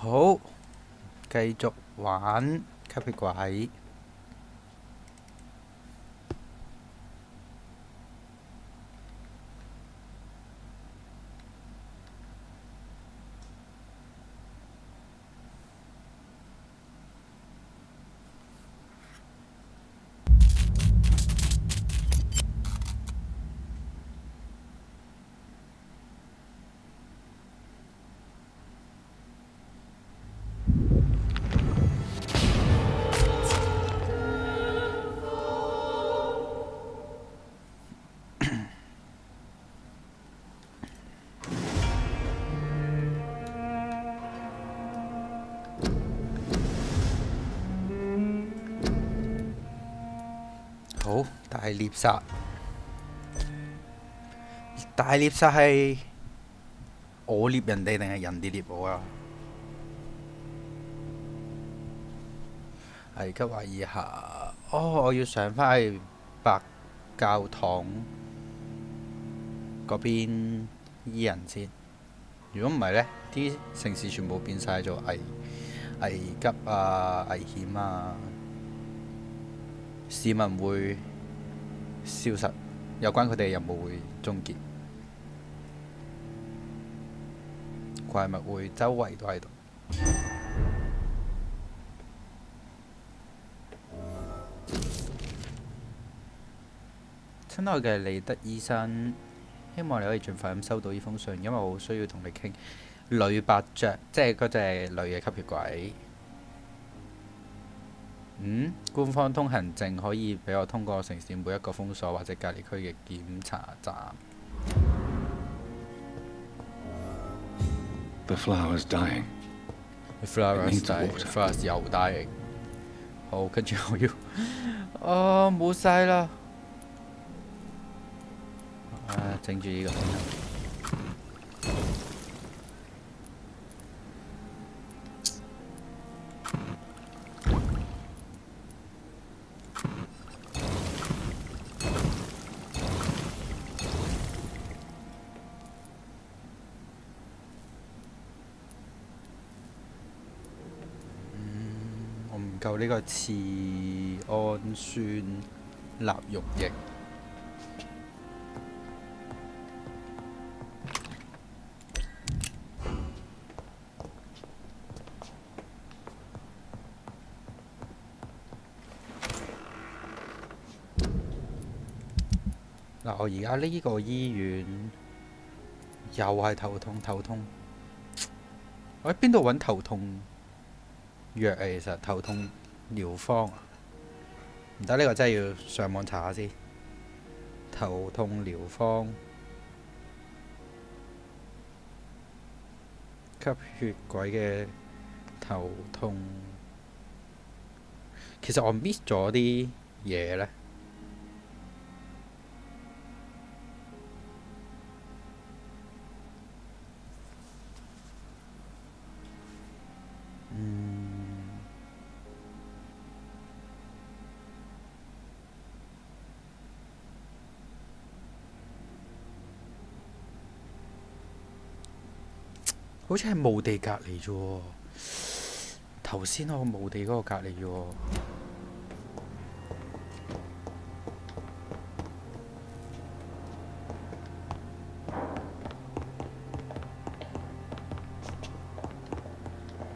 好，繼續玩吸血鬼。好，大獵殺。大獵殺係我獵人哋定係人哋獵我啊？危急懷疑下，我要上返去白教堂嗰邊醫人先。如果唔係呢，啲城市全部變晒做危急啊、危險啊，市民會消失，有關佢哋嘅任務會終結，怪物會周圍都喺度。親愛嘅利德醫生，希望你可以盡快咁收到呢封信，因為我好需要同你傾女伯爵，即係嗰隻女嘅吸血鬼。官方通行證可以俾我通過城市每一個封鎖或者隔離區嘅檢查站。The flower's dying. The flower's dying. The flower's 又 dying。好，跟住我要，冇晒啦。整住呢個先啦。我唔夠呢個次氨酸鈉溶液。我而家呢個醫院又係頭痛。我喺邊度揾頭痛藥啊？其實頭痛療方啊，唔得，呢個真係要上網查下先。頭痛療方，吸血鬼嘅頭痛。其實我 miss 咗啲嘢呢。好似係墓地隔離啫喎，頭先我墓地嗰個隔離啫喎。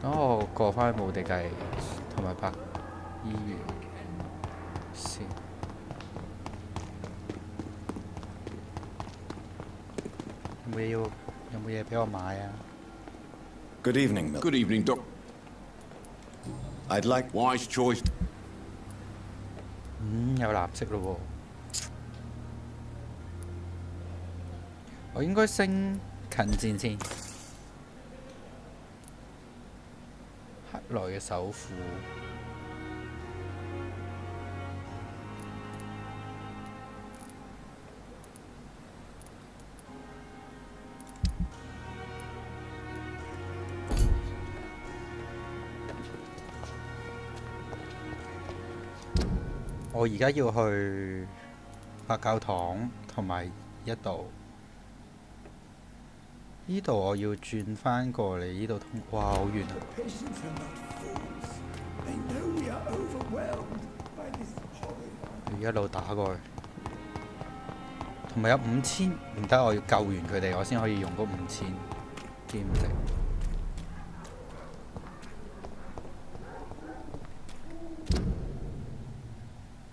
等我過返去墓地隔離同埋白醫院先。有冇嘢俾我買啊？ Good evening, Mill. Good evening, Doc. I'd like... Wise choice. 有藍色咯喎。我應該升近戰先。克萊嘅首府。我而家要去白教堂同埋一度。呢度我要轉翻過嚟，呢度通，哇，好遠啊！ Patients are not fools. They know we are overwhelmed by this horror. 要一路打過去，同埋有5000，唔得，我要救完佢哋，我先可以用嗰5000兼值。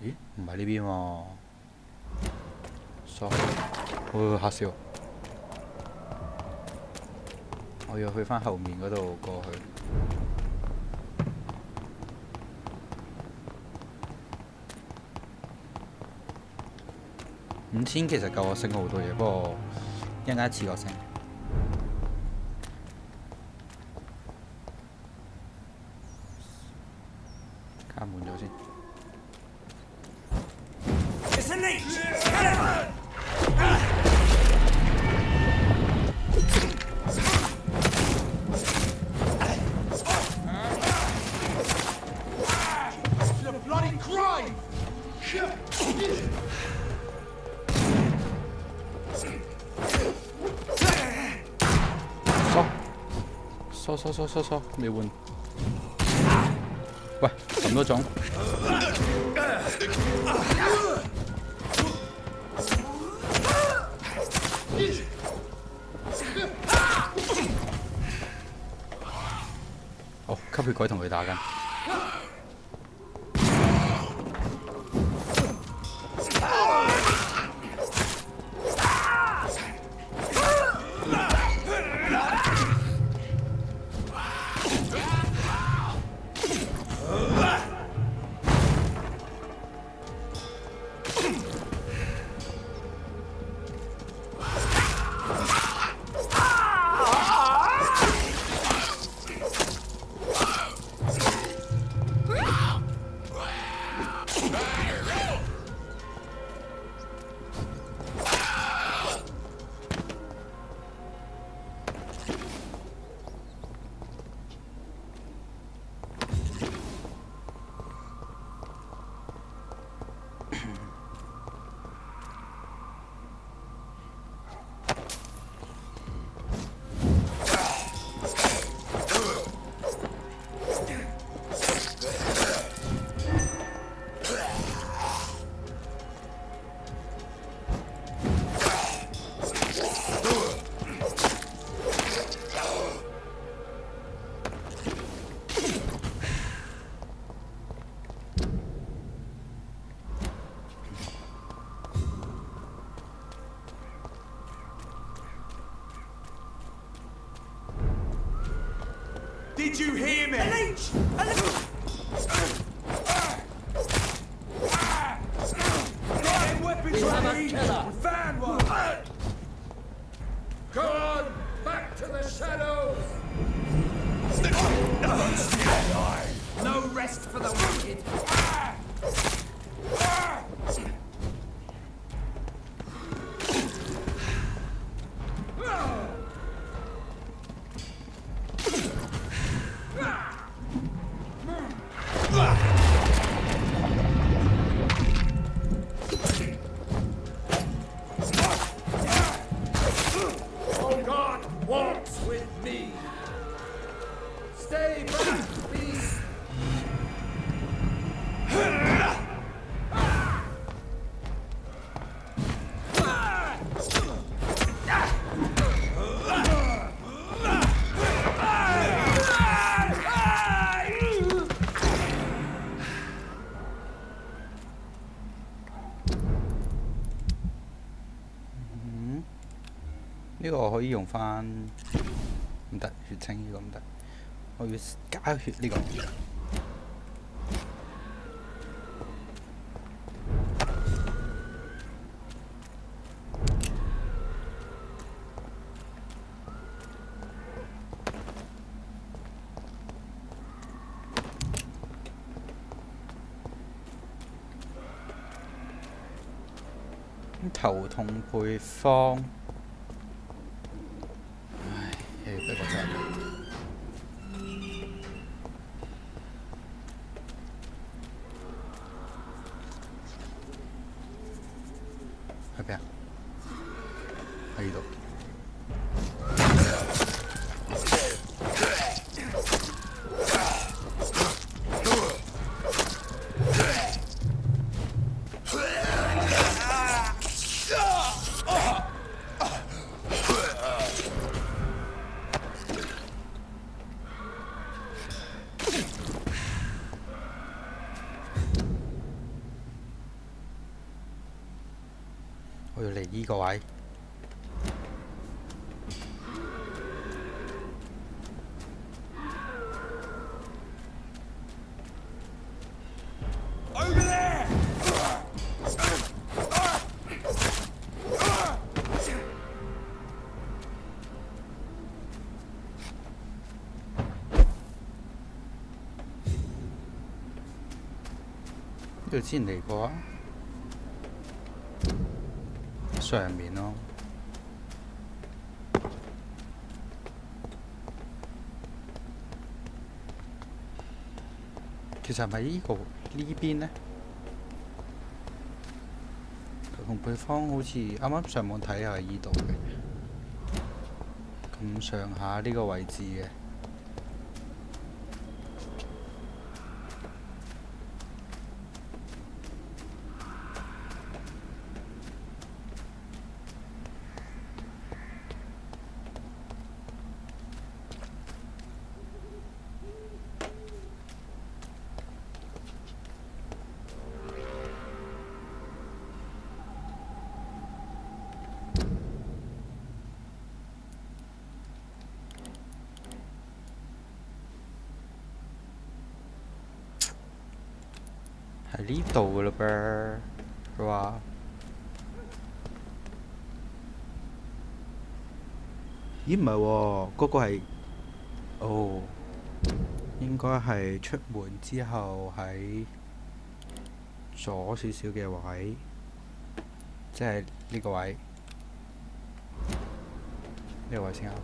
咦？唔係呢邊喎，sorry，會嚇死我！我要去翻後面嗰度過去。5000其實夠我升好多嘢，不過一陣間一次過升。加滿咗先。It's a leech! Get it! The bloody crime! 疏，未換。喂，咁多種。哦，吸血鬼同佢打緊。Did you hear me? A leech! A leech! Weapons ready! Found one! Go on! Back to the shadows! No rest for the wicked! Oh God walks with me! Stay back, please! 呢個我可以用翻，唔得，血清呢個唔得，我要加血呢個。頭痛配方。俾個掣。喺邊啊？喺呢度。嚟依個位。呢度之前嚟過啊，上面咯。其實係咪呢邊呢？同配方好似啱啱上網睇下係依度嘅，咁上下呢個位置嘅。係呢度噶嘞噃，佢話咦唔係喎，嗰個係哦，應該係出門之後喺左少少嘅位，即係呢個位，呢個位先啱。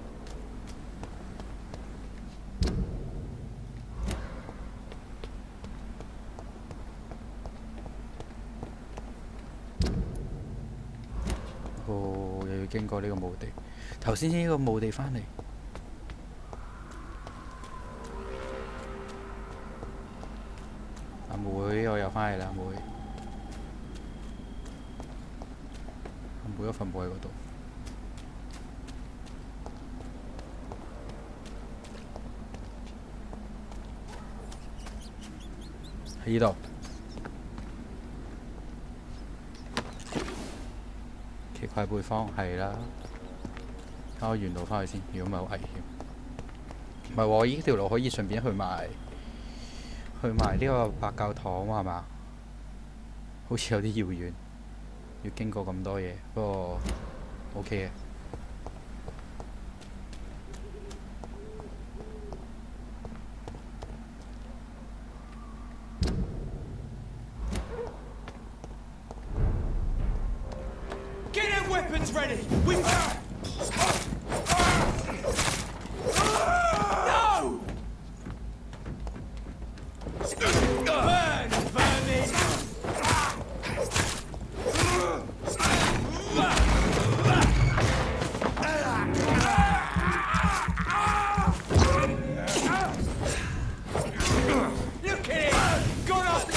哦，又要經過呢個墓地。頭先呢個墓地返嚟，阿妹，我又返嚟啦，阿妹。阿妹嗰份簿喺嗰度。喺呢度。奇怪配方係啦，睇我原路返去先，如果唔係好危險。唔係喎，依條路可以順便去埋呢個白教堂係嘛？好似有啲遙遠，要經過咁多嘢，不過 OK 嘅。Weapons ready! We... No! Burn, vermin! Look at it! Gone up!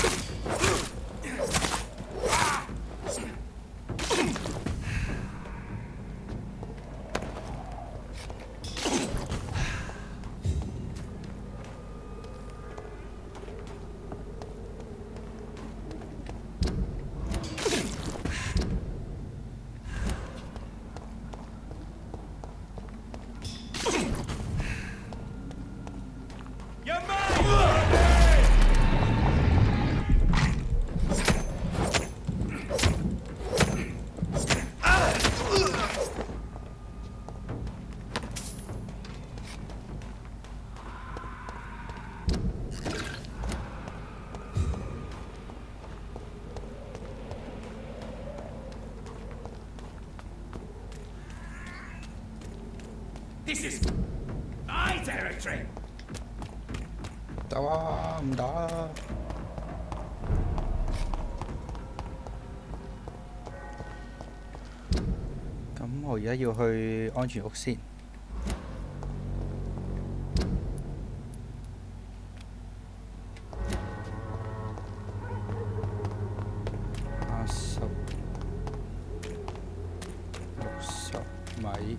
This is my territory. 打啊！唔打啊！咁我而家要去安全屋先。50、60米。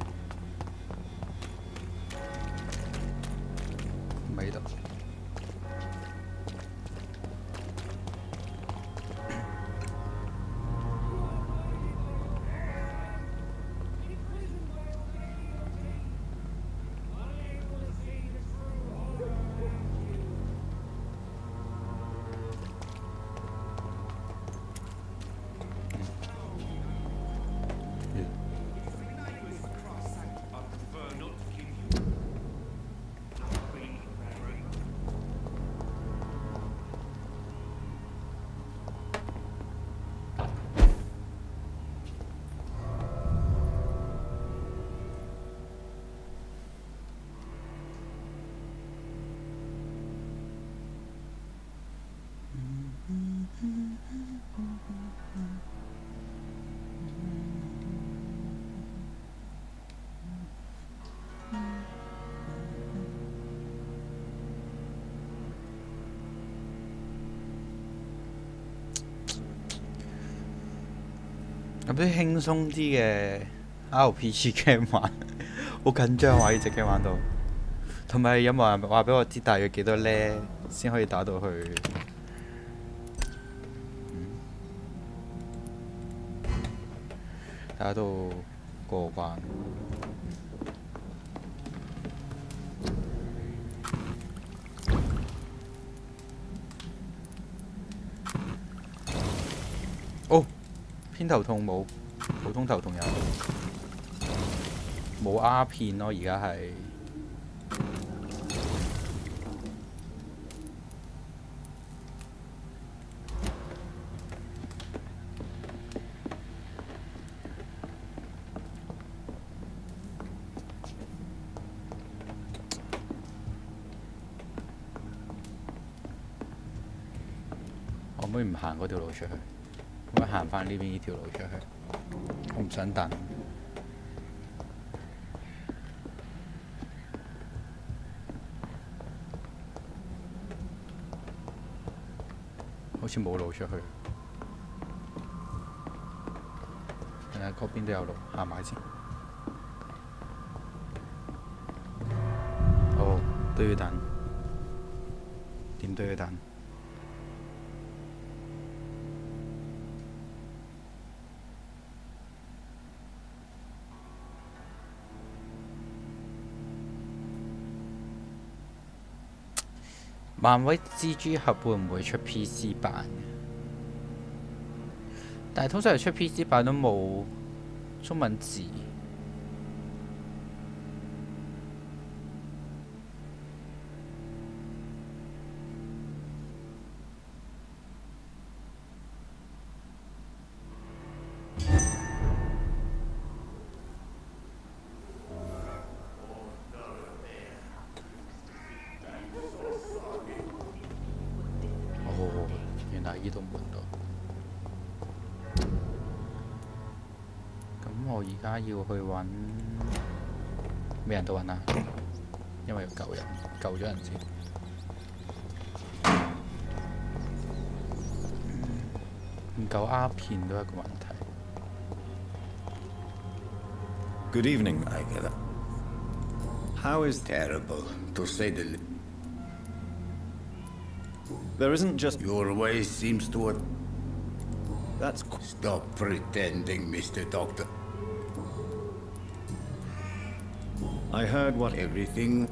咪度。咁啲輕鬆啲嘅 RPG game 玩，好緊張啊！呢隻 game 玩到，同埋有冇人話俾我知大約幾多 level 先可以打到去？打到過關。哦，偏頭痛冇，普通頭痛有，冇鴉片咯，而家係。可唔可以唔行嗰條路出去？可唔可以行返呢邊呢條路出去？我唔想等。好似冇路出去。睇下嗰邊都有路，行埋先。哦，都要等。點都要等。漫威蜘蛛俠會唔會出 PC 版？但係通常出 PC 版都冇中文字。原來呢度門度。咁我而家要去揾咩人都揾啦，因為要救人，救咗人先。唔夠鴉片都係一個問題。Good evening, I get it. How is Terrible, to say the least. there isn't just Your way seems to... that's Stop pretending, Mr. Doctor. I heard what Everything...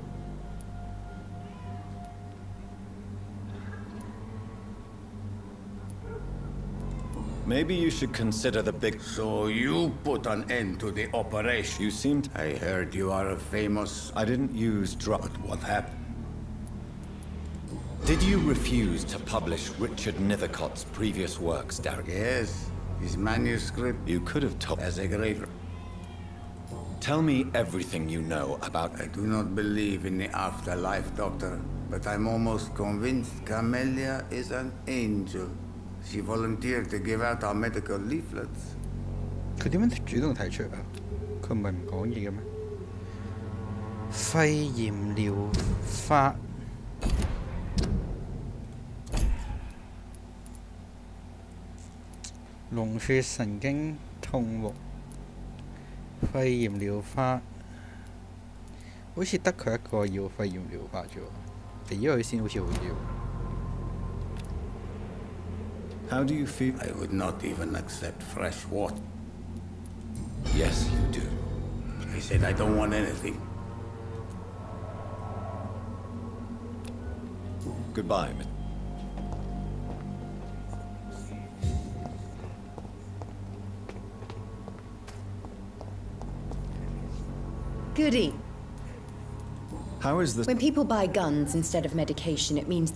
maybe you should consider the big So you put an end to the operation. you seemed I heard you are a famous... I didn't use drug. But what happened? Did you refuse to publish Richard Nethercott's previous works, Derek? Yes, his manuscript You could have told. as a grave. Tell me everything you know about I do not believe in the afterlife, Doctor, but I'm almost convinced Camellia is an angel. She volunteered to give out our medical leaflets. 佢點樣主動提出啊？佢唔係唔講嘢嘅咩？肺炎療法。龍血神經痛目，肺炎療法，好似得佢一個要肺炎療法啫喎，俾佢先好似好要。How do you feel? I would not even accept fresh water. Yes, you do. I said I don't want anything. Goodbye, Miss. Goody. How is this? When people buy guns instead of medication, it means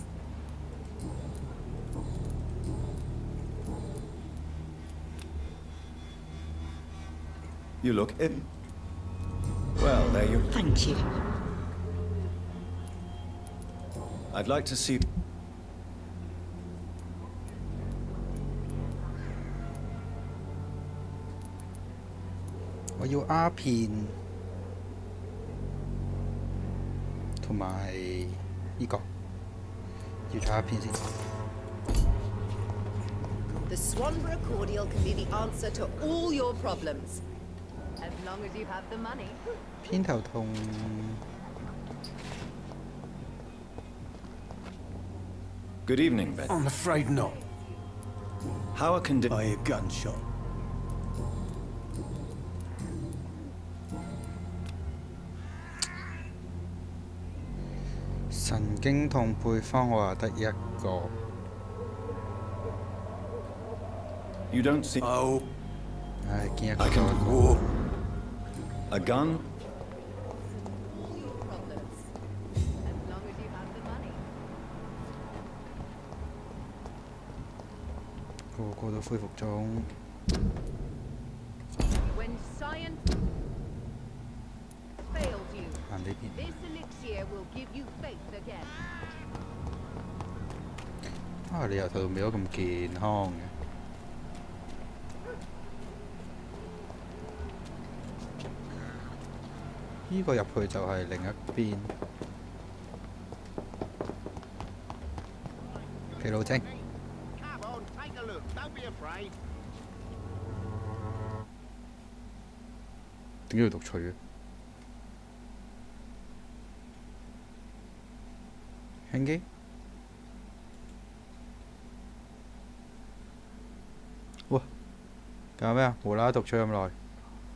You look in. Well, there you. thank you. I'd like to see. 我要鴉片，同埋呢個要咗鴉片先。The Swanborough cordial can be the answer to all your problems. As long as you have the money. 偏頭痛。Good evening, Ben. I'm afraid not. How are condi- I hear gunshot. 神經痛配方我話得一個。You don't see Oh, 唉，見一個 I can 多。 war. a gun? All your problems. As long as you have the money. 個個都恢復中。 When science fails you, 行呢邊。 this elixir will give you faith again. 啊！你由頭到尾都咁健康嘅。呢個入去就係另一邊。疲勞症。 Come on, take a look. Don't be afraid. 點解要讀取嘅？輕機？哇！搞咩啊？無啦啦讀取咁耐。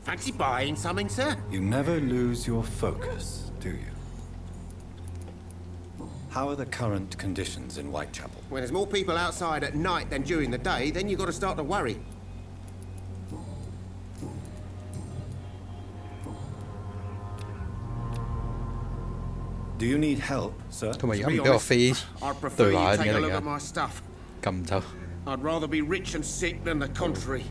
Fancy buying something, sir? You never lose your focus, do you? How are the current conditions in Whitechapel? When there's more people outside at night than during the day, then you've got to start to worry. Do you need help, sir? 同埋而 To 家 be 唔俾我 honest, 飛 I'd prefer 對 you 話 take 嘅 a 嚟 look at 㗎， my stuff. 撳走。 I'd rather be rich and sick than the contrary.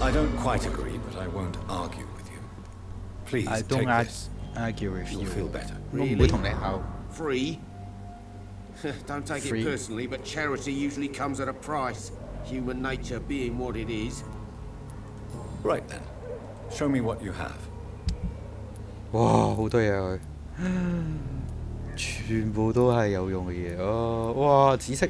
I don't quite agree, but I won't argue with you. Please I take don't this. argue with You'll you。 feel better. 我唔會同你拗。 Free? Don't take Free. it personally, but charity usually comes at a price. Human nature being what it is. Right then. Show me what you have. 哇！好多嘢佢，全部都係有用嘅嘢哦！哇！紫色。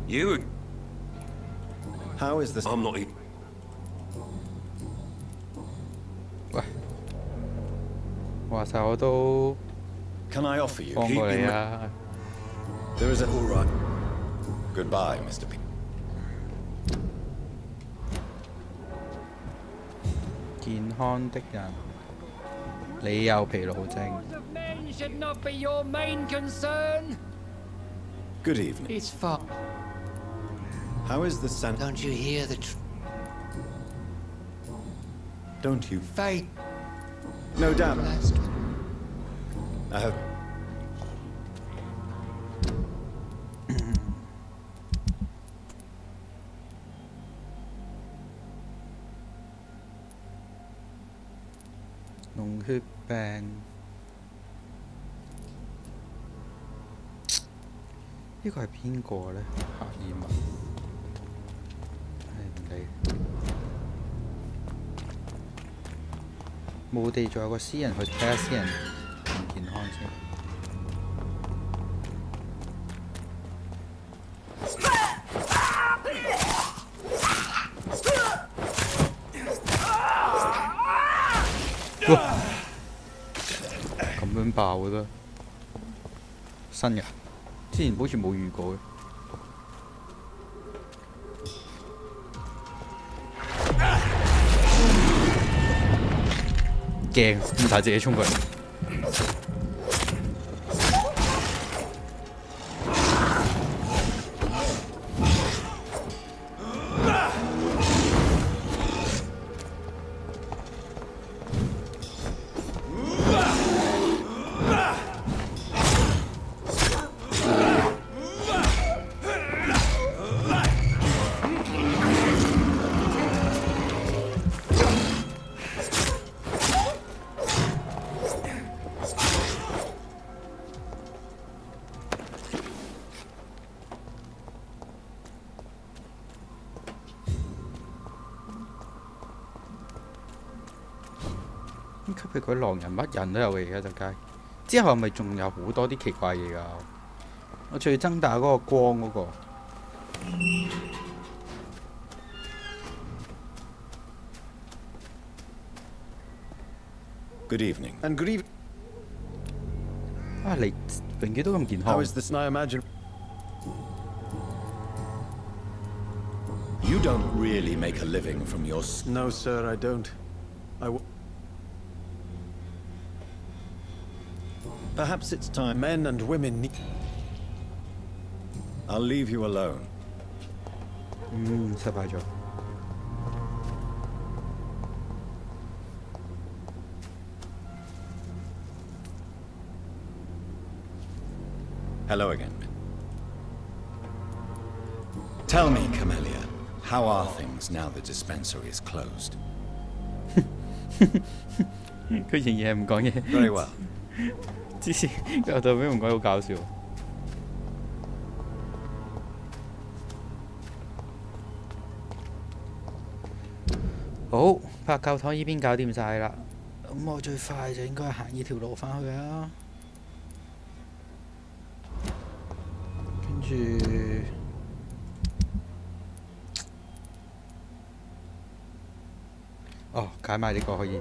You? How is this? I'm not. 喂，話晒我都 Can I offer you? 幫過你啊！ There is a all right. Goodbye, Mr. P. 健康的人，你有疲勞症。 of men should not be your main concern. Good evening. It's far. How is the sun? Don't you hear the Don't you? fate No doubt. last? I have. 膿血病，呢個係邊個呢？赫爾文，唉唔理。墓地仲有個詩人，去睇下詩人健唔健康先。哇！咁樣爆嘅都新嘅，之前好似冇遇過嘅。驚咁大隻嘢衝過嚟。吸血鬼狼人乜人都有嘅而家隻街。之後係咪仲有好多啲奇怪嘢㗎？我最憎打嗰個光嗰個。Good evening. And good evening. 啊，你永遠都咁健康。 How is this? I imagine. You don't really make a living from your... No, sir, I don't. Perhaps it's time. Men and women need. I'll leave you alone. 失敗咗。Hello again. Tell me, Camellia, how are things now the dispensary is closed? 佢仍然係唔講嘢。 Very well. 之前佢代表唔講好搞笑。好，拍教堂依邊搞掂晒啦。咁我最快就應該行呢條路返去啦。跟住，哦，解埋呢個可以。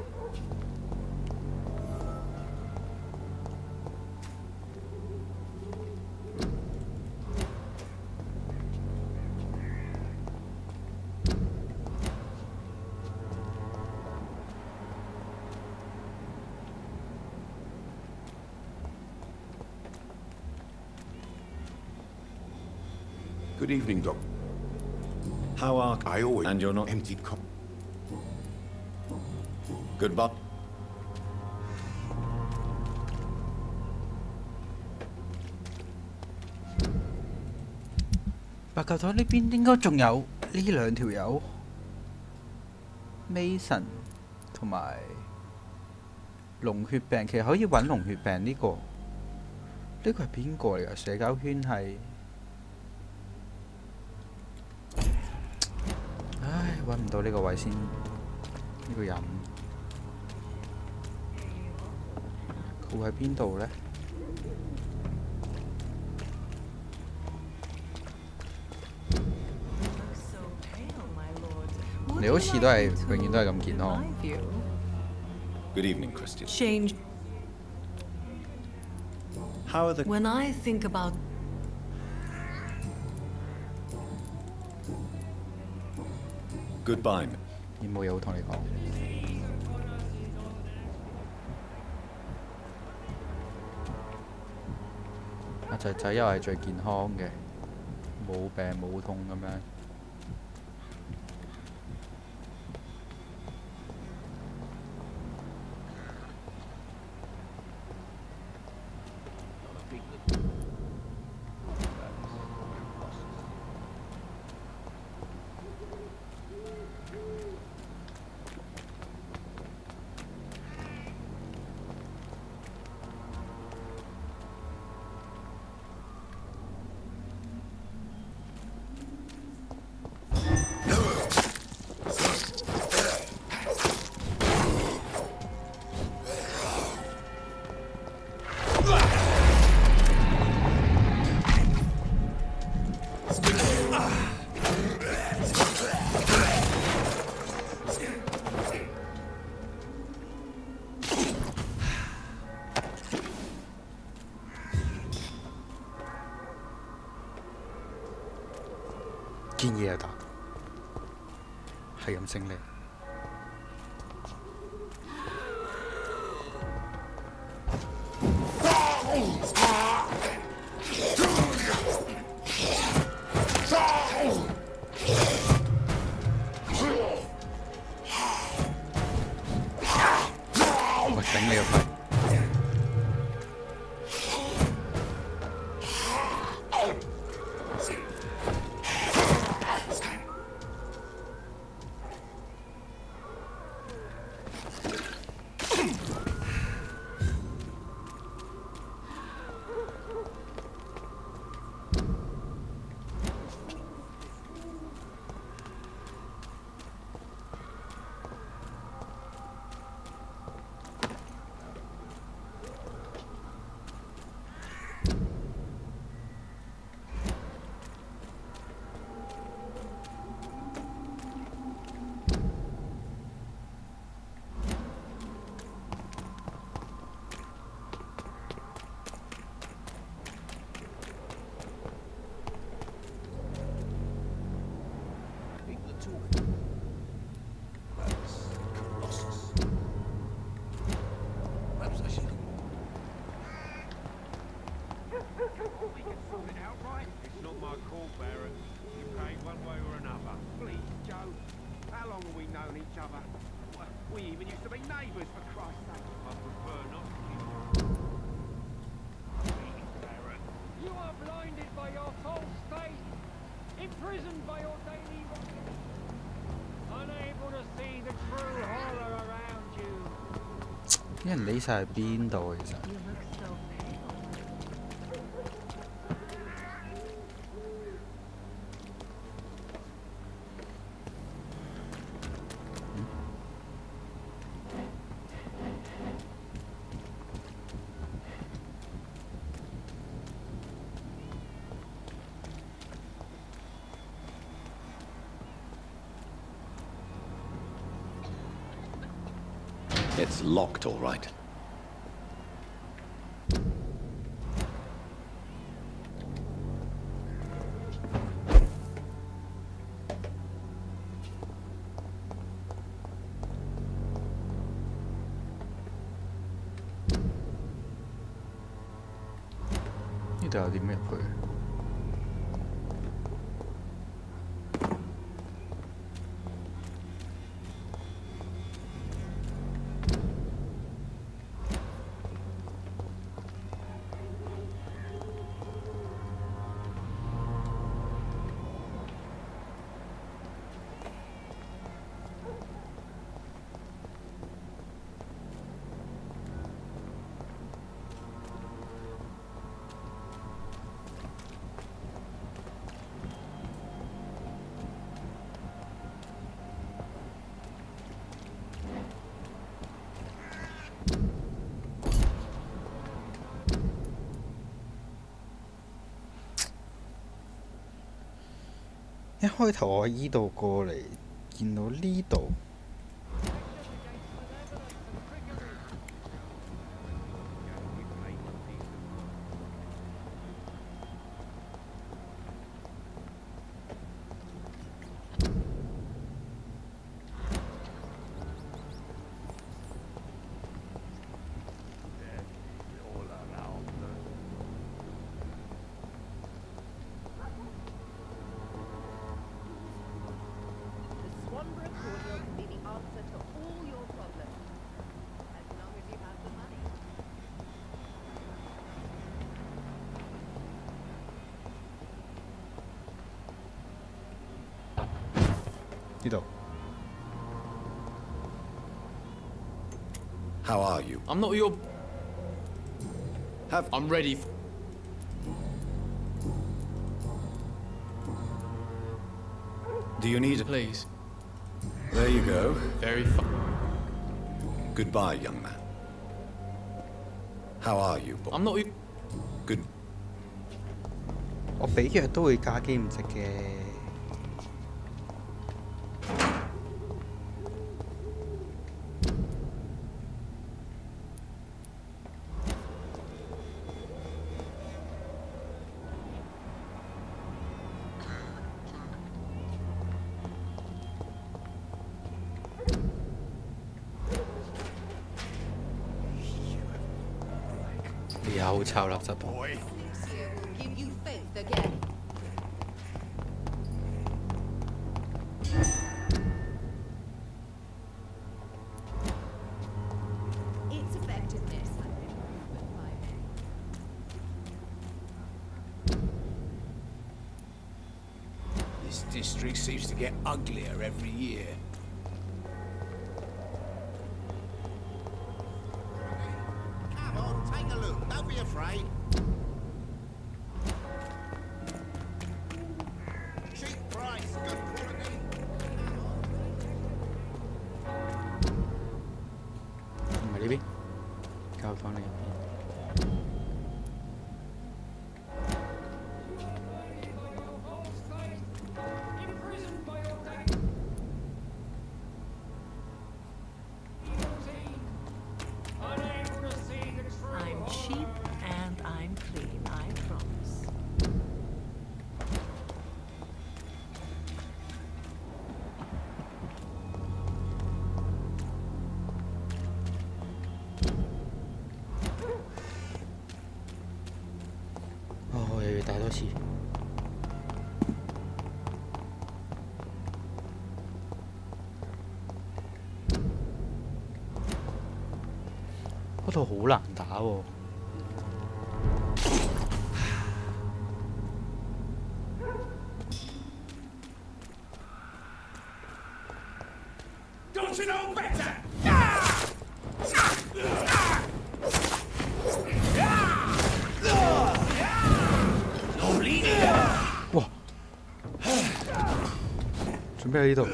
Good evening, Doc. How are... I always And you're not... empty cup. Goodbye. 白教堂呢邊應該仲有呢兩條友 ，Mason 同埋龍血病，其實可以揾龍血病呢個。呢個係邊個嚟㗎？社交圈係，唉，揾唔到呢個位先，呢個人佢會喺邊度呢？你好似都係永遠都係咁健康。 Good evening, Christian. Change. How are the... When I think about Goodbye. 已冇嘢好同你講。阿仔仔又係最健康嘅，冇病冇痛咁樣。見嘢就打，係咁升你。我頂你個肺！ other. We even used to be neighbours, for Christ's sake. I prefer not to. You are blinded by your false faith, imprisoned by your daily routine, unable to see the true horror around you. 啲人匿晒喺邊度其實？ You look so pale. It's locked, all right.呢度有啲咩入去？一開頭我喺依度過嚟，見到呢度。The Swanborough cordial can be the answer to all your problems. As long as you have the money. 呢度。 How are you? I'm not your... Have I'm ready. Do you need a... Please. There you go. Very fun. Goodbye, young man. How are you, boy? I'm not your... Good. 我俾藥都會加機唔值嘅。又抄垃圾桶。 This year will give you faith again. Its effectiveness has been proven by many. This district seems to get uglier every year. Come on, take a look. Don't be afraid. Cheap price, good quality. 唔係呢邊，交翻呢邊。 Imprisoned by your daily routine, unable to see the true I'm horror cheap and I'm clean, I promise. 嗰度好難打喎。Don't you know better? 哇！做咩喺呢度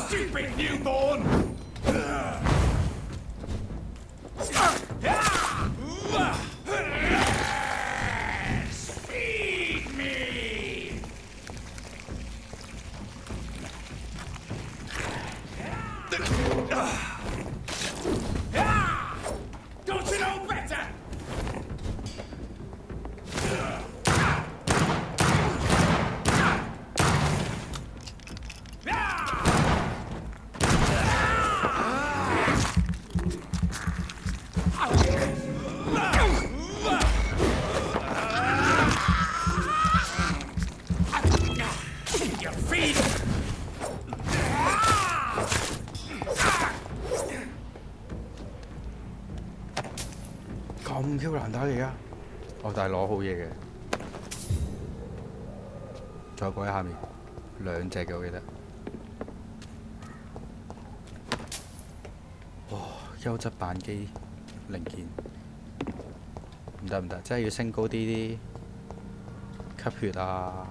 ？Stupid newborn! Feed me! Don't you know better? Your feet! 咁 Q 難打嚟㗎！哦，但係攞好嘢嘅，仲有個喺下面，兩隻嘅我記得。哇！優質扳機零件，唔得唔得，真係要升高啲吸血啊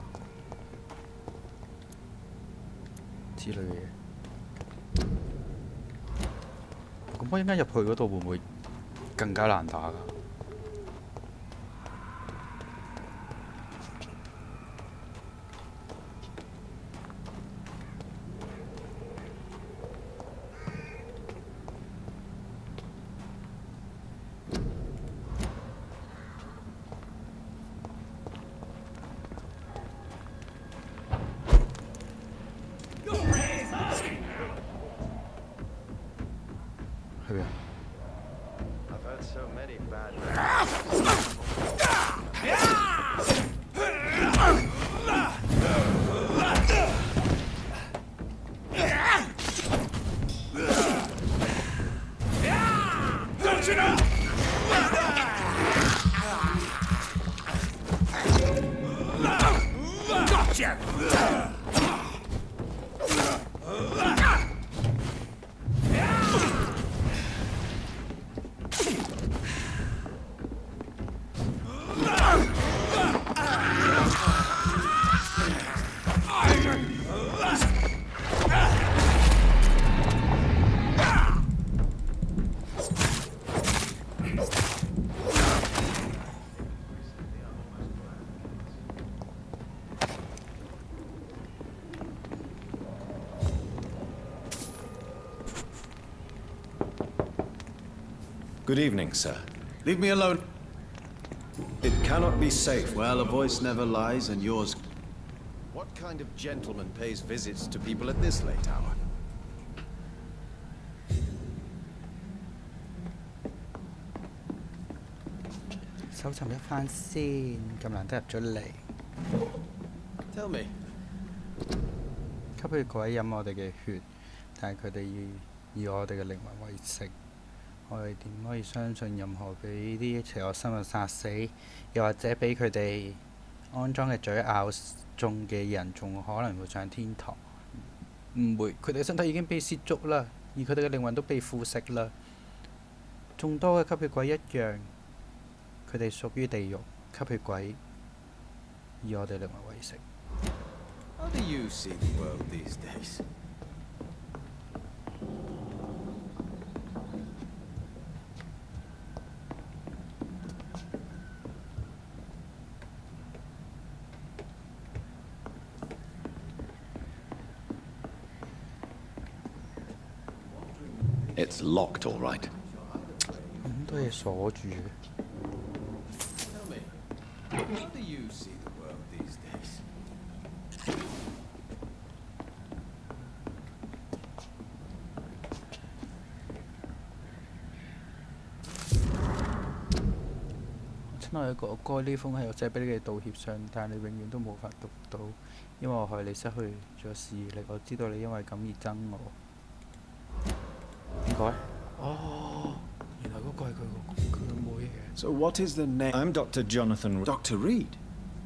之類嘅嘢。咁我一陣入去嗰度會唔會更加難打㗎？係咪啊？ I've heard so many bad. Don't you know? Gotcha! Good evening, sir. Leave me alone. It cannot be safe. Well, a voice never lies, and yours. What kind of gentleman pays visits to people at this late hour? 搜尋一番先，咁難得入咗嚟。 Tell me. 吸血鬼飲我哋嘅血，但係佢哋要以我哋嘅靈魂為食。我哋點可以相信任何俾啲邪惡生物殺死，又或者俾佢哋安裝嘅嘴咬中嘅人，仲可能會上天堂？唔會，佢哋身體已經被褻瀆啦，而佢哋嘅靈魂都被腐蝕啦。眾多嘅吸血鬼一樣，佢哋屬於地獄。吸血鬼以我哋靈魂為食。 How do you see the world these days? It's locked, all right. 多嘢鎖住。Tell me, how do you see the world these days? 親愛嘅哥哥，呢封係我寫俾你嘅道歉信，但你永遠都無法讀到，因為我害你失去咗視力。我知道你因為咁而憎我。邊個咧？哦，原來嗰個係佢嘅妹嘅。 So what is the name? I'm Dr. Jonathan. Dr. Reed,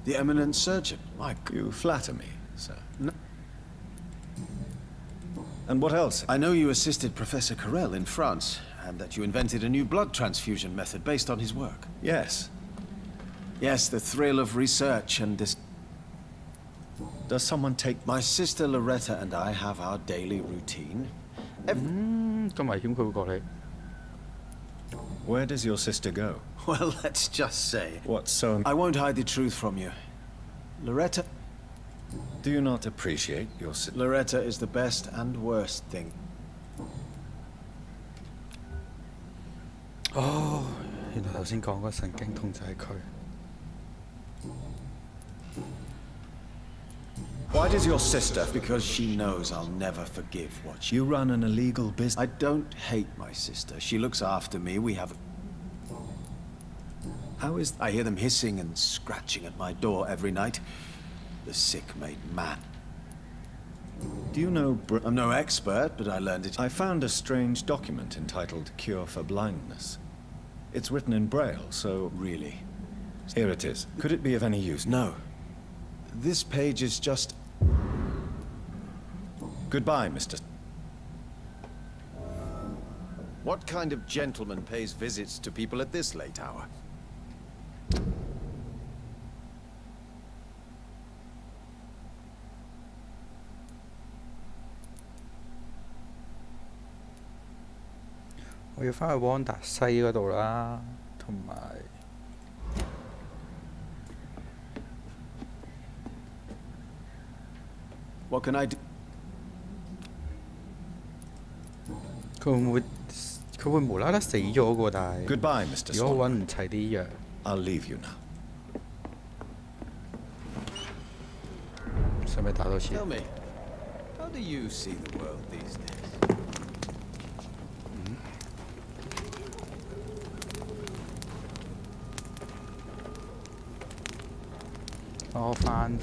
the eminent surgeon. You flatter me, sir. No. And what else? I know you assisted Professor Carrel in France, and that you invented a new blood transfusion method based on his work. Yes. Yes, the thrill of research and this... Does someone take... My sister Loretta and I have our daily routine. 咁危險佢會過嚟。 Where does your sister go? Well, let's just say... What's so... I won't hide the truth from you. Loretta... Do you not appreciate your sister? Loretta is the best and worst thing. 哦，原來頭先講個神經痛就係佢。 Why does your sister... Because she knows I'll never forgive what she... You run an illegal business... I don't hate my sister. She looks after me. We have... How is... I hear them hissing and scratching at my door every night. The sick made man. Do you know... I'm no expert, but I learned it... I found a strange document entitled Cure for Blindness. It's written in Braille, so... Really? Here it is. Could it be of any use? No. This page is just... Goodbye, Mr. What kind of gentleman pays visits to people at this late hour? 我要翻去汪達西嗰度啦，同埋 What can I do? 佢會無啦啦死咗㗎，但係 Goodbye, Mr. 如果 Swan. 揾唔齊啲藥， I'll leave you now. 使唔使打多次？ Tell me, how do you see the world these days? 我翻。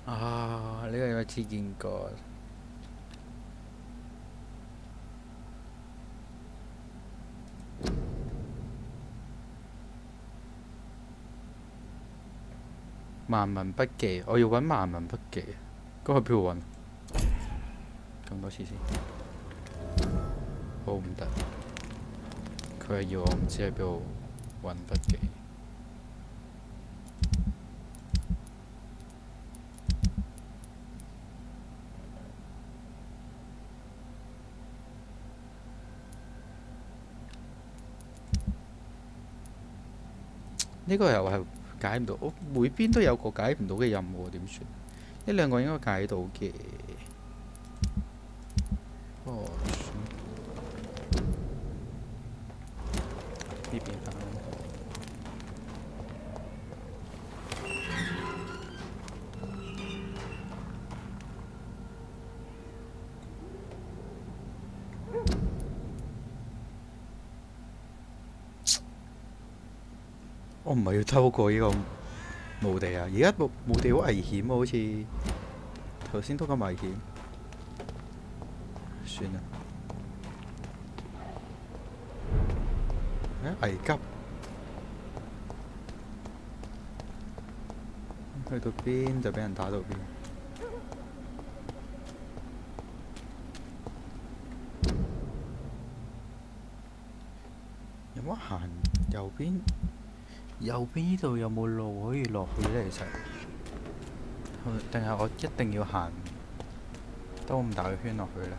啊！呢個有次見過。萬文筆記，我要揾萬文筆記，嗰個邊度揾？咁多次先，好唔得。佢係要我唔知喺邊度揾筆記。呢個又係解唔到，我每邊都有個解唔到嘅任務，點算？呢兩個應該解到嘅。哦，呢邊翻。我唔係要偷過呢個墓地啊！而家墓地好危險啊，好似頭先都咁危險。算啦，危急！去到邊就俾人打到邊。有冇行右邊？右邊呢度有冇路可以落去呢？其實，定係我一定要行兜咁大個圈落去咧。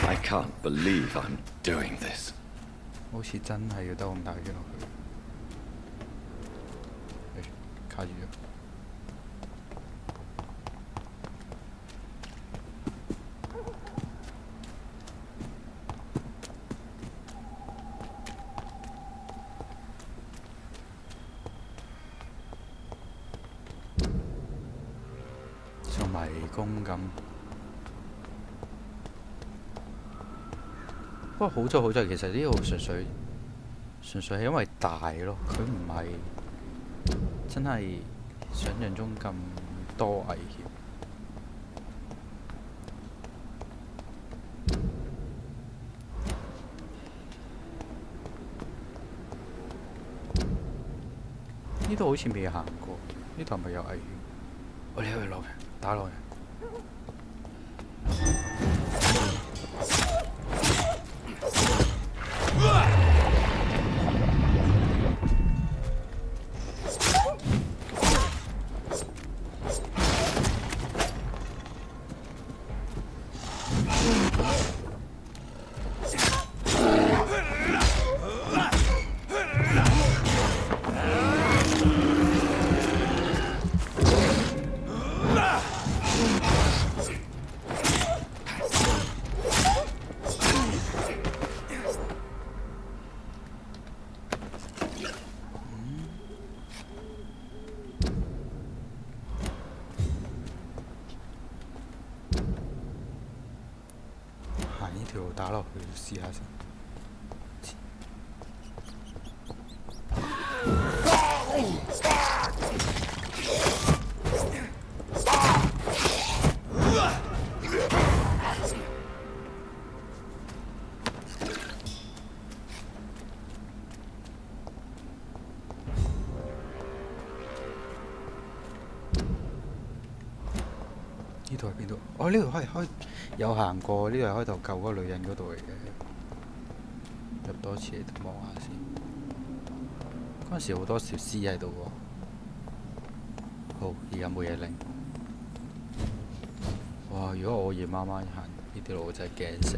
I can't believe I'm doing this. 好似真係要兜咁大個圈落去。卡住咗。像迷宮咁。不過好在其實呢度純粹係因為大咯，佢唔係真係想像中咁多危險。呢度好似未行過，呢度係咪有危險？我哋去落嘅，打落嘅。條路打落去試下先。呢度係邊度？哦，呢度開有行過，呢度係開頭救嗰個女人嗰度嚟嘅。入多次嚟望下先。嗰陣時好多條屍喺度喎。好，而家冇嘢拎。哇！如果我夜媽媽行呢條路，我真係驚死。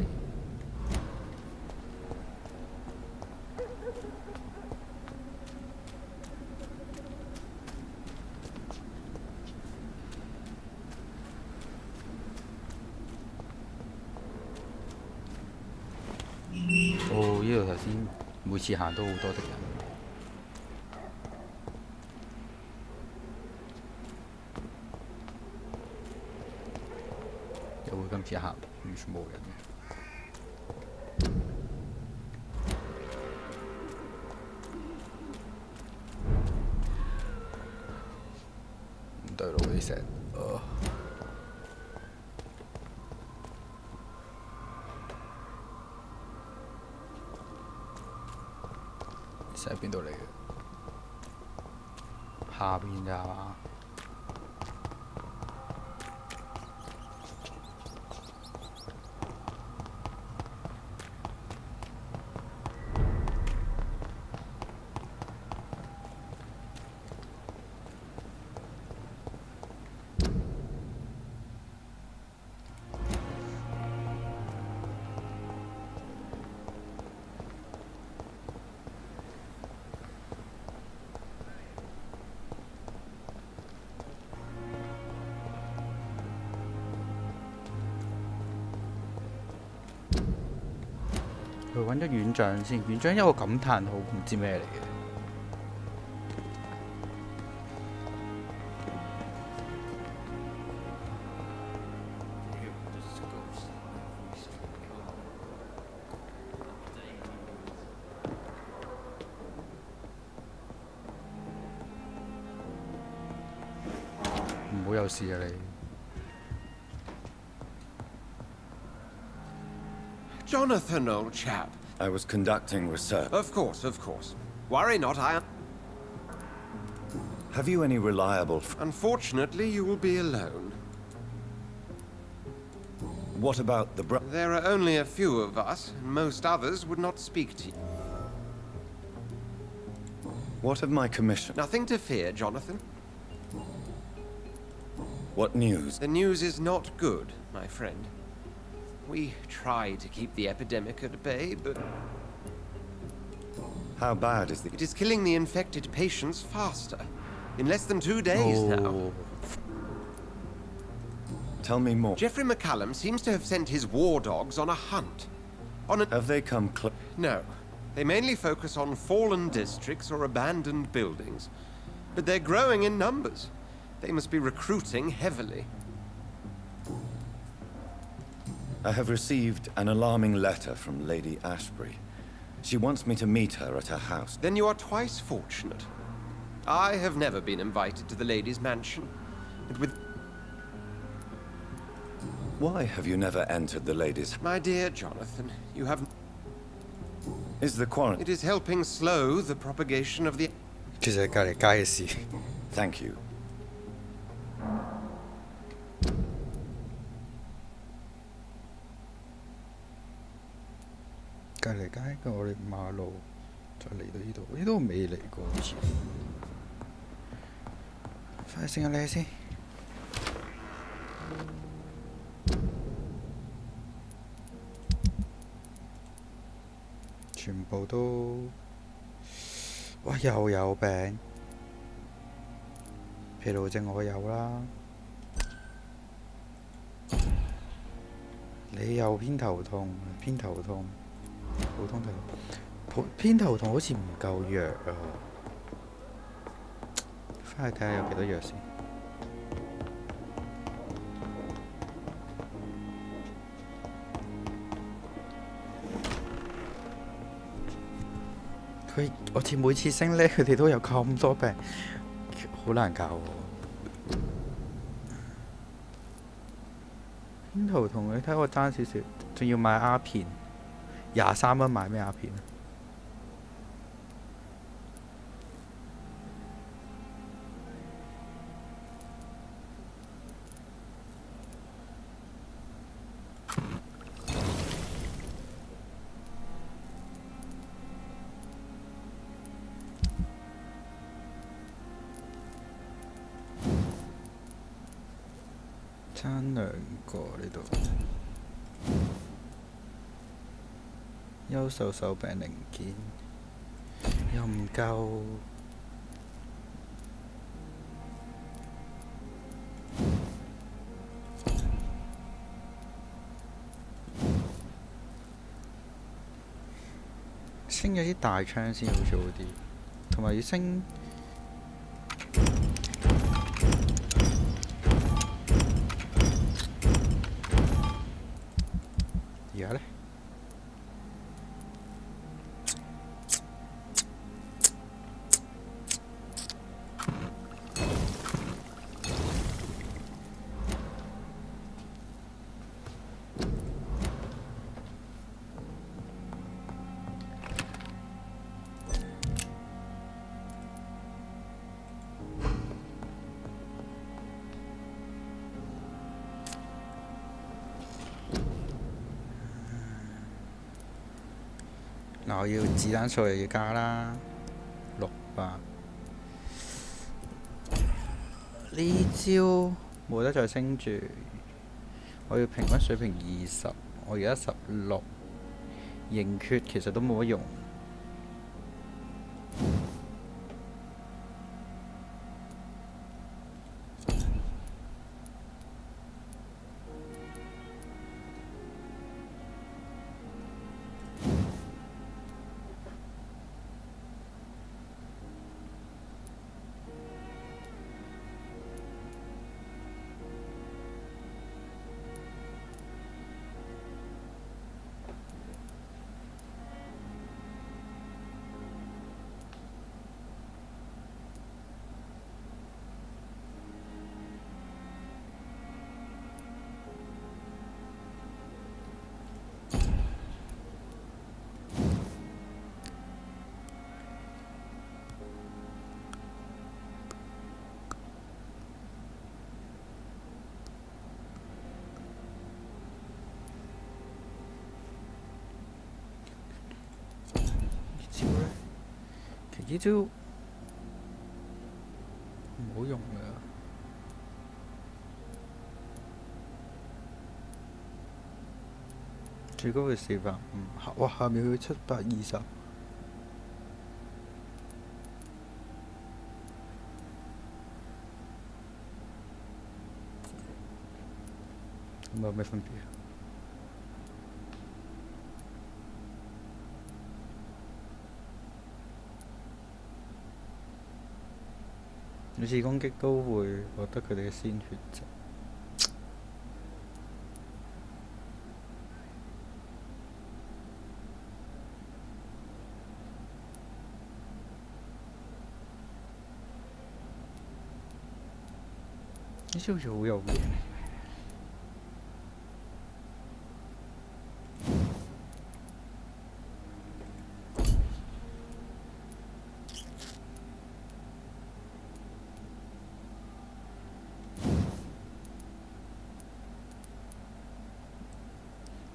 哦，呢度頭先每次行都好多敵人。又會今次行完全冇人嘅。唔對路啲石。石喺邊度嚟嘅？下邊咋嘛？佢揾咗院長先，院長一個感嘆號，唔知咩嚟嘅。唔好有事啊你！ Jonathan, old chap. I was conducting research. Of course, of course. Worry not, Have you any reliable... Unfortunately, you will be alone. What about the There are only a few of us, and most others would not speak to you. What of my commission? Nothing to fear, Jonathan. What news? The news is not good, my friend. We try to keep the epidemic at bay, but How bad is the... it is killing the infected patients faster. In less than 2 days now. Tell me more. Jeffrey McCallum seems to have sent his war dogs on a hunt. Have they come close? No. They mainly focus on fallen districts or abandoned buildings. But they're growing in numbers. They must be recruiting heavily. I have received an alarming letter from Lady Ashbury. She wants me to meet her at her house. Then you are twice fortunate. I have never been invited to the lady's mansion. And with... Why have you never entered the lady's... My dear Jonathan, you have... Is the quarantine... It is helping slow the propagation of the... 其實係隔離街嘅事。 Thank you. 隔離街嘅我哋馬路就嚟到呢度，呢度未嚟過好似。快醒下你先。全部都，哇！又有病，疲勞症我有啦，你又偏頭痛，偏頭痛。 普通頭痛，偏頭痛好似唔夠藥啊！翻去睇下有幾多藥先。我似每次升呢，佢哋都有咁多病，好難搞喎。偏頭痛，你睇我爭少少，仲要買鴉片。 23蚊買咩鴉片？爭2個呢度。 優秀手柄零件又唔夠，升咗啲大槍先好似好啲，同埋要升。而家呢？ 嗱，我要子彈數又要加啦，600。呢招冇得再升住，我要平均水平20，我而家16，盈缺其實都冇乜用。呢招唔好用㗎。最高係450，哇！下面去720。咁有咩分別啊？每次攻擊都會獲得佢哋嘅鮮血值。呢招好似好有用。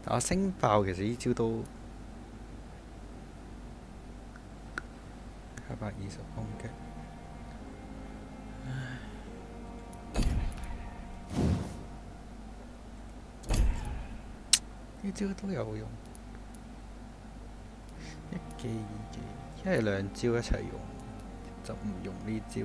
打星爆其實呢招都120攻擊。呢招都有用，1技2技，一係2招一齊用，就唔用呢招。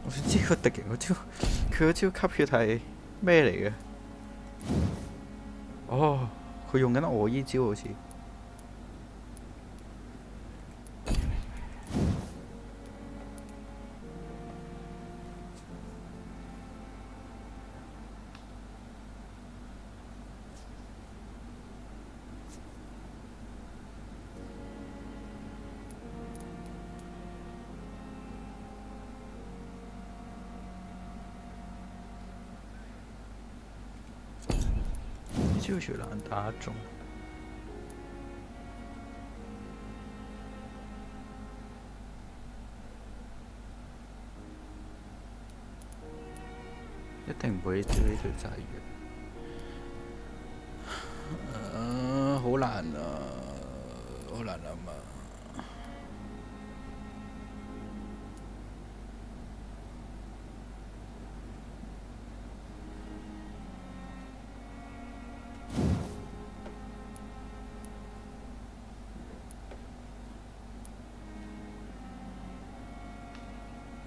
我想知個敵人嗰招，佢嗰招吸血係咩嚟嘅？哦，佢用緊我依招好似。呢招難打中。一定唔會招呢條仔嘅。好難啊，好難諗啊！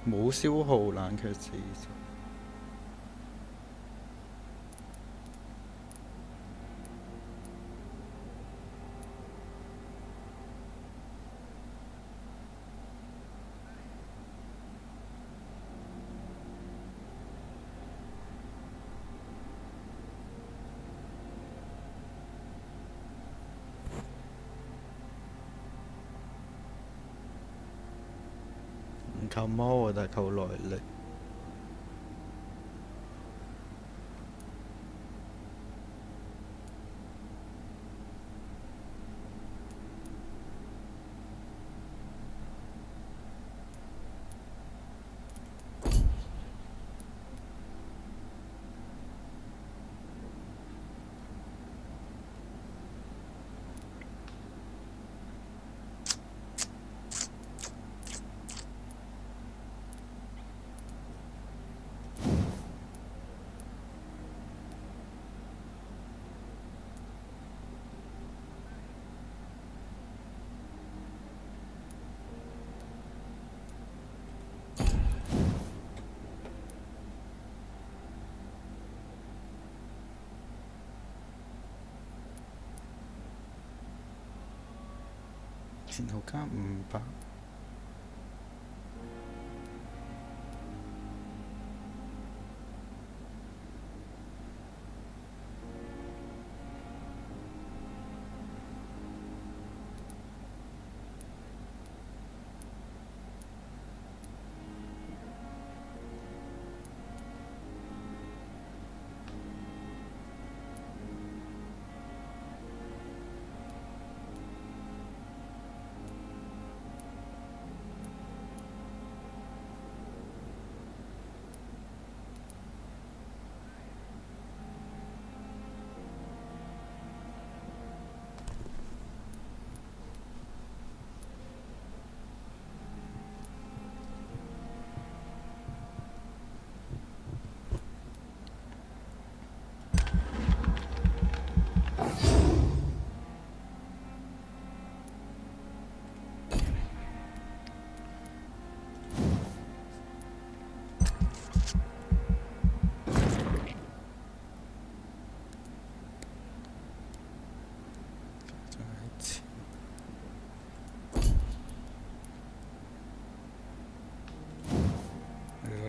冇消耗冷卻死。唔靠魔但係靠耐力。前後加500。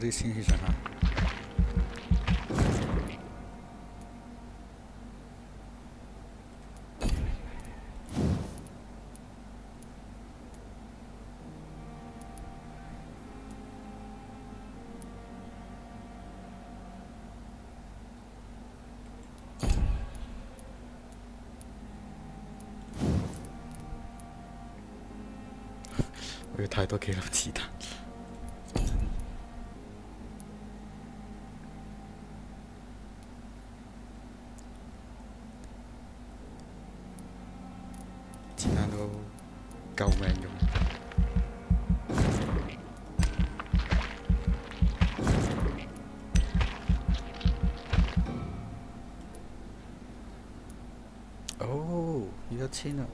啲先去上下。我有太多幾粒子彈。子彈都救命用。哦，要1000啊！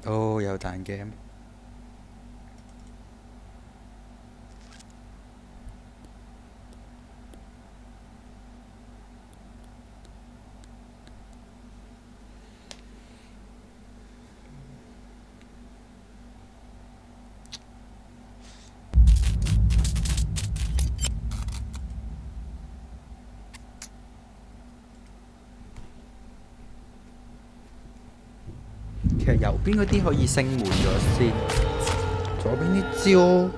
哦，有彈 game。其實右邊嗰啲可以升滿咗先，左邊啲招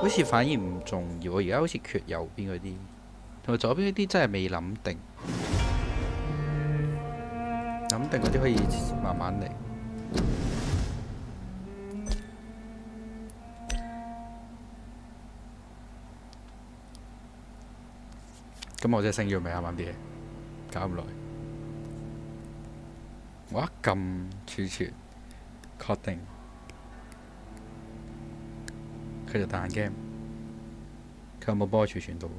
好似反而唔重要。我而家好似缺右邊嗰啲，同埋左邊嗰啲真係未諗定。諗定嗰啲可以慢慢嚟。咁我真係升咗未啱啱啲嘢？搞咁耐。我一撳儲存，確定佢就彈 game。佢有冇幫我儲存到嘅？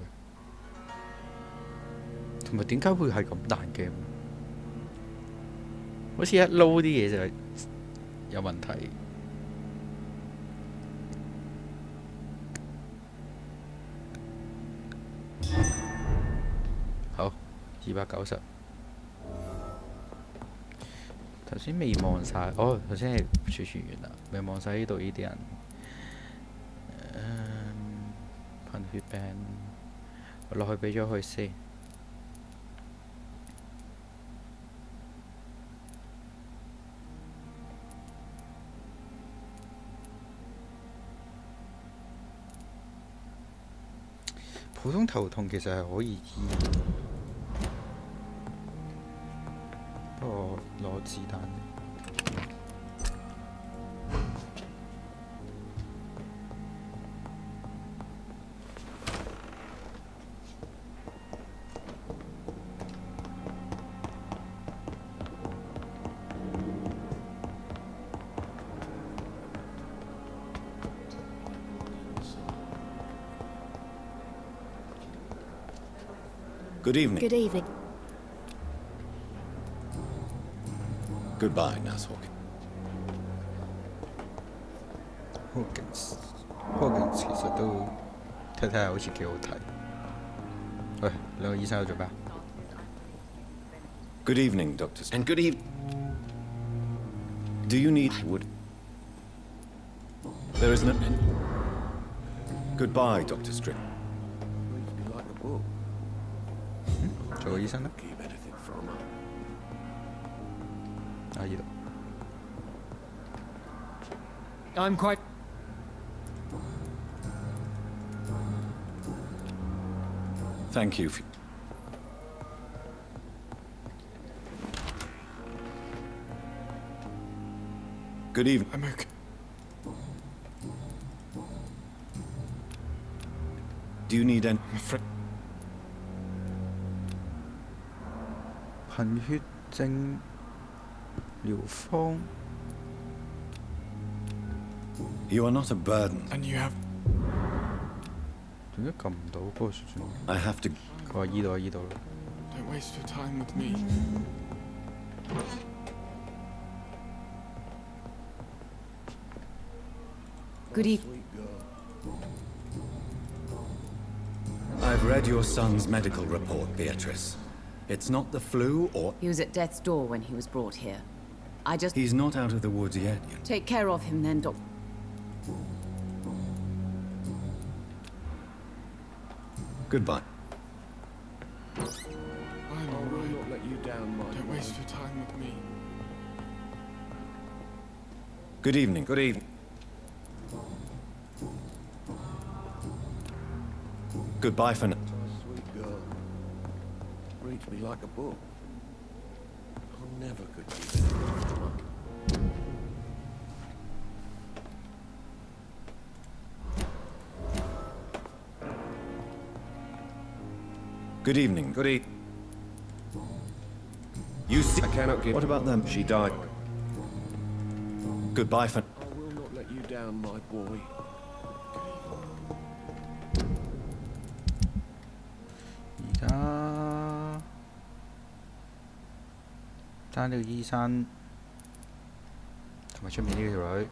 同埋點解會係咁彈 game？好似一撈啲嘢就有問題。好，290。頭先未望晒，哦，頭先係儲存完啦，未望晒呢度呢啲人。噴血病，我落去俾咗佢先。普通頭痛其實係可以醫，不過攞子彈。Good evening. Good evening. Goodbye, Nurse Hawkins. Hawkins 其實都睇睇下好似幾好睇。喂，兩個醫生喺度做咩？ Good evening, Dr. And good evening. Do you need wood? There is no. Goodbye, Dr. Strick. You like the book? 做個醫生啦。 Keep anything from her. 啊，呢度。 I'm quite. Thank you. Good evening. I'm okay. Do you need any? 貧血症療方。You are not a burden. And you have... 點解撳唔到嗰個旋轉？ I have to. 佢話依度啊，依度啦。Don't waste your time with me. Good evening. I've read your son's medical report, Beatrice. It's not the flu or... He was at death's door when he was brought here. I just... He's not out of the woods yet. Take care of him then, Doc. Goodbye. I'm all right. Not let you down, Mike. Don't waste your time with me. Good evening. Good evening. Goodbye for now. Sweet girl. Reads me like a book. I never could keep it. Good evening. Good evening. You see... I cannot give... What about them? She died. Goodbye for... I will not let you down, my boy. 而家爭呢個醫生同埋出面呢條女。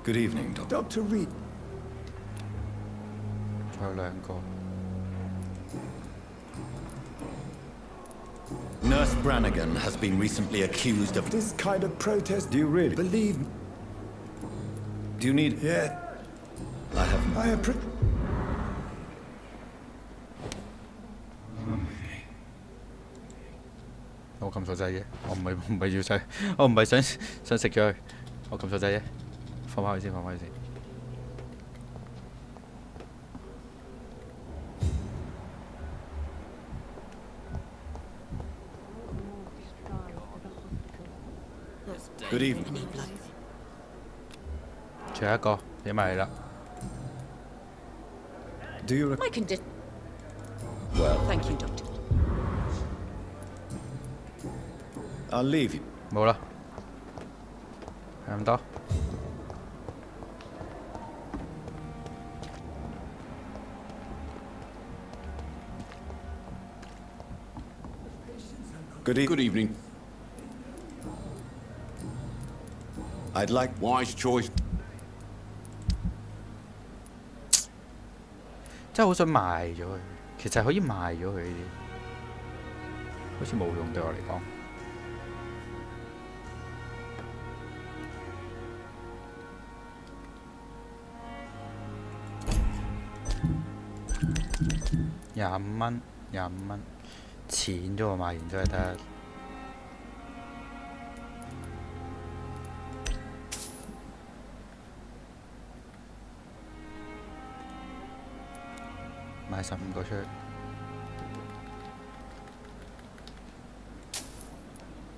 Good evening, Doctor. Dr. Reed. 仲有兩個。Nurse Brannigan has been recently accused of... This kind of protest... Do you really? Believe me. Do you need... Yeah. I have... I appreciate... 我撳錯掣嘅，我唔係要掣，我唔係想食咗佢，我撳錯掣啫，放返去先，放返去先。Good evening. 最後一個，俾埋你啦。Do you... My condition. Well, Thank you, Doctor. I'll leave you. 冇啦，係咁多。Good evening. I'd like... Wise choice. 真係好想賣咗佢，其實可以賣咗佢呢啲，好似冇用對我嚟講。25蚊，25蚊，錢啫喎，賣完咗係得。買15個出去，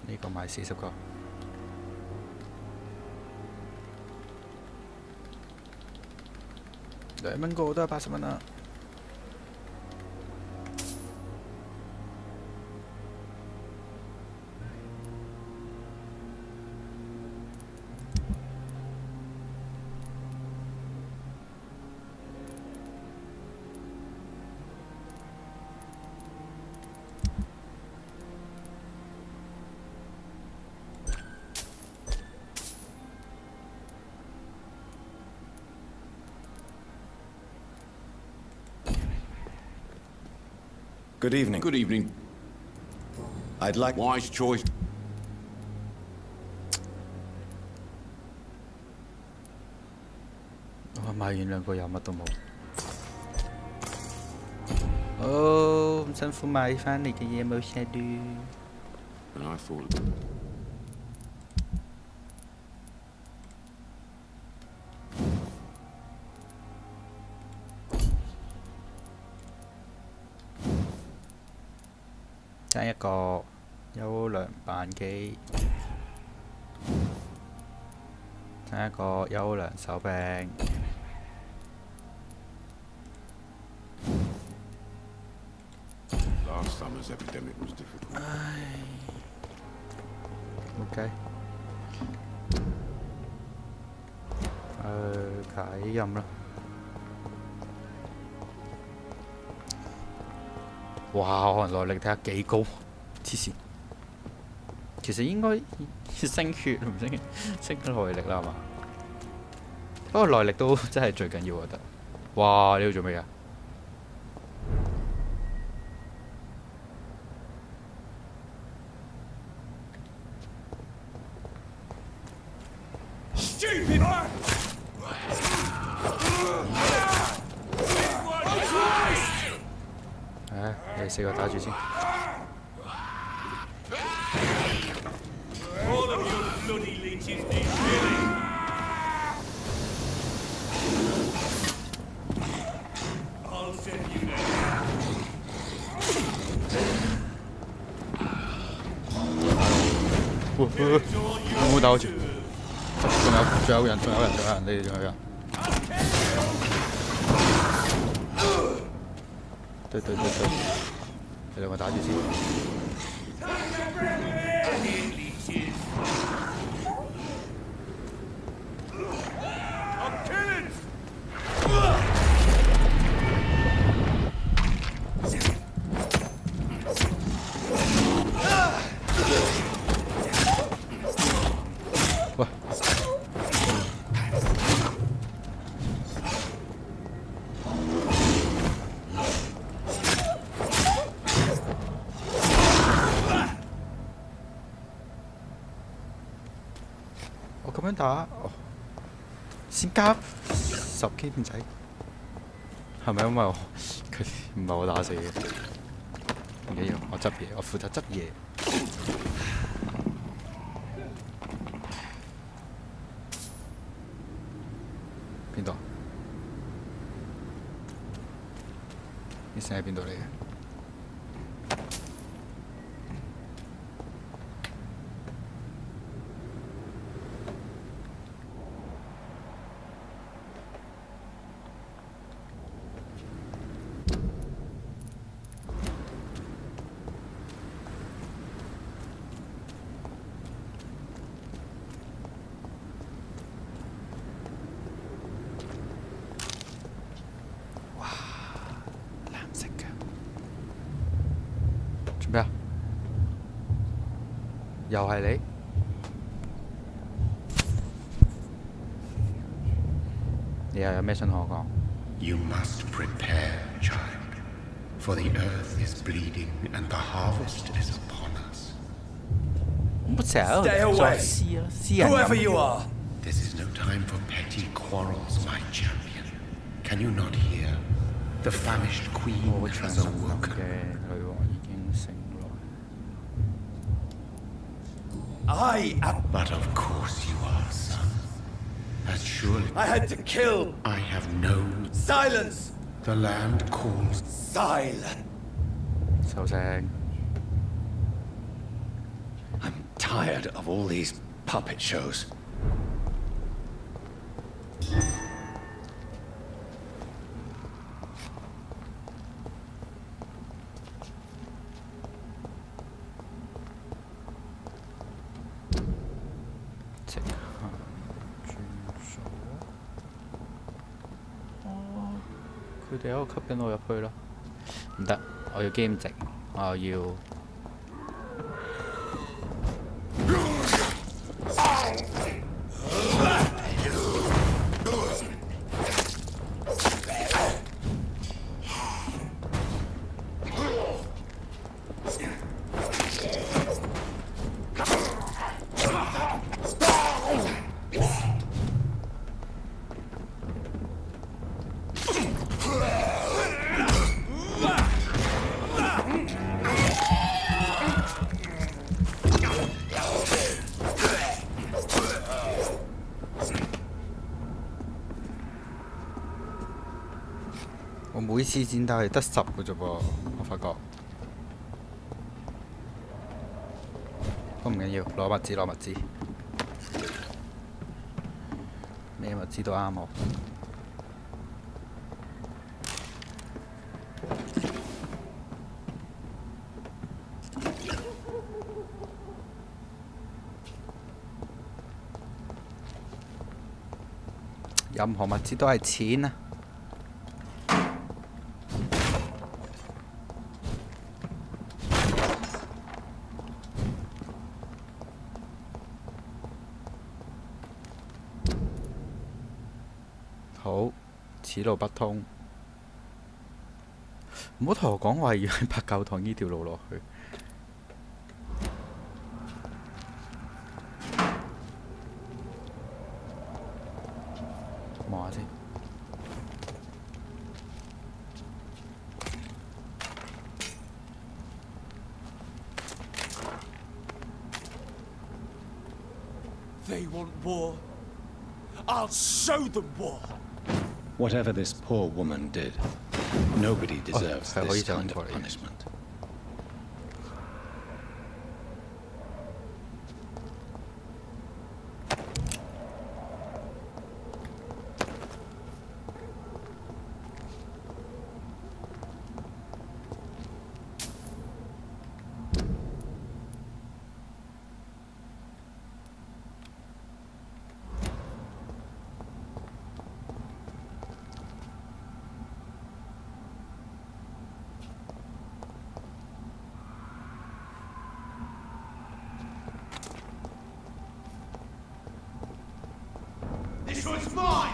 呢個買40個，2蚊個都係80蚊啦。Good evening. Good evening. I'd like... Wise choice. 我買完兩個又乜都冇。哦，咁辛苦買翻嚟嘅嘢冇晒咯。And I thought... 爭一個優良扳機，爭一個優良手柄。Last summer's epidemic was difficult. OK。啟任啦。哇！可能耐力睇下幾高，黐線。其實應該升血唔升耐力啦，係嘛？不過耐力都真係最緊要，我覺得。哇！呢度做咩啊？Stupid! 唉，你哋4個打住先。All of you bloody leeches need killing! I'll send you there. 有冇打住？仲有人，你哋仲有人。對，你兩個打住先。喂！我咁樣打，哦，先加10K 唔使，係咪因為佢唔係我打死嘅？唔緊要，我執嘢，我負責執嘢。邊度？啲聲喺邊度嚟嘅？做咩啊？又係你？你又有咩想同我講 ？You must prepare, child, for the earth is bleeding and the harvest is upon us. Stay away, whoever you are. This is no time for petty quarrels, my champion. Can you not hear? The famished queen has awoken. But of course you are, son. As surely I had to kill. I have known. Silence. The land calls. Silence. 收聲。I'm tired of all these puppet shows.佢哋喺度吸緊我入去啦，唔得，我要兼職，我要。我每次戰鬥係得10嘅啫噃，我發覺。都唔緊要，攞物資攞物資，咩物資都啱我。任何物資都係錢啊！好，此路不通。唔好同我講話要喺白教堂呢條路落去。望下先。They want war. I'll show them war. Whatever this poor woman did, nobody deserves Oh, this sorry, kind of sorry. punishment. This one's mine.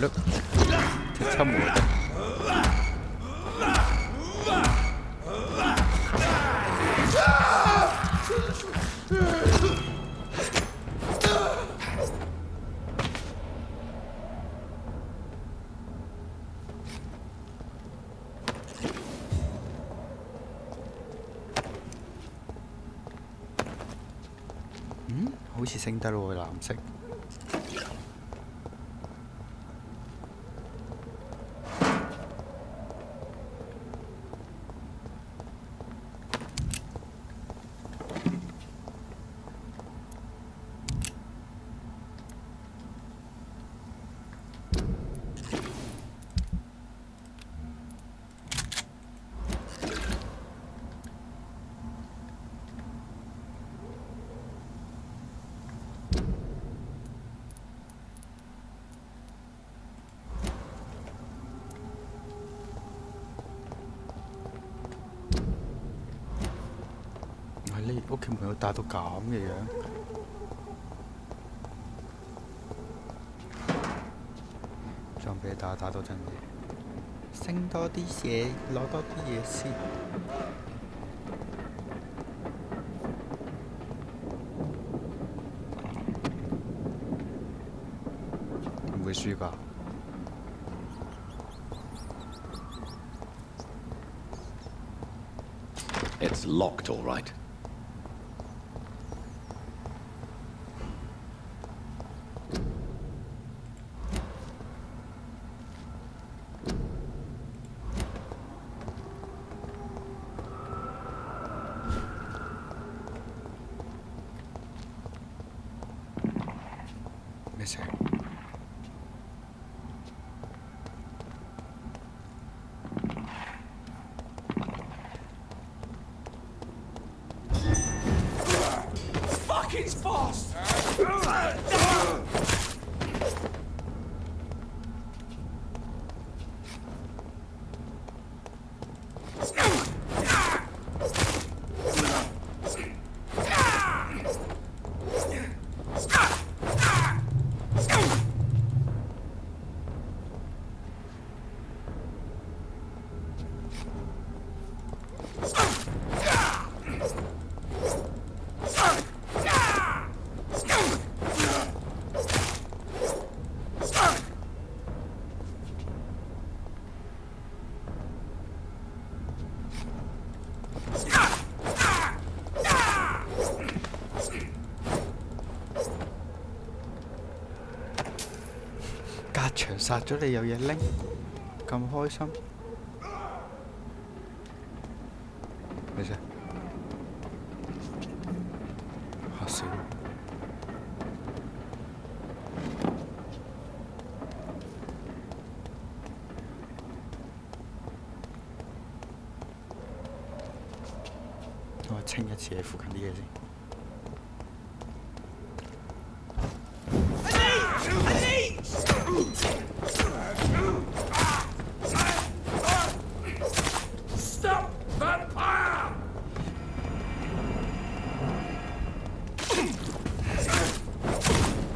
look. Tell me. Ừ, 好似升得咯喎，藍色。你屋企朋友打到咁嘅樣，仲俾你打到真嘢，升多啲嘢，攞多啲嘢先。唔會輸㗎。It's locked, all right. Missing. Fuck, it's fast! 場殺咗你有嘢拎，咁開心？咩啫？嚇死我！我清一次你附近啲嘢先。Stop that fire!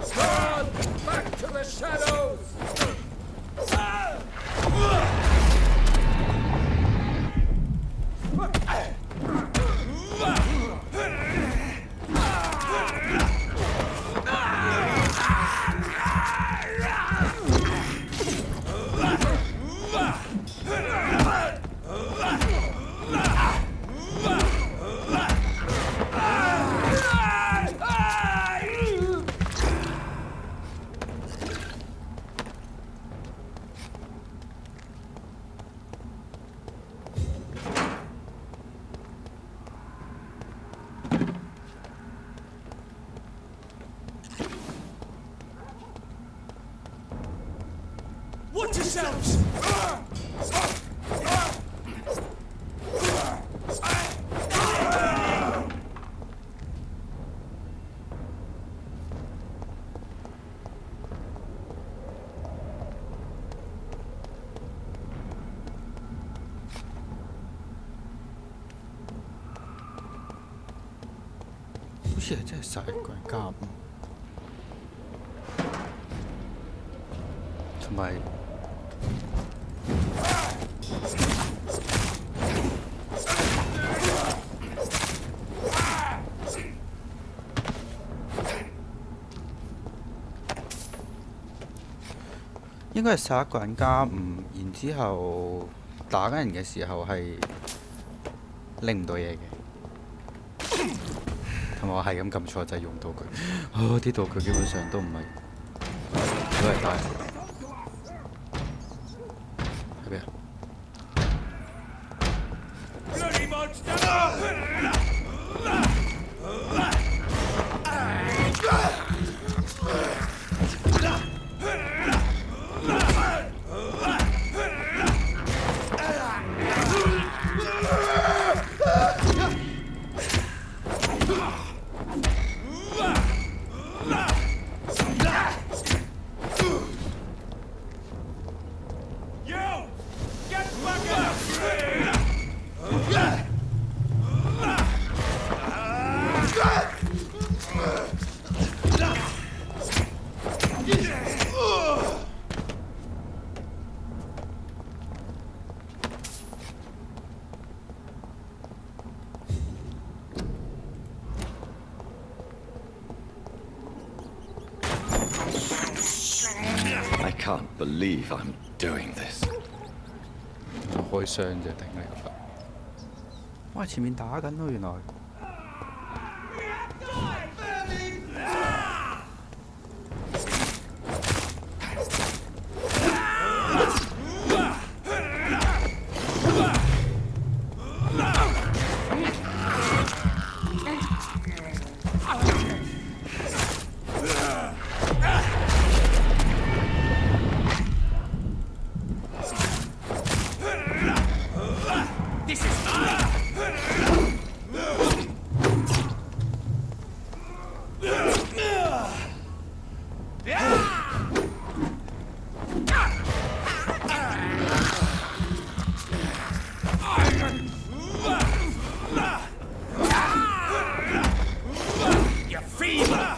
Turn back to the shadows! Watch yourselves! 好似係真係殺一個人加5，同埋應該係殺一個人加5，然之後打緊人嘅時候係拎唔到嘢嘅。同埋我係咁撳錯掣用道具，啲道具基本上都唔係都係打人。喺邊啊？ Bloody monster! You! Get back up! I can't believe I'm doing this. 開箱啫，頂你個肺！哇，前面打緊咯，原來。This is mine! You feeble!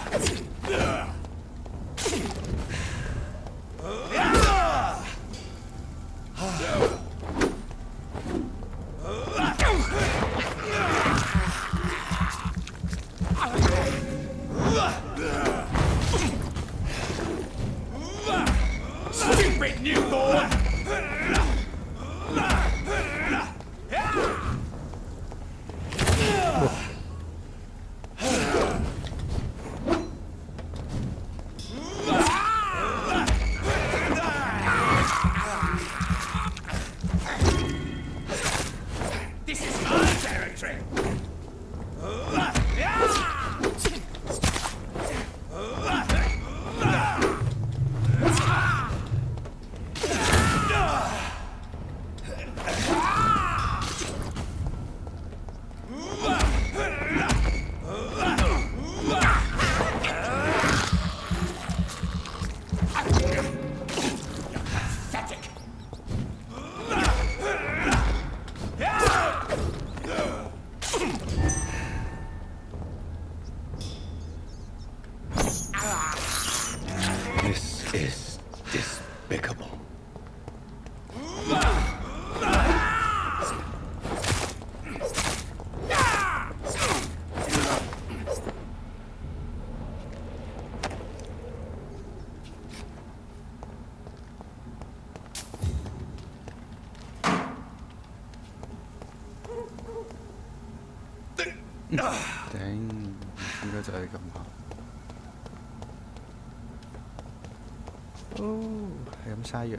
頂，應該就係咁下。哦，係咁嘥藥。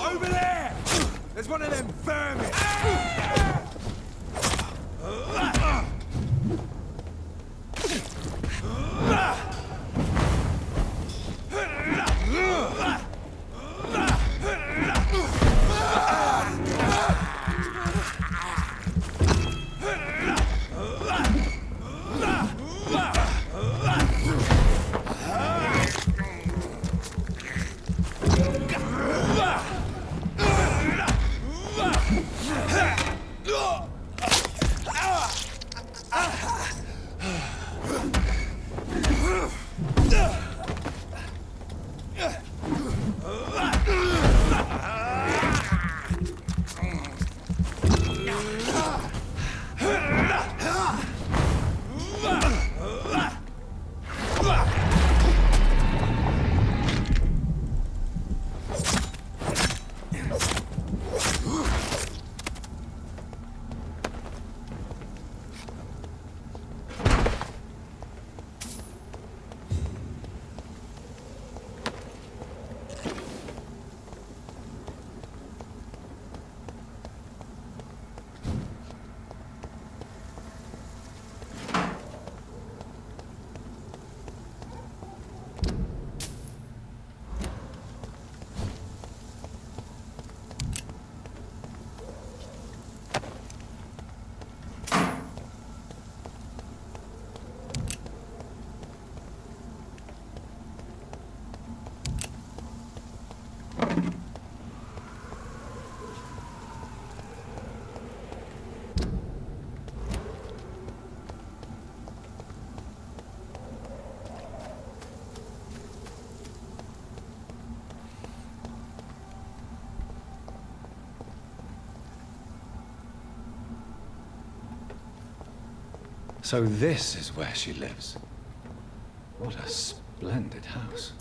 Over there! There's one of them vermin! So this is where she lives. What a splendid house.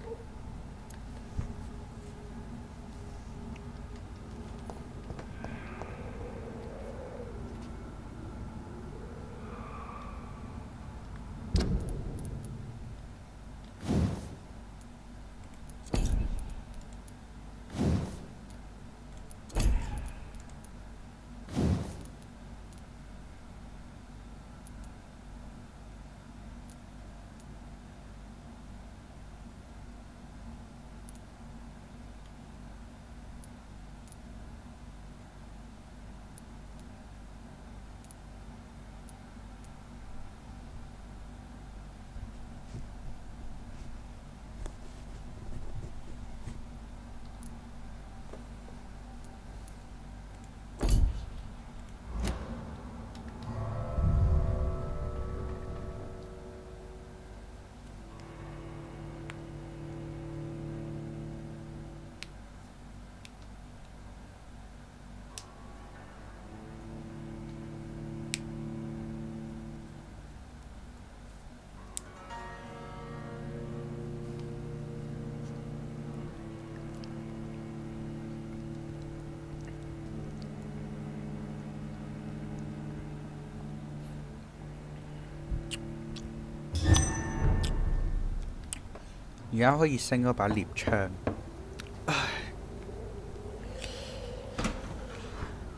而家可以升嗰把獵槍。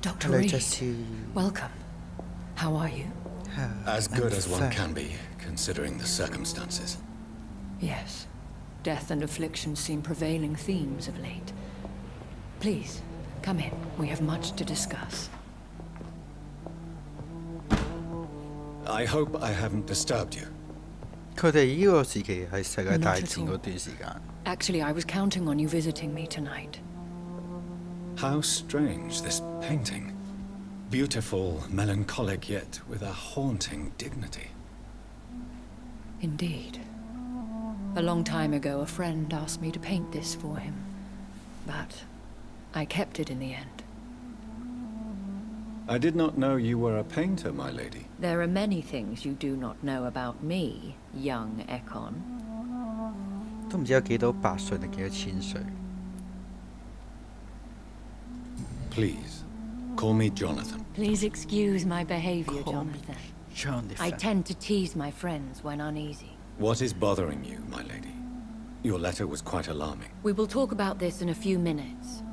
Dr. Hello, Reed. Jesse. Welcome. How are you? As good as one can be, considering the circumstances. Yes. Death and affliction seem prevailing themes of late. Please, come in. We have much to discuss. I hope I haven't disturbed you. 佢哋呢個時期係世界大戰嗰段時間。Actually, I was counting on you visiting me tonight. How strange, this painting. Beautiful, melancholic, yet with a haunting dignity. Indeed. A long time ago, a friend asked me to paint this for him. But I kept it in the end. I did not know you were a painter, my lady. There are many things you do not know about me, young Ekon. 都唔知有幾多百歲定幾多千歲。Please, call me Jonathan. Please excuse my behavior, Jonathan. Jonathan. I tend to tease my friends when uneasy. What is bothering you, my lady? Your letter was quite alarming. We will talk about this in a few minutes.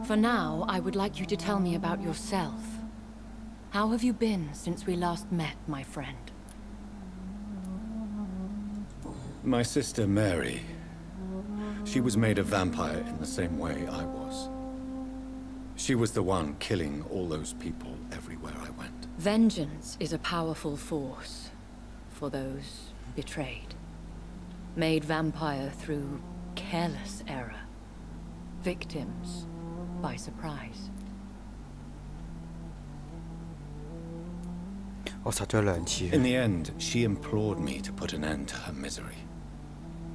For now, I would like you to tell me about yourself. How have you been since we last met, my friend? My sister Mary. She was made a vampire in the same way I was. She was the one killing all those people everywhere I went. Vengeance is a powerful force for those betrayed. Made vampire through careless error. Victims by surprise. 我殺咗2次。 In the end, she implored me to put an end to her misery.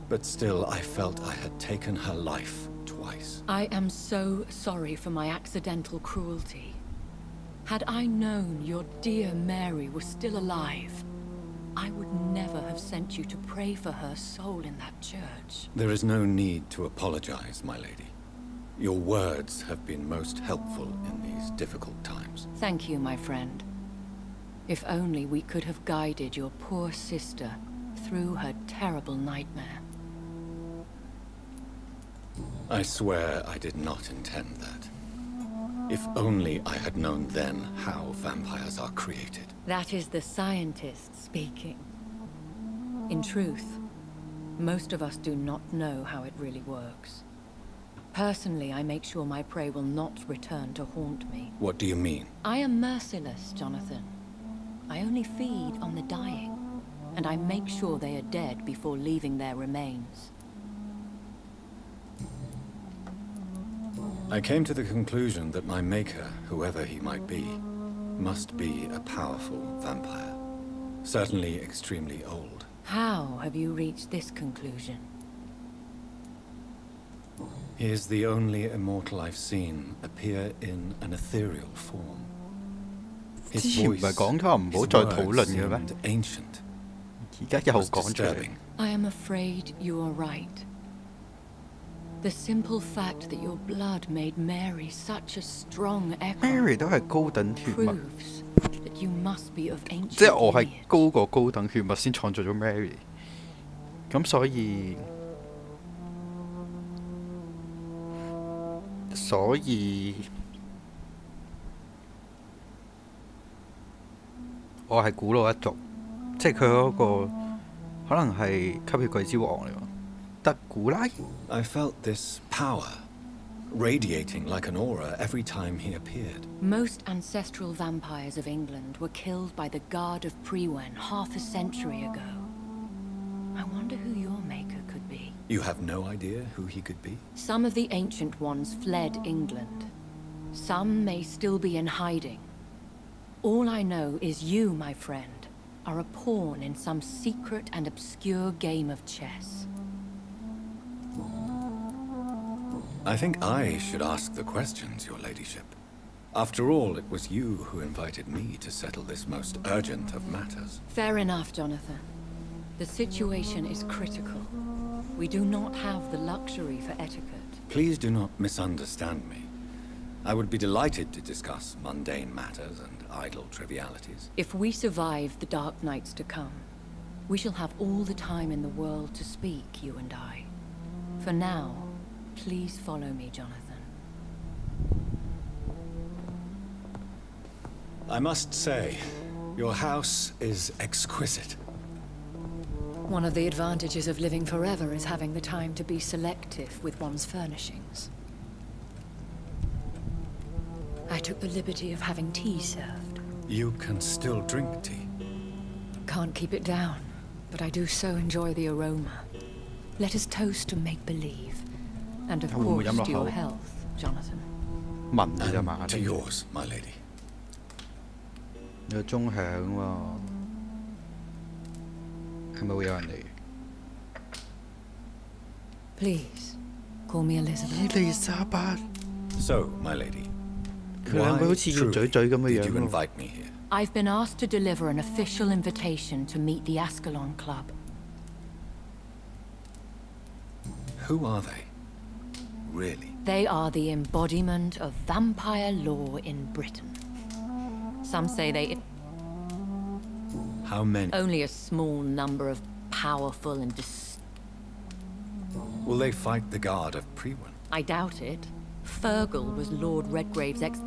But still, I felt I had taken her life twice. I am so sorry for my accidental cruelty. Had I known your dear Mary was still alive, I would never have sent you to pray for her soul in that church. There is no need to apologize, my lady. Your words have been most helpful in these difficult times. Thank you, my friend. If only we could have guided your poor sister through her terrible nightmare. I swear I did not intend that. If only I had known then how vampires are created. That is the scientist speaking. In truth, most of us do not know how it really works. Personally, I make sure my prey will not return to haunt me. What do you mean? I am merciless, Jonathan. I only feed on the dying, and I make sure they are dead before leaving their remains. I came to the conclusion that my maker, whoever he might be, must be a powerful vampire. Certainly extremely old. How have you reached this conclusion? He is the only immortal I've seen appear in an ethereal form. His 之前唔 voice, 係講咗唔好 his 再 words 討論嘅咩？ seemed ancient. 而家又 It was 講出嚟。 disturbing. I am afraid you are right. The simple fact that your blood made Mary such a strong echo Mary 都係高等血脈， proves that you must be of 即係 ancient 我係 lineage. 高過高等血脈先創造咗 Mary。咁所以我係古老一族，即係佢嗰個可能係吸血鬼之王嚟喎，德古拉。 I felt this power radiating like an aura every time he appeared. Most ancestral vampires of England were killed by the Guard of Prewen half a century ago. I wonder who your maker could be. You have no idea who he could be? Some of the ancient ones fled England. Some may still be in hiding. All I know is you, my friend, are a pawn in some secret and obscure game of chess. I think I should ask the questions, your ladyship. After all, it was you who invited me to settle this most urgent of matters. Fair enough, Jonathan. The situation is critical. We do not have the luxury for etiquette. Please do not misunderstand me. I would be delighted to discuss mundane matters and idle trivialities. If we survive the dark nights to come, we shall have all the time in the world to speak, you and I. For now, please follow me, Jonathan. I must say, your house is exquisite. One of the advantages of living forever is having the time to be selective with one's furnishings. I took the liberty of having tea served. You can still drink tea. Can't keep it down, but I do so enjoy the aroma. Let us toast to make-believe. And of course to your health, Jonathan. 聞嘅啫嘛， And to yours, my lady. 有鐘響喎，係咪會有人嚟？ Please, call me Elizabeth. Elizabeth. So, my lady, 佢兩個好似要嘴嘴咁嘅 did 樣 you 喎。 invite me here? I've been asked to deliver an official invitation to meet the Ascalon Club. Who are they? Really? They are the embodiment of vampire law in Britain. Some say they... How many? Only a small number of powerful and Will they fight the guard of Priwen? I doubt it. Fergal was Lord Redgrave's ex...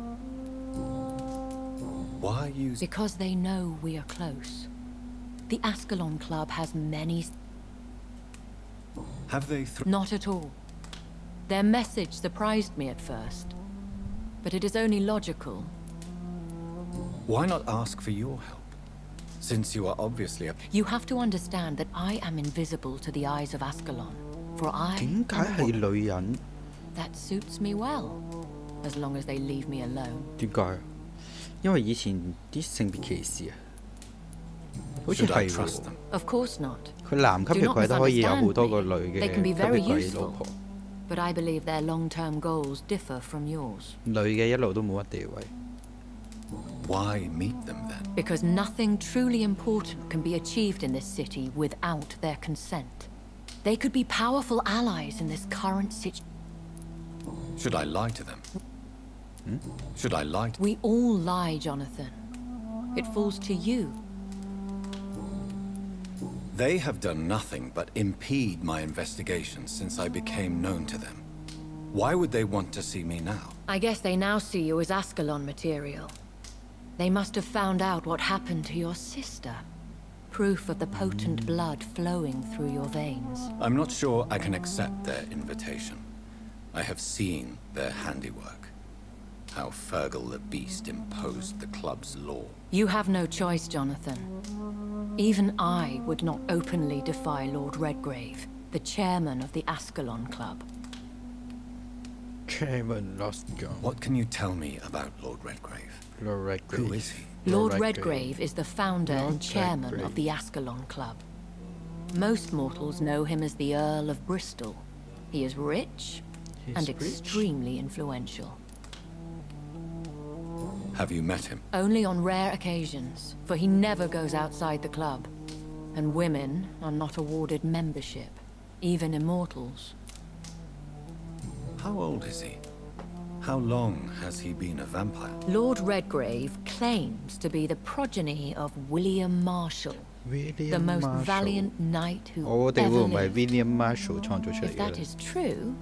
Why use... Because they know we are close. The Ascalon Club has many... Have they... Not at all. Their message surprised me at first. But it is only logical. Why not ask for your help? Since you are obviously a... You have to understand that I am invisible to the eyes of Ascalon. For I... 點解係女人？ That suits me well. As long as they leave me alone. 點解？因為以前啲性別歧視啊，好似 Should I 係 trust 喎。 them? Of course not. 佢男級嘅鬼都可以有好多個女 They 嘅 can 級 be very 別鬼老 useful. 婆， But I believe their long-term goals differ from yours. 女嘅一路都冇乜地位。 Why meet them then? Because nothing truly important can be achieved in this city without their consent. They could be powerful allies in this current situation. Should I lie to them? Should I lie to... We all lie, Jonathan. It falls to you. They have done nothing but impede my investigation since I became known to them. Why would they want to see me now? I guess they now see you as Ascalon material. They must have found out what happened to your sister. Proof of the potent blood flowing through your veins. I'm not sure I can accept their invitation. I have seen their handiwork. How Fergal the Beast imposed the club's law. You have no choice, Jonathan. Even I would not openly defy Lord Redgrave, the chairman of the Ascalon Club. Chairman Ascalon. What can you tell me about Lord Redgrave? Lord Redgrave. Who is he? Lord Redgrave is the founder and chairman of the Ascalon Club. Most mortals know him as the Earl of Bristol. He is rich and extremely influential. Have you met him? Only on rare occasions, for he never goes outside the club. And women are not awarded membership, even immortals. How old is he? How long has he been a vampire? Lord Redgrave claims to be the progeny of William Marshall, the most valiant knight who 我哋會唔係 ever lived. William Marshall 創造出嚟 If 嘅 that 咧？ is true,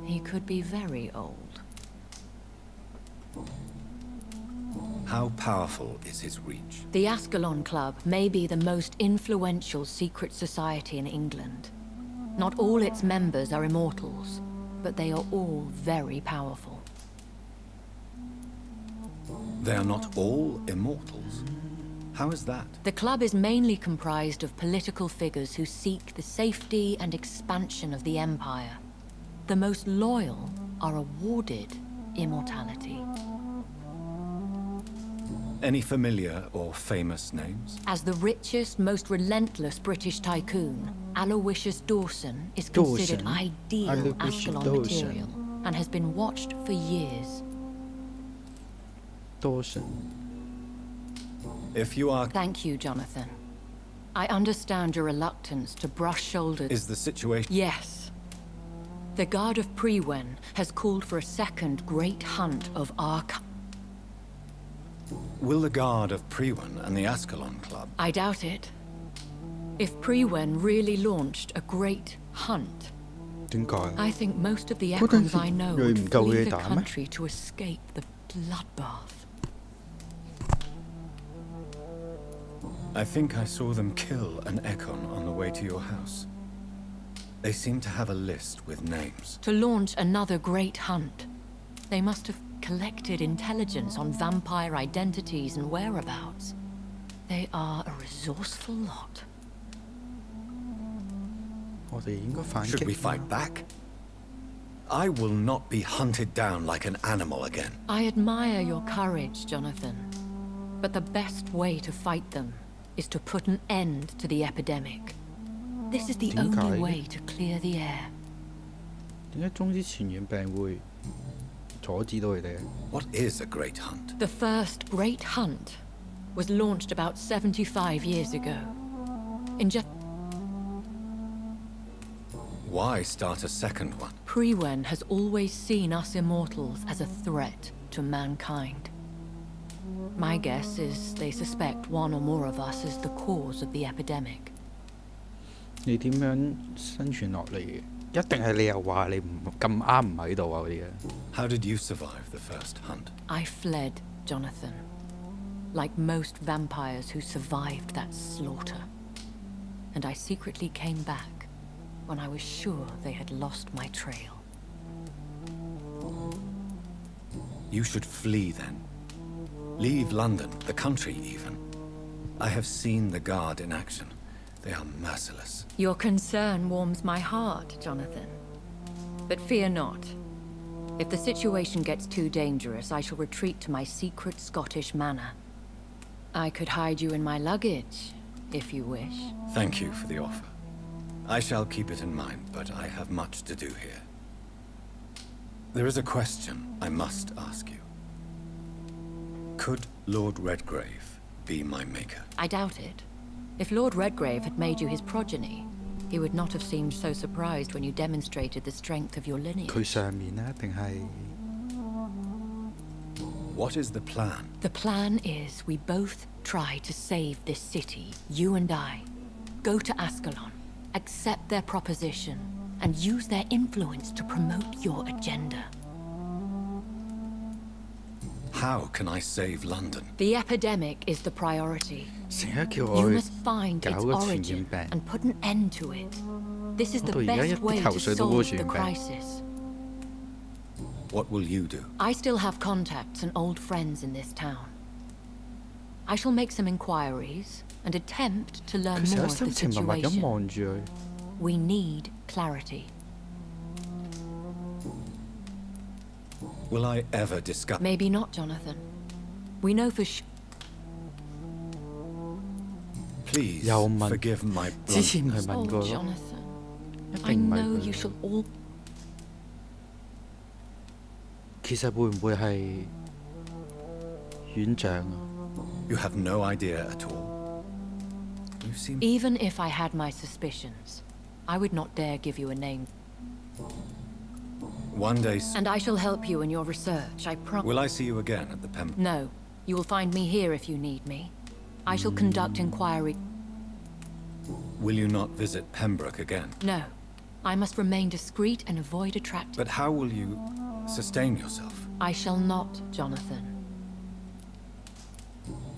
he could be very old. How powerful is his reach? The Ascalon Club may be the most influential secret society in England. Not all its members are immortals, but they are all very powerful. They are not all immortals. How is that? The club is mainly comprised of political figures who seek the safety and expansion of the Empire. The most loyal are awarded immortality. Any familiar or famous names? As the richest, most relentless British tycoon, Aloysius Dawson is considered Dawson? ideal Aloysius Ascalon Dawson. material and has been watched for years. Dawson. If you are... Thank you, Jonathan. I understand your reluctance to brush shoulders. Is the situation... Yes. The Guard of Priwen has called for a second great hunt of our... Will the Guard of Priwen and the Ascalon Club... I doubt it. If Priwen really launched a great hunt, 點解啊？ I think most of the 嗰陣 Echoes 時 I know 佢 would 唔夠 flee 佢 the 打咩？ country to escape the bloodbath. I think I saw them kill an Econ on the way to your house. They seem to have a list with names. To launch another great hunt, they must have collected intelligence on vampire identities and whereabouts. They are a resourceful lot. 我哋應該反擊。 Should we fight back? I will not be hunted down like an animal again. I admire your courage, Jonathan. But the best way to fight them is to put an end to the epidemic. This is the 點解？ only way to clear the air. 點解中之傳染病會阻止到佢哋？ What is a great hunt? The first great hunt was launched about 75 years ago. In just... Why start a second one? Priwen has always seen us immortals as a threat to mankind. My guess is they suspect one or more of us is the cause of the epidemic. 你點樣生存落嚟嘅？一定係你又話你唔咁啱唔喺度啊嗰啲嘅。How did you survive the first hunt? I fled, Jonathan. Like most vampires who survived that slaughter. And I secretly came back when I was sure they had lost my trail. You should flee then. Leave London, the country even. I have seen the Guard in action. They are merciless. Your concern warms my heart, Jonathan. But fear not. If the situation gets too dangerous, I shall retreat to my secret Scottish manor. I could hide you in my luggage, if you wish. Thank you for the offer. I shall keep it in mind, but I have much to do here. There is a question I must ask you. Could Lord Redgrave be my maker? I doubt it. If Lord Redgrave had made you his progeny, he would not have seemed so surprised when you demonstrated the strength of your lineage. 佢上面啊，定係 What is the plan? The plan is we both try to save this city, you and I. Go to Ascalon, accept their proposition, and use their influence to promote your agenda. How can I save London? The epidemic is the priority. 成日叫 You 我去 must find 搞 its 個傳染 origin 病。 and put an end to it. This is the 我到而家一 best 啲 way 頭 to 緒都冇 solve 傳 the 病。 crisis. What will you do? I still have contacts and old friends in this town. I shall make some inquiries and attempt to learn 佢成 more 日 of the 心情默默咁 situation. 望住佢。 We need clarity. Will I ever discover? Maybe not, Jonathan. We know for sure. Please 又問 forgive my 之前咪 bluntness. 問 Oh, 過咯， Jonathan. 一 I 定唔係 know 佢 you shall all. 其實會唔會係院長啊？ You have no idea at all. You seem... Even if I had my suspicions, I would not dare give you a name. One day... And I shall help you in your research, I promise. Will I see you again at the Pem... No. You will find me here if you need me. I shall conduct inquiry. Will you not visit Pembroke again? No. I must remain discreet and avoid attracting. But how will you sustain yourself? I shall not, Jonathan.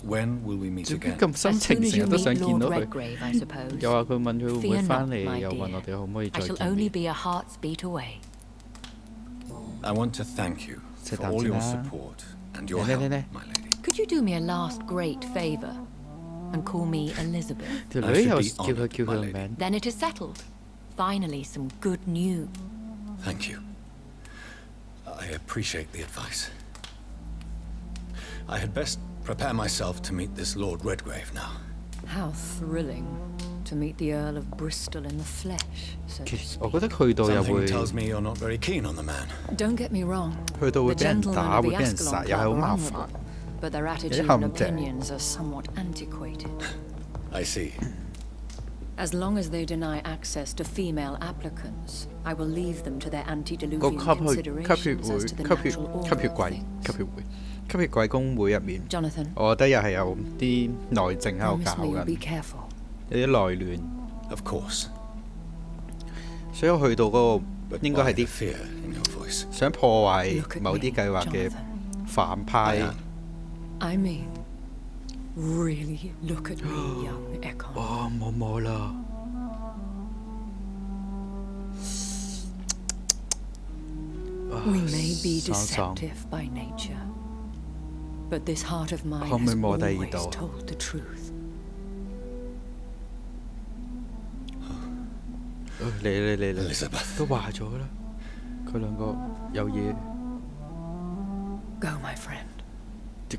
When will we meet 做咩 again? 咁心 As 情 soon as 成 you 日都 meet 想見 Lord 到佢？ Redgrave, I suppose. 又話佢問佢會唔會 Fear 翻 not, 嚟， my 又問我 dear. 哋可唔可以 I 再 shall 見 only 面。 be a heart's beat away. I want to thank you 食 for 啖 all 先 your 啦。 support and your 嚟 help, 嚟嚟， my lady. Could you do me a last great favor and call me Elizabeth? 條 I 女 should 又 be 叫佢 honoured, 叫 my 佢 lady. 名。 Then it is settled. Finally, some good news. Thank you. I appreciate the advice. I had best prepare myself to meet this Lord Redgrave now. How thrilling to meet the Earl of Bristol in the flesh, so to 其實 speak. 我覺得去到又 Something 會 tells me you're not very keen on the man. Don't get me wrong. 去到會 The 俾人 gentlemen 打， of 會 the 俾人 Ascalon 殺，又係 Club 好 are 麻煩 honourable,。but their 有 attitude 啲 and 陷阱。 opinions are somewhat antiquated. I see. As long as they deny access to female applicants, I will leave them to their 個 antediluvian 吸血 considerations 會 as to the 吸血 natural 吸 order 血 of 鬼 things. 吸血會吸血鬼公會入面， Jonathan, 我覺得又係有啲內政喺度 promise 搞 me you'll be 緊， careful. 有啲內亂， Of course. 所以我去到嗰個 But 應該 why 係 the 啲 fear in your voice? 想破壞 Look at 某啲 me, 計劃嘅 Jonathan. 反 I 派。 am. I mean, really look at me, young Ekon. 哦，冇冇啦。 We may be 爽爽 deceptive by nature, but this heart of mine 可唔可 has 以摸第二 always 度？ told the truth. 嚟 Elizabeth. 都話咗啦，佢兩個有嘢， Go, my friend,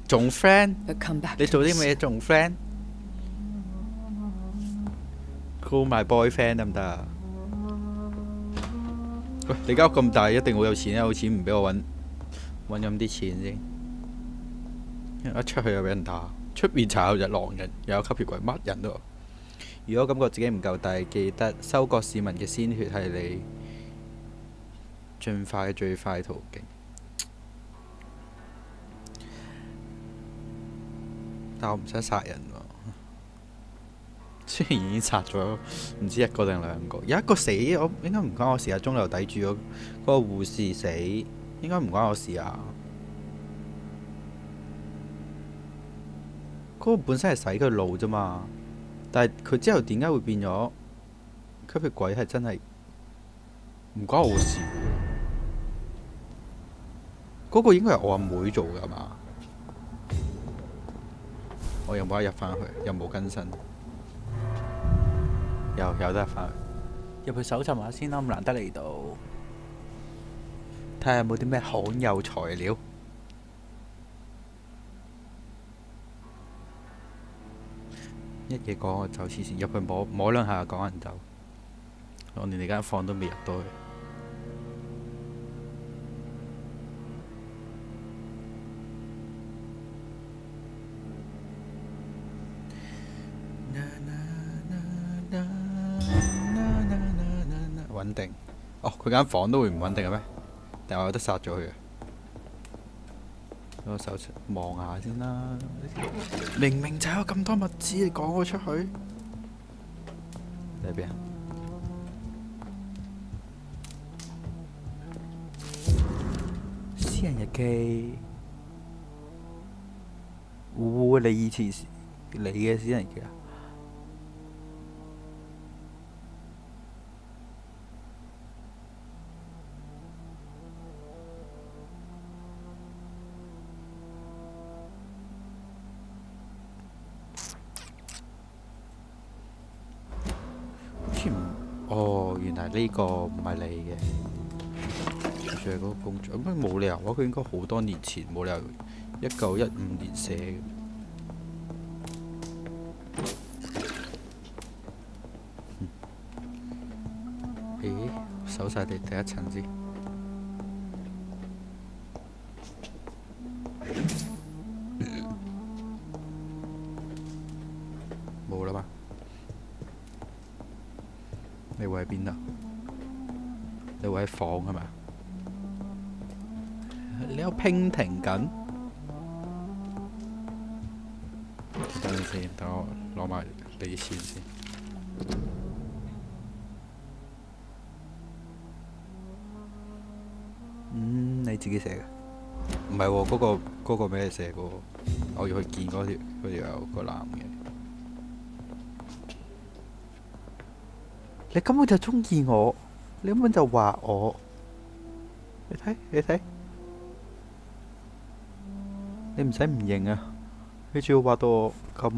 仲 friend？ but come back 你 to 做 me 啲咩 soon. 仲 friend？ call my boyfriend 得唔得啊？喂，你間屋咁大，一定好有錢啊！有錢唔俾我揾咁啲錢先。一出去又俾人打，出面查有隻狼人，又有吸血鬼，乜人都有。如果感覺自己唔夠大，記得收割市民嘅鮮血係你進化嘅最快途徑。但我唔想殺人喎。雖然已經殺咗唔知一個定兩個，有一個死，我應該唔關我事啊。中流砥柱嗰個護士死，應該唔關我事啊。嗰個本身係洗佢腦啫嘛，但係佢之後點解會變咗吸血鬼係真係唔關我事。嗰個應該係我阿妹做㗎嘛？我有冇得入返去？有冇更新？有得入返去。入去搜尋下先啦，咁難得嚟到，睇下有冇啲咩罕有材料。一嘢講我走黐線，入去摸兩下講人走，我連你間房都未入到去。穩定。哦，佢間房都會唔穩定嘅咩？但係我有得殺咗佢嘅。我手望下先啦。明明就有咁多物資，你趕我出去？你喺邊啊？私人日記。你以前你嘅私人日記啊？哦，原來呢個唔係你嘅，仲係嗰個公主。咁冇理由啊！佢應該好多年前，冇理由1915年寫嘅。咦？搜晒第一層先。冇啦嘛？你會喺邊度？你會喺房係咪？你有拼停緊？等陣先，等我攞埋你啲錢先。你自己寫嘅？唔係喎，嗰個咩寫嘅喎？我要去見嗰條有個男嘅。你根本就中意我，你根本就話我。你睇，你唔使唔認啊！你仲要畫到我咁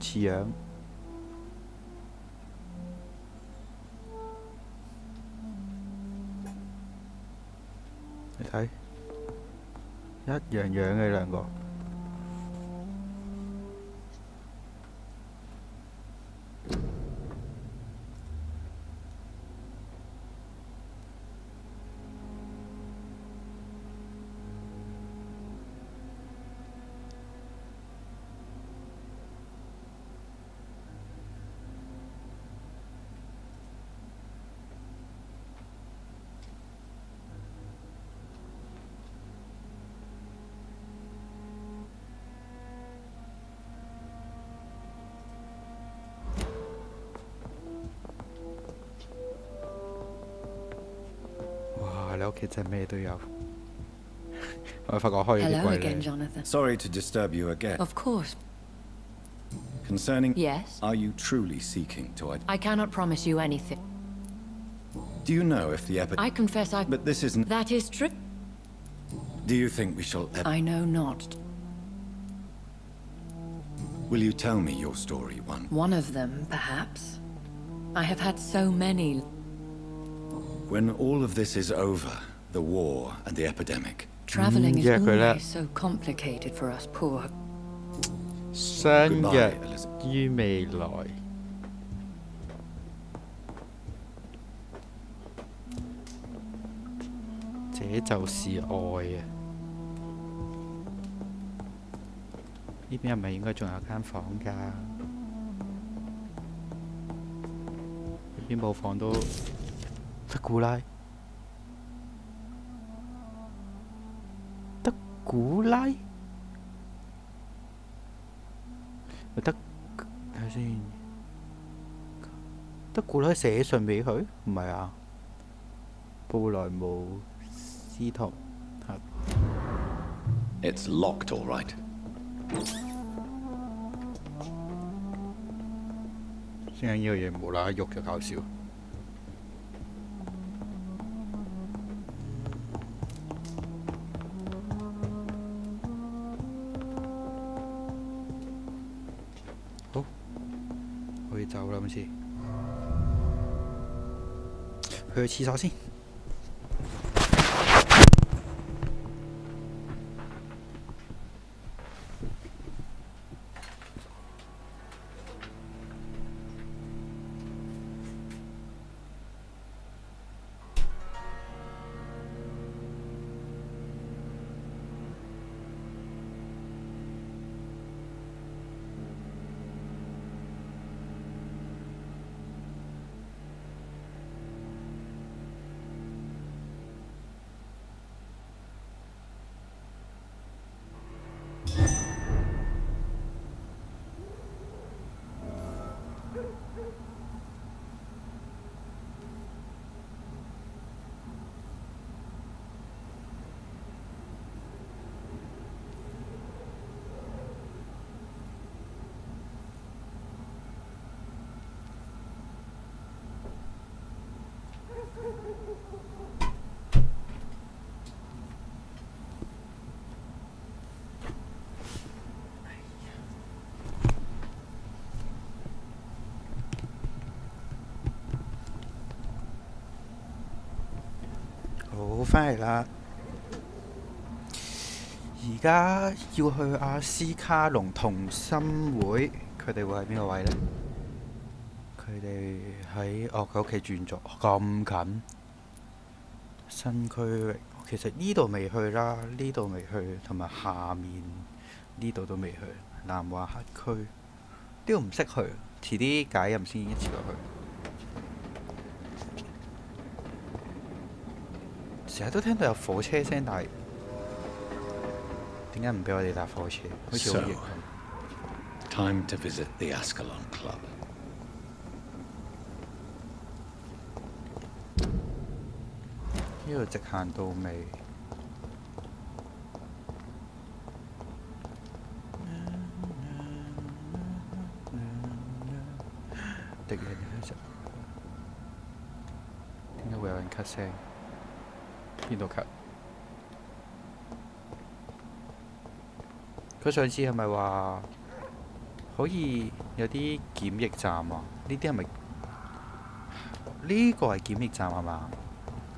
似樣。你睇，一樣樣嘅兩個。你屋企真係咩都有。我發覺開咗啲 Hello 櫃 again, 咧。 Jonathan. Sorry to disturb you again. Of course. Concerning... Yes? Are you truly seeking to... I cannot promise you anything. Do you know if the I confess I... But this isn't... That is true. Do you think we shall... I know not. Will you tell me your story, one? One of them, perhaps. I have had so many. When all of this is over, the war and the epidemic... Traveling is 約佢啦。 always so complicated for us poor. 相約於未來。這就是愛啊！呢邊係咪應該仲有間房㗎？邊部房都德古拉，德古拉，德睇下先，德古拉寫信俾佢，唔係啊，布萊姆斯托克。It's locked, all right. 先係呢個嘢無啦啦喐就搞笑。好，可以走啦，今次。去廁所先。好，翻嚟啦！而家要去阿斯卡隆童心會，佢哋會喺邊個位呢？佢哋喺佢屋企轉咗咁近，新區域。其實呢度未去啦，呢度未去，同埋下面呢度都未去。南華黑區呢度唔識去，遲啲解任先一次過去。成日都聽到有火車聲，但係點解唔俾我哋搭火車？好似好型咁。Time to visit the Ascalon Club. 呢度直行到尾。敵人喺度。點解會有人咳聲？邊度咳？佢上次係咪話可以有啲檢疫站啊？呢啲係咪呢個係檢疫站係嘛？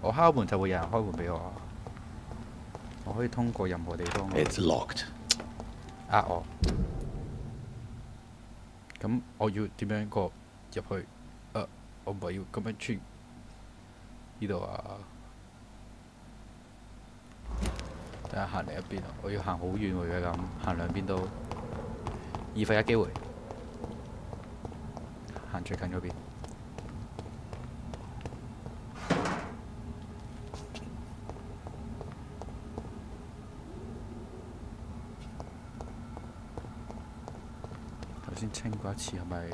我敲門就會有人開門俾我。我可以通過任何地方。It's locked. 呃我。咁我要點樣過入去？我唔係要咁樣穿呢度啊！等下行另一邊啊！我要行好遠喎，而家咁行兩邊都2分1機會，行最近嗰邊。頭先清過一次係咪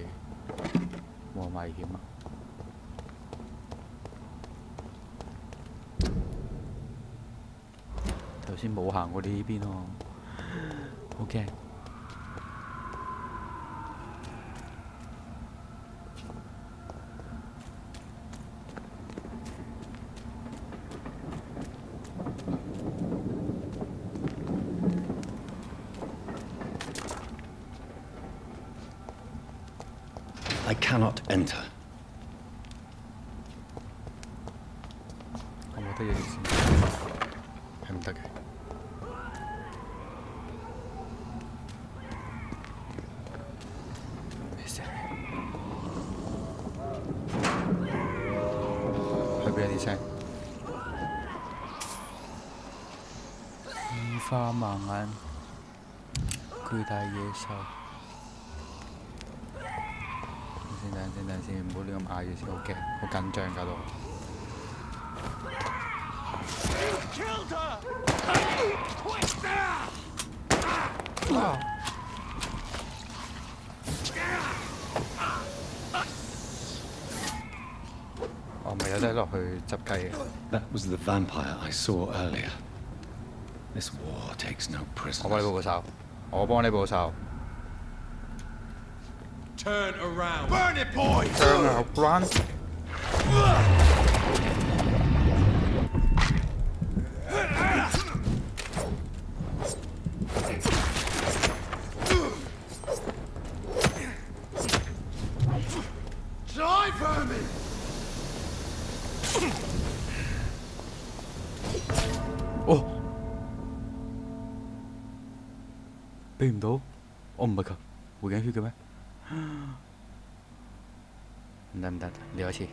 冇咁危險啊？頭先冇行過呢邊喎，好驚。I cannot enter. 我覺得有啲事係唔得嘅。去邊啲聲？異化盲眼，巨大野獸。先，唔好亂咁嗌住先，好驚，好緊張搞到。我咪有得落去執雞嘅。 That was the vampire I saw earlier. This war takes no 我幫你 prisoners. 報仇，我幫你報仇。 Turn around. Burn it, boys! Turn around. Die, vermin! 哦，避唔到，我唔係佢，回緊血嘅咩？唔得唔得，嚟多次。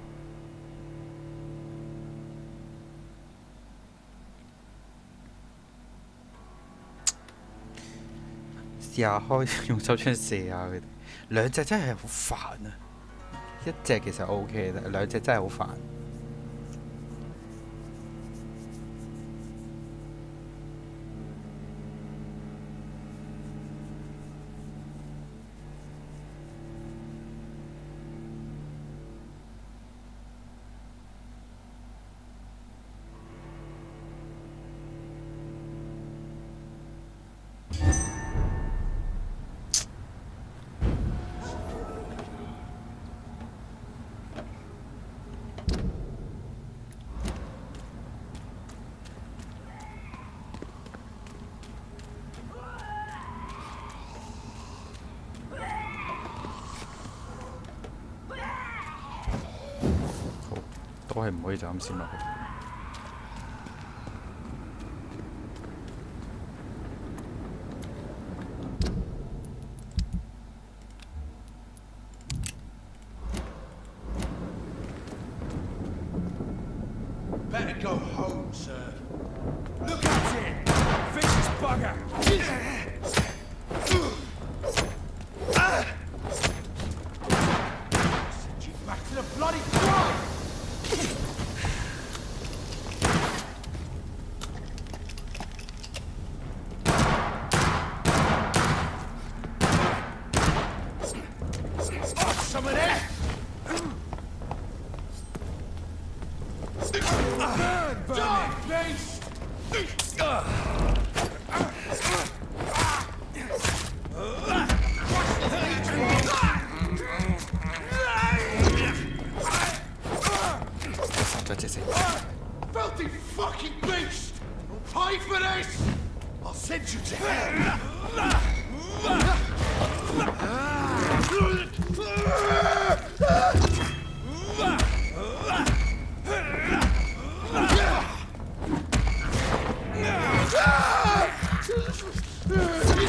試下開用手槍射下佢哋，兩隻真係好煩啊！一隻其實 OK 嘅，兩隻真係好煩。都係唔可以就咁閃落去。Better go home, sir. Look at it! Vicious bugger! Send you back to the bloody front! Oh, some of that! Burn, die, beast! Filthy fucking beast! You'll pay for this! I'll send you to hell! That's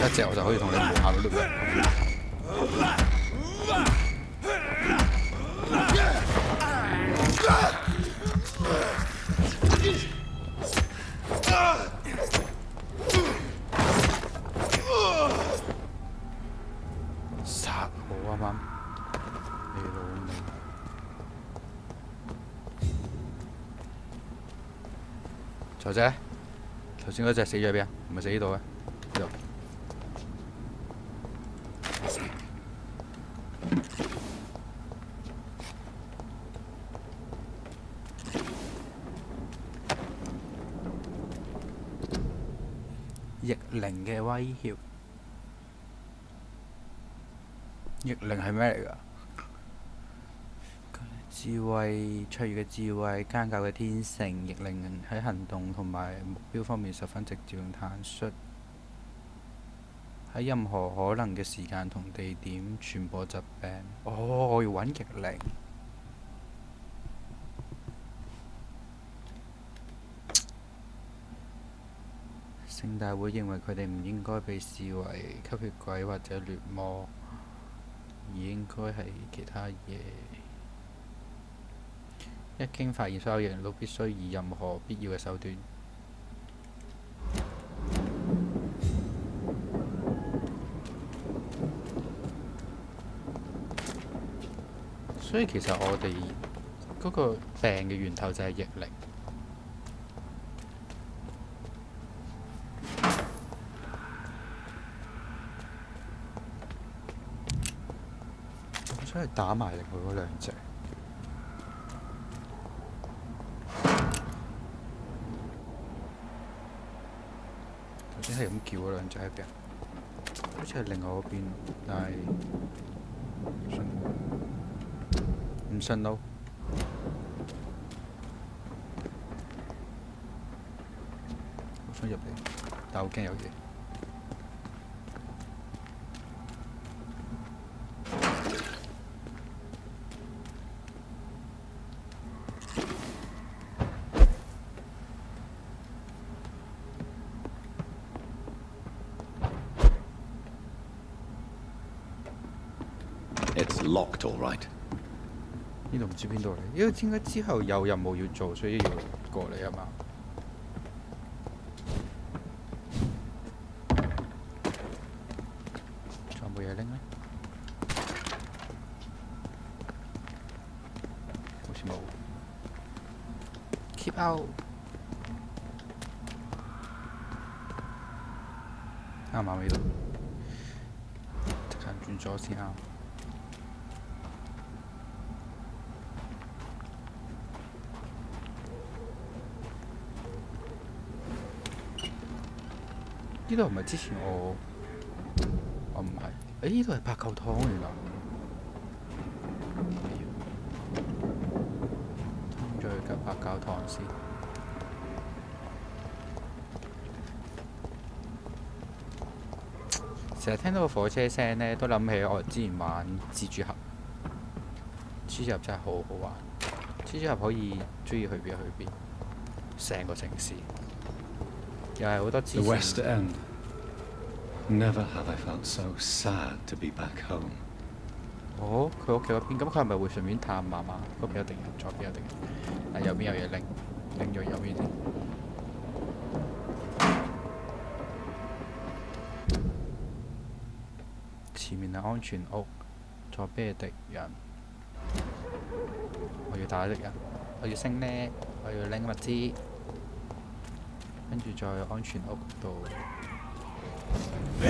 一隻我就可以同你無限咁碌。殺我啱啱，你老味！財姐，頭先嗰隻死咗喺邊啊？唔係死呢度嘅，呢度。逆靈嘅威脅，逆靈係咩嚟㗎？智慧卓越嘅智慧，奸狡嘅天性，逆靈喺行動同埋目標方面十分直接同坦率，喺任何可能嘅時間同地點傳播疾病。哦，我要揾逆靈。聖大會認為佢哋唔應該被視為吸血鬼或者劣魔，而應該係其他嘢。一經發現，所有人都必須以任何必要嘅手段。所以其實我哋嗰個病嘅源頭就係逆力。我想去打埋另外嗰兩隻。頭先係咁叫嗰兩隻喺邊？好似係另外嗰邊，但係唔順路。我想入嚟，但我驚有嘢。It's locked, all right. 呢度唔知邊度嚟，因為點解之後有任務要做，所以要過嚟啊嘛。仲有冇嘢拎呢？好似冇。Keep out。啱唔啱呢度？直行轉左先啱。呢度唔係之前我唔係，呢度係白球湯原來。通咗去白教堂先。成日聽到個火車聲呢，都諗起我之前玩蜘蛛俠。蜘蛛俠真係好好玩，蜘蛛俠可以中意去邊就去邊，成個城市。又係好多支 The West End. Never have I felt so sad to be back home. 哦，佢屋企嗰邊，咁佢係咪會順便探媽媽？嗰邊一定有，左邊一定有。但右邊有嘢拎咗右邊先。前面係安全屋，左邊係敵人。我要打敵人，我要升呢，我要拎物資。跟住再安全屋度。唔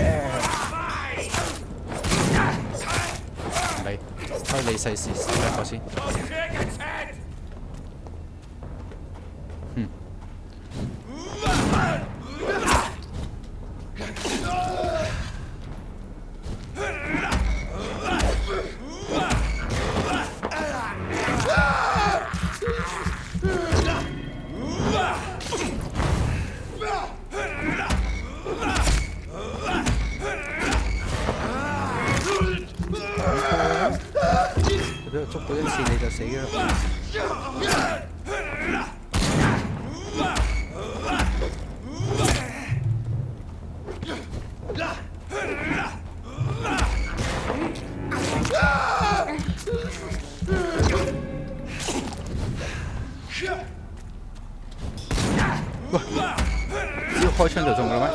理，開你細事一個先。俾我捉到一次你就死啦！喂，只要開槍就中㗎啦咩？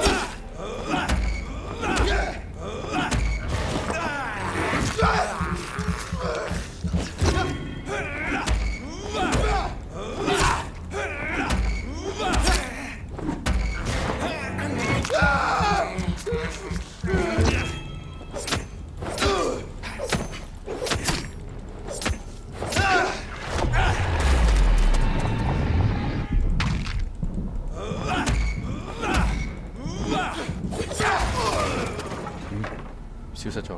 消失咗。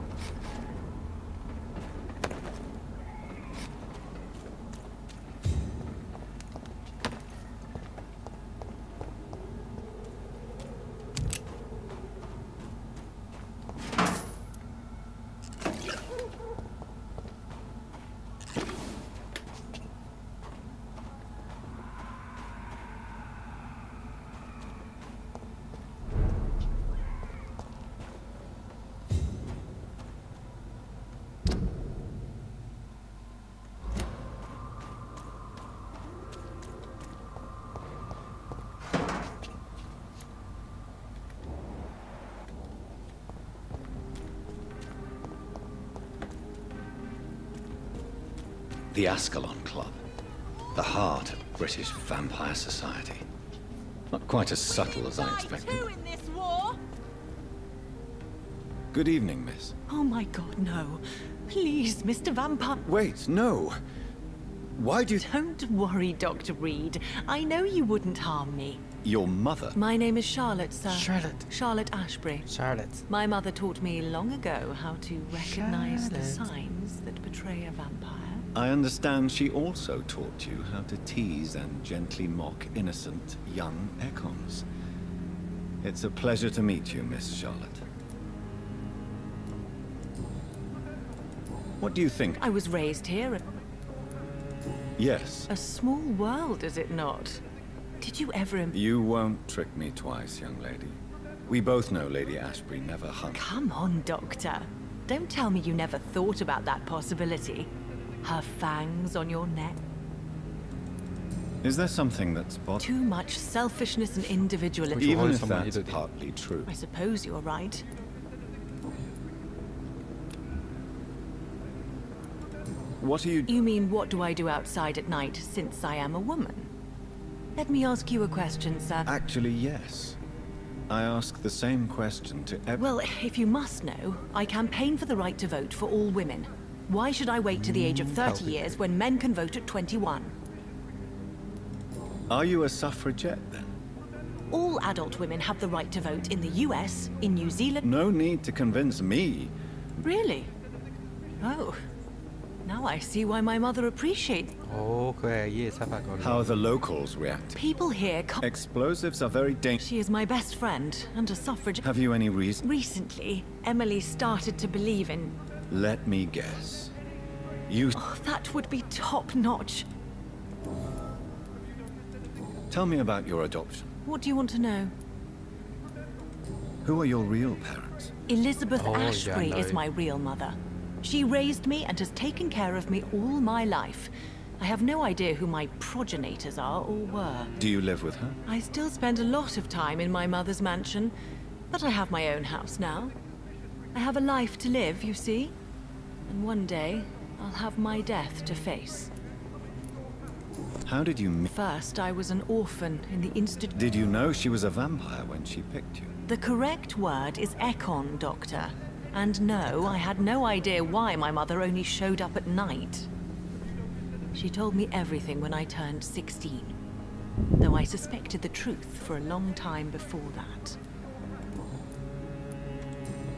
The Ascalon Club. The heart of British vampire society. Not quite as subtle as I expected. Who in this war? Good evening, miss. Oh my god, no. Please, Mr. Vampire. Wait, no. Why do you... Don't worry, Dr. Reed. I know you wouldn't harm me. Your mother? My name is Charlotte, sir. Charlotte. Charlotte Ashbury. Charlotte. My mother taught me long ago how to recognize the signs that betray a vampire. I understand she also taught you how to tease and gently mock innocent young Ekons. It's a pleasure to meet you, Miss Charlotte. What do you think? I was raised here. Yes. A small world, is it not? Did you ever... You won't trick me twice, young lady. We both know Lady Ashbury never hunts. Come on, Doctor. Don't tell me you never thought about that possibility. Her fangs on your neck. Is there something that's Too much selfishness and individuality. Even if that's partly true. I suppose you're right. What are you... You mean, what do I do outside at night since I am a woman? Let me ask you a question, sir. Actually, yes. I ask the same question to Well, if you must know, I campaign for the right to vote for all women. Why should I wait to the age of 30 years when men can vote at 21? Are you a suffragette, then? All adult women have the right to vote in the US, in New Zealand... No need to convince me. Really? Oh. Now I see why my mother appreciates... How the locals react. People here... Explosives are very dangerous. She is my best friend, and a suffragette... Have you any reason? Recently, Emily started to believe in... Let me guess. You... Oh, that would be top-notch. Tell me about your adoption. What do you want to know? Who are your real parents? Elizabeth Ashbury is my real mother. She raised me and has taken care of me all my life. I have no idea who my progenitors are or were. Do you live with her? I still spend a lot of time in my mother's mansion, but I have my own house now. I have a life to live, you see. And one day, I'll have my death to face. How did you meet? First, I was an orphan in the institute. Did you know she was a vampire when she picked you? The correct word is Ekon, Doctor. And no, I had no idea why my mother only showed up at night. She told me everything when I turned 16, though I suspected the truth for a long time before that.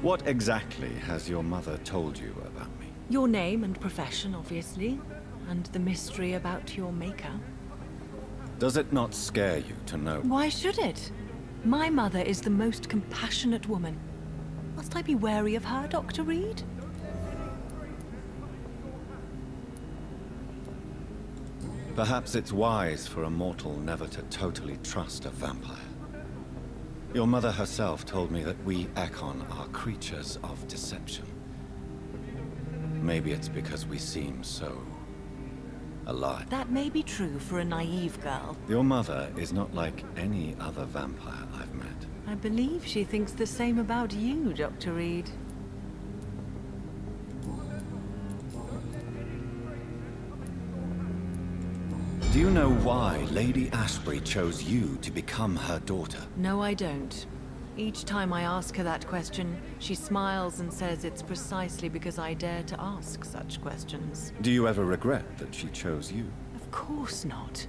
What exactly has your mother told you about me? Your name and profession, obviously, and the mystery about your maker. Does it not scare you to know? Why should it? My mother is the most compassionate woman. Must I be wary of her, Dr. Reed? Perhaps it's wise for a mortal never to totally trust a vampire. Your mother herself told me that we Ekon are creatures of deception. Maybe it's because we seem so... alive. That may be true for a naive girl. Your mother is not like any other vampire I've met. I believe she thinks the same about you, Dr. Reed. Do you know why Lady Ashbury chose you to become her daughter? No, I don't. Each time I ask her that question, she smiles and says it's precisely because I dare to ask such questions. Do you ever regret that she chose you? Of course not.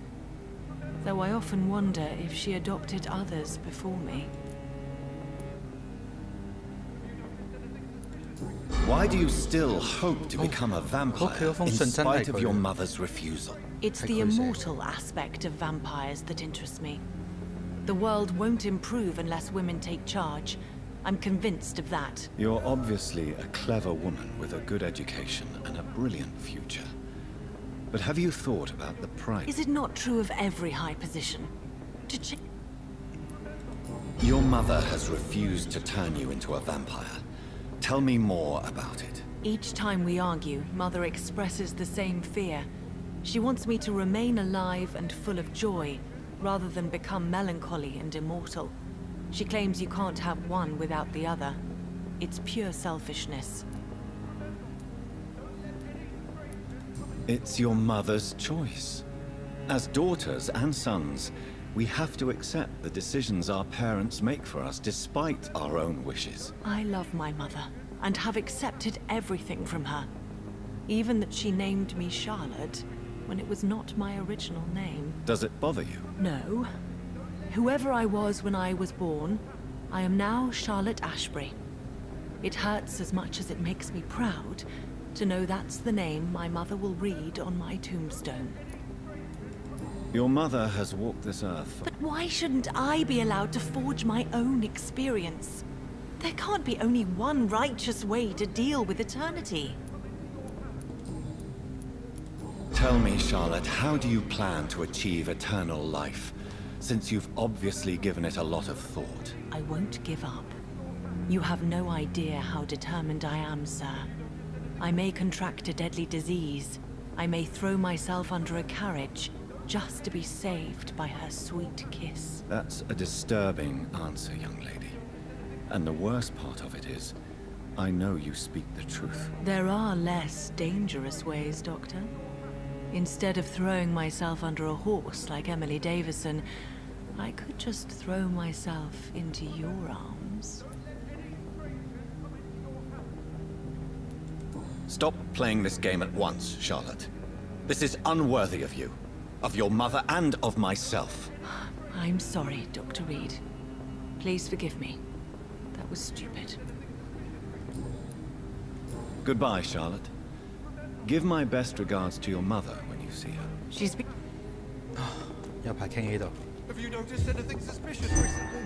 Though I often wonder if she adopted others before me. Why do you still hope to become a vampire in spite of your mother's refusal? It's the immortal aspect of vampires that interests me. The world won't improve unless women take charge. I'm convinced of that. You're obviously a clever woman with a good education and a brilliant future. But have you thought about the price? Is it not true of every high position? Your mother has refused to turn you into a vampire. Tell me more about it. Each time we argue, Mother expresses the same fear. She wants me to remain alive and full of joy, rather than become melancholy and immortal. She claims you can't have one without the other. It's pure selfishness. It's your mother's choice. As daughters and sons, we have to accept the decisions our parents make for us despite our own wishes. I love my mother, and have accepted everything from her. Even that she named me Charlotte, when it was not my original name. Does it bother you? No. Whoever I was when I was born, I am now Charlotte Ashbury. It hurts as much as it makes me proud to know that's the name my mother will read on my tombstone. Your mother has walked this earth. But why shouldn't I be allowed to forge my own experience? There can't be only one righteous way to deal with eternity. Tell me, Charlotte, how do you plan to achieve eternal life? Since you've obviously given it a lot of thought. I won't give up. You have no idea how determined I am, sir. I may contract a deadly disease. I may throw myself under a carriage just to be saved by her sweet kiss. That's a disturbing answer, young lady. And the worst part of it is, I know you speak the truth. There are less dangerous ways, Doctor. Instead of throwing myself under a horse like Emily Davison, I could just throw myself into your arms. Stop playing this game at once, Charlotte. This is unworthy of you, of your mother, and of myself. I'm sorry, Dr. Reed. Please forgive me. That was stupid. Goodbye, Charlotte. Give my best regards to your mother when you see her. She's been... 有排傾喺度。 Have you noticed anything suspicious recently?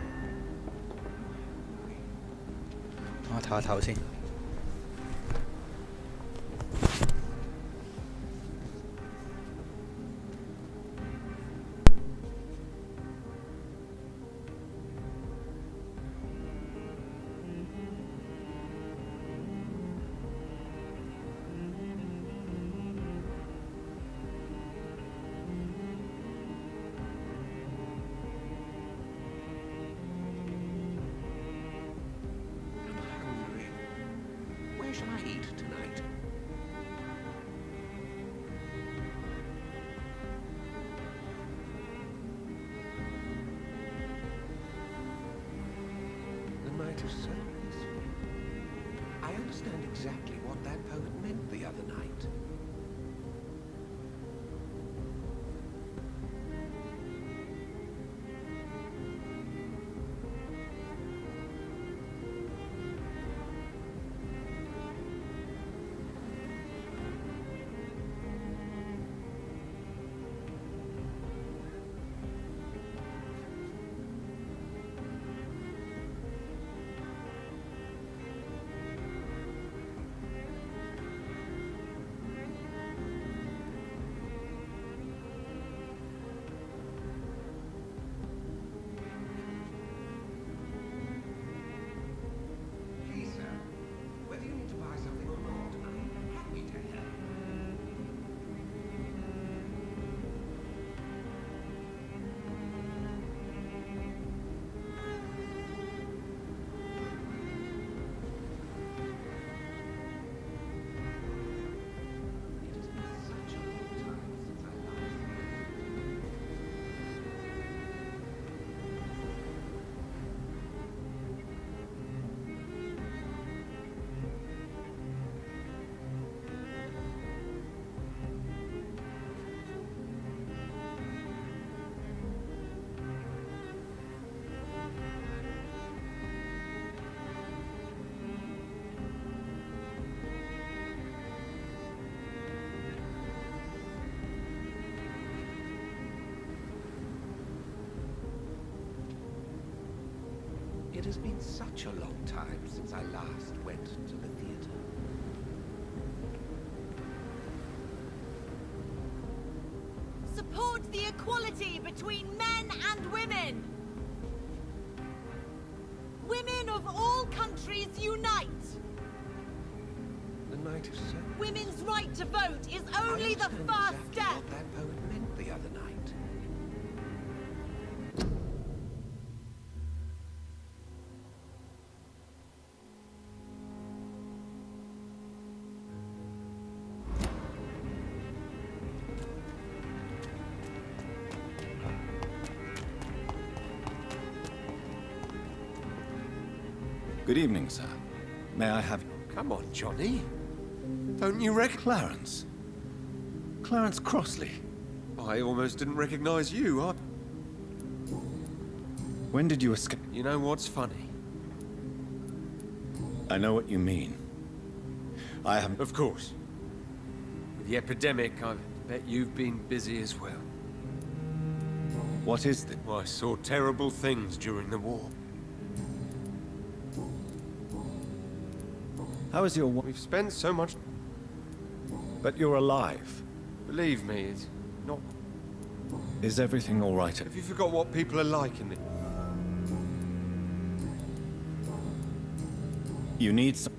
我唞下唞先。Where shall I eat tonight? The night of service. I understand exactly what that poet meant the other night. It has been such a long time since I last went to the theater. Support the equality between men and women! Women of all countries unite! The night of service. Women's right to vote is only the first exactly step! what that poet meant the other night. Good evening, sir. May I have... Come on, Johnny. Don't you recognize... Clarence. Clarence Crossley. I almost didn't recognize you. When did you escape? You know what's funny? I know what you mean. I have... Of course. With the epidemic, I bet you've been busy as well. What is this? Well, I saw terrible things during the war. How is your... We've spent so much... But you're alive. Believe me, it's not... Is everything all right? Have you forgot what people are like in the... You need some...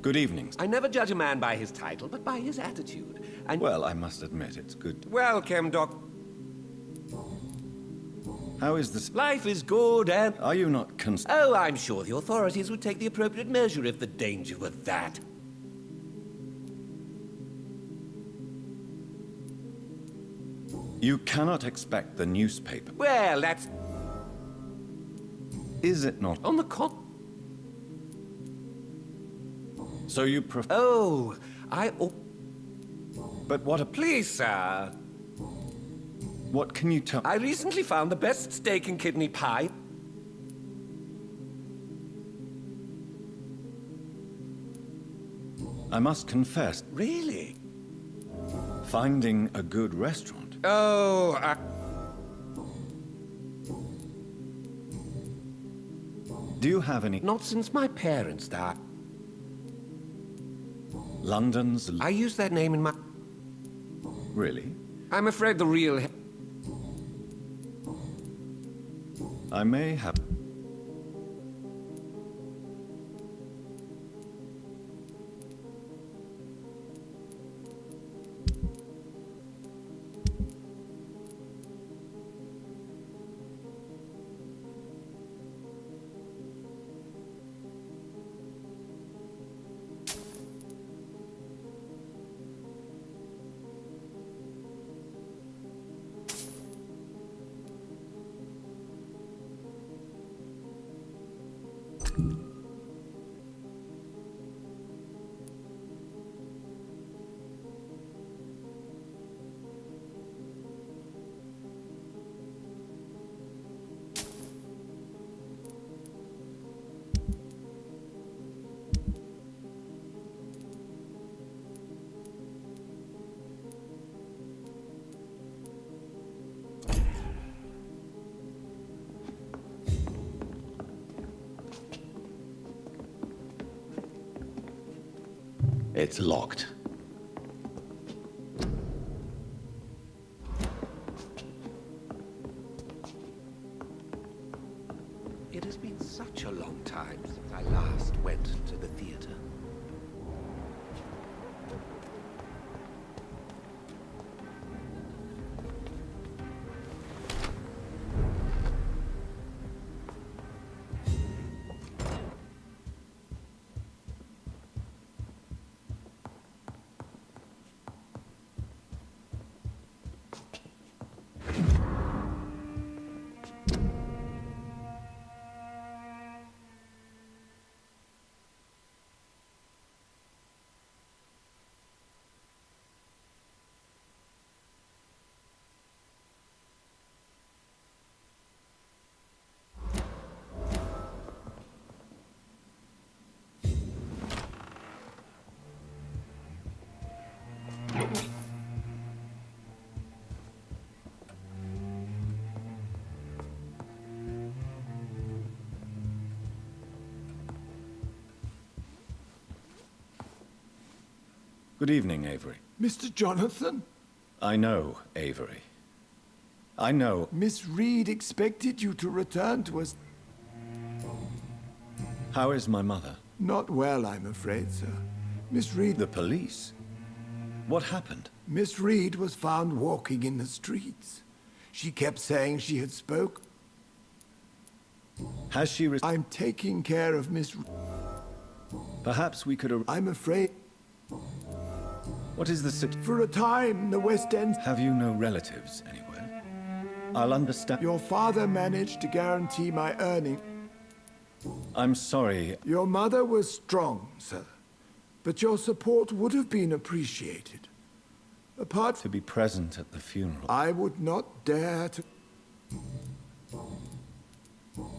Good evening. I never judge a man by his title, but by his attitude. And Well, I must admit, it's good. welcome, Doc. How is this? Life is good and... Are you not Oh, I'm sure the authorities would take the appropriate measure if the danger were that. You cannot expect the newspaper. Well, that's... Is it not? On the con... So you Oh, But what a... Please, sir. What can you tell... I recently found the best steak and kidney pie. I must confess, Really? finding a good restaurant. Oh, Do you have any... Not since my parents died. London's... I use that name in my... Really? I'm afraid the real... I may have... It's locked. It has been such a long time since I last went to the theater. Good evening, Avery. Mr. Jonathan? I know, Avery. I know. Miss Reed expected you to return to us. How is my mother? Not well, I'm afraid, sir. Miss Reed... The police? What happened? Miss Reed was found walking in the streets. She kept saying she had spoke. Has she... I'm taking care of Miss... Perhaps we could... I'm afraid... What is the For a time, the West End... Have you no relatives anywhere? I'll understand... Your father managed to guarantee my earning. I'm sorry. Your mother was strong, sir. But your support would have been appreciated. Apart... To be present at the funeral. I would not dare to...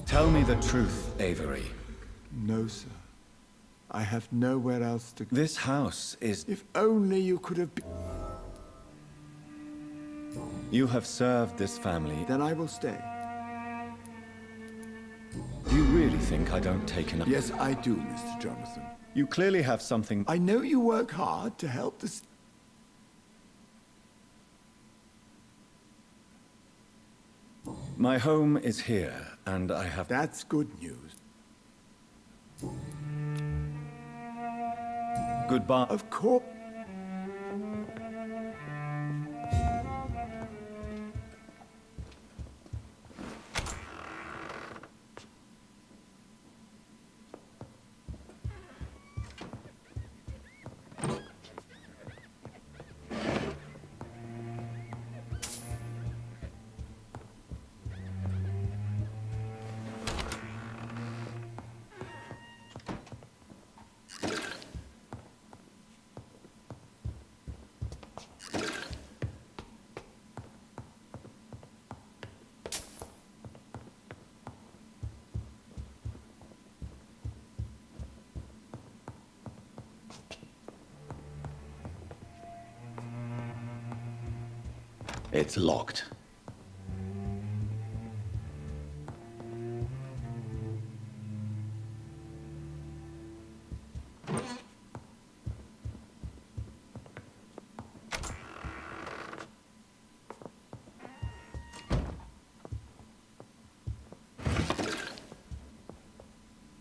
Tell me the truth, Avery. No, sir. I have nowhere else to go. This house is... If only you could have been... You have served this family. Then I will stay. Do you really think I don't take enough? Yes, I do, Mr. Jonathan. You clearly have something... I know you work hard to help this... My home is here, and I have... That's good news. Goodbye. Of course. It's locked.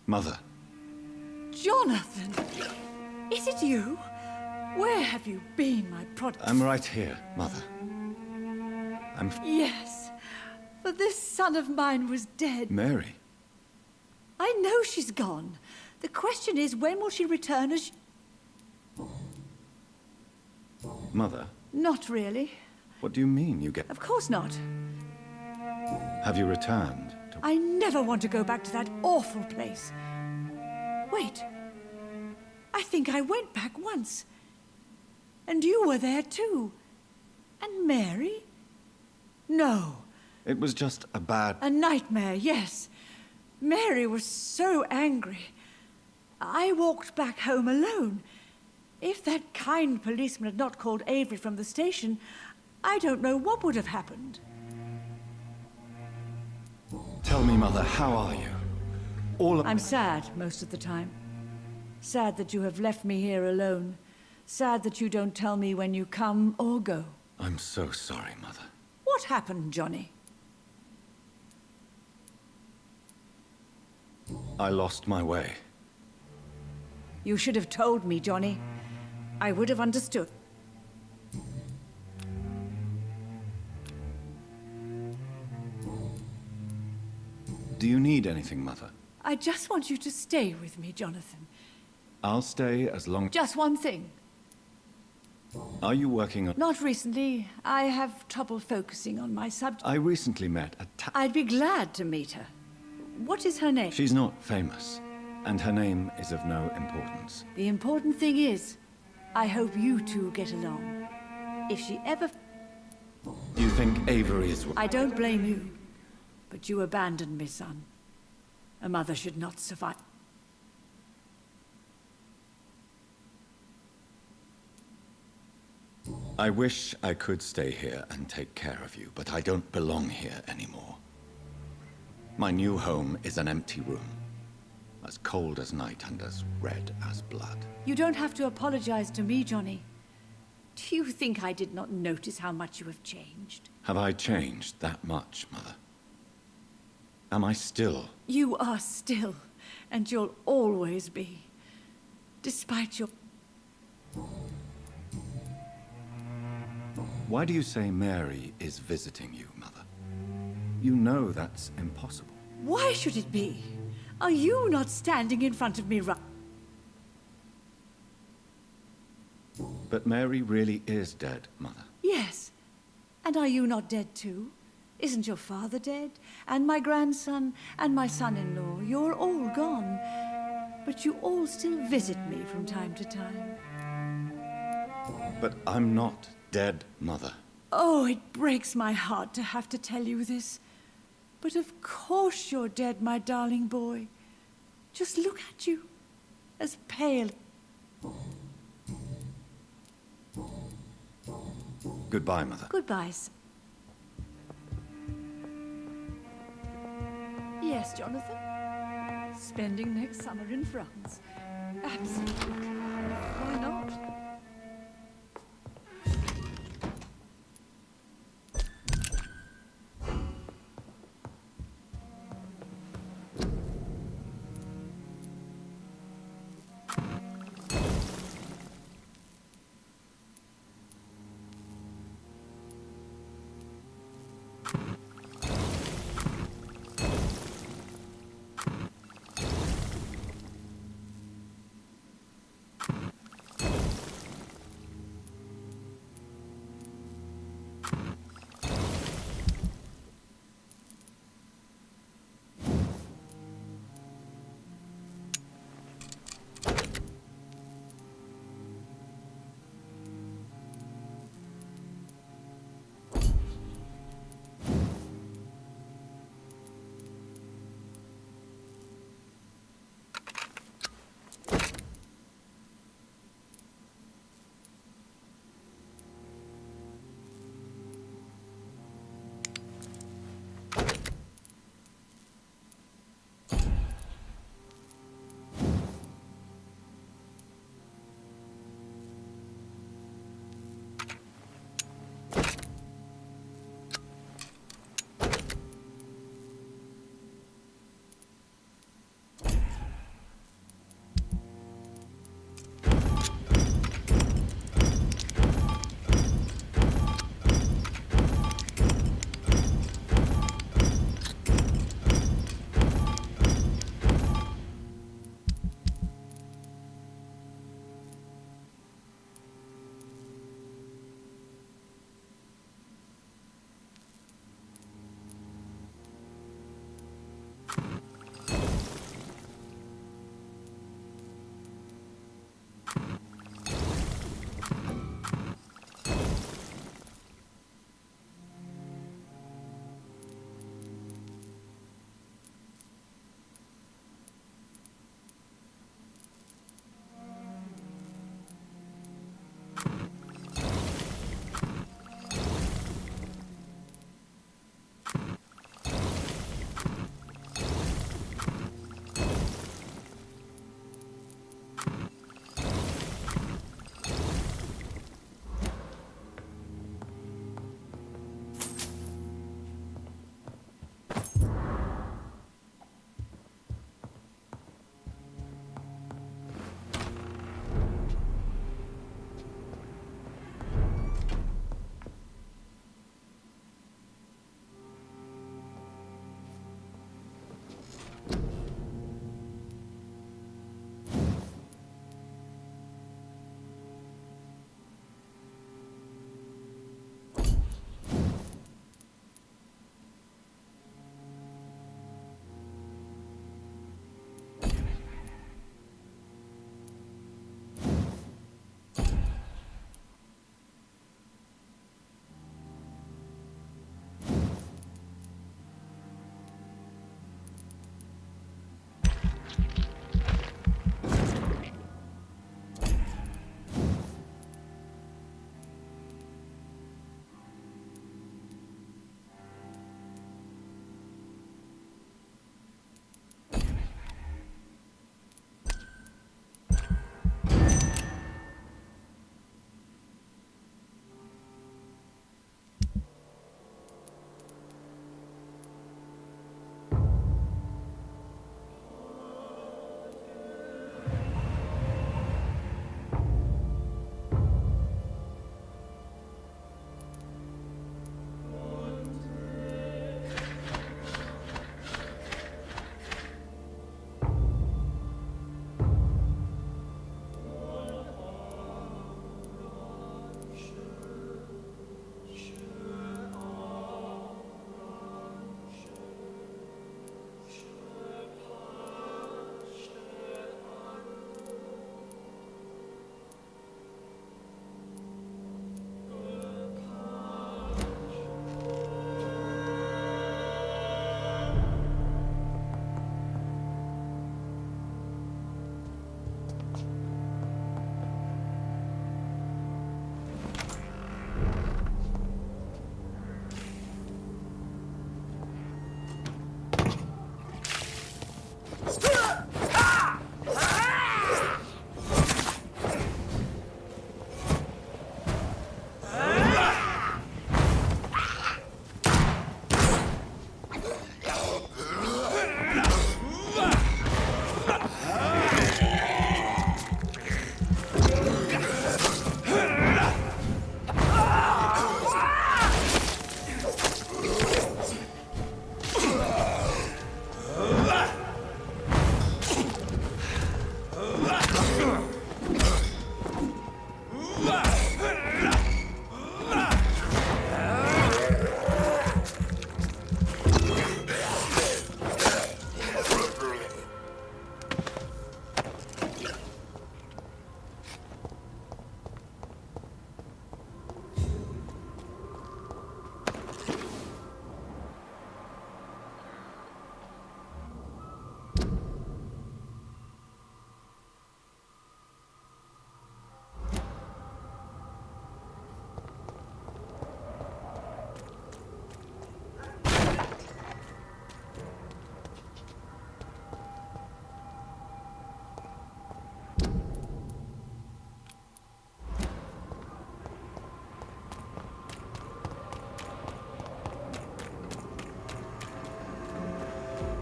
Mother. Jonathan! Is it you? Where have you been, my prodigy? I'm right here, Mother. Yes, for this son of mine was dead. Mary? I know she's gone. The question is, when will she return as... Mother? Not really. What do you mean you get... Of course not. Have you returned? I never want to go back to that awful place. Wait. I think I went back once. And you were there too. And Mary? No. It was just a bad... A nightmare, yes. Mary was so angry. I walked back home alone. If that kind policeman had not called Avery from the station, I don't know what would have happened. Tell me, Mother, how are you? I'm sad most of the time. Sad that you have left me here alone. Sad that you don't tell me when you come or go. I'm so sorry, Mother. What happened, Johnny? I lost my way. You should have told me, Johnny. I would have understood. Do you need anything, Mother? I just want you to stay with me, Jonathan. I'll stay as long... Just one thing. Are you working on... Not recently. I have trouble focusing on my subject. I recently met a I'd be glad to meet her. What is her name? She's not famous, and her name is of no importance. The important thing is, I hope you two get along. If she ever... Do you think Avery is... I don't blame you, but you abandoned me, son. A mother should not survive. I wish I could stay here and take care of you, but I don't belong here anymore. My new home is an empty room, as cold as night and as red as blood. You don't have to apologize to me, Johnny. Do you think I did not notice how much you have changed? Have I changed that much, Mother? Am I still? You are still, and you'll always be. Despite your... Why do you say Mary is visiting you, Mother? You know that's impossible. Why should it be? Are you not standing in front of me right... But Mary really is dead, Mother. Yes. And are you not dead too? Isn't your father dead? And my grandson, and my son-in-law, you're all gone. But you all still visit me from time to time. But I'm not dead, Mother. Oh, it breaks my heart to have to tell you this. But of course you're dead, my darling boy. Just look at you. As pale. Goodbye, Mother. Goodbye, son. Yes, Jonathan. Spending next summer in France. Absolutely. Why not?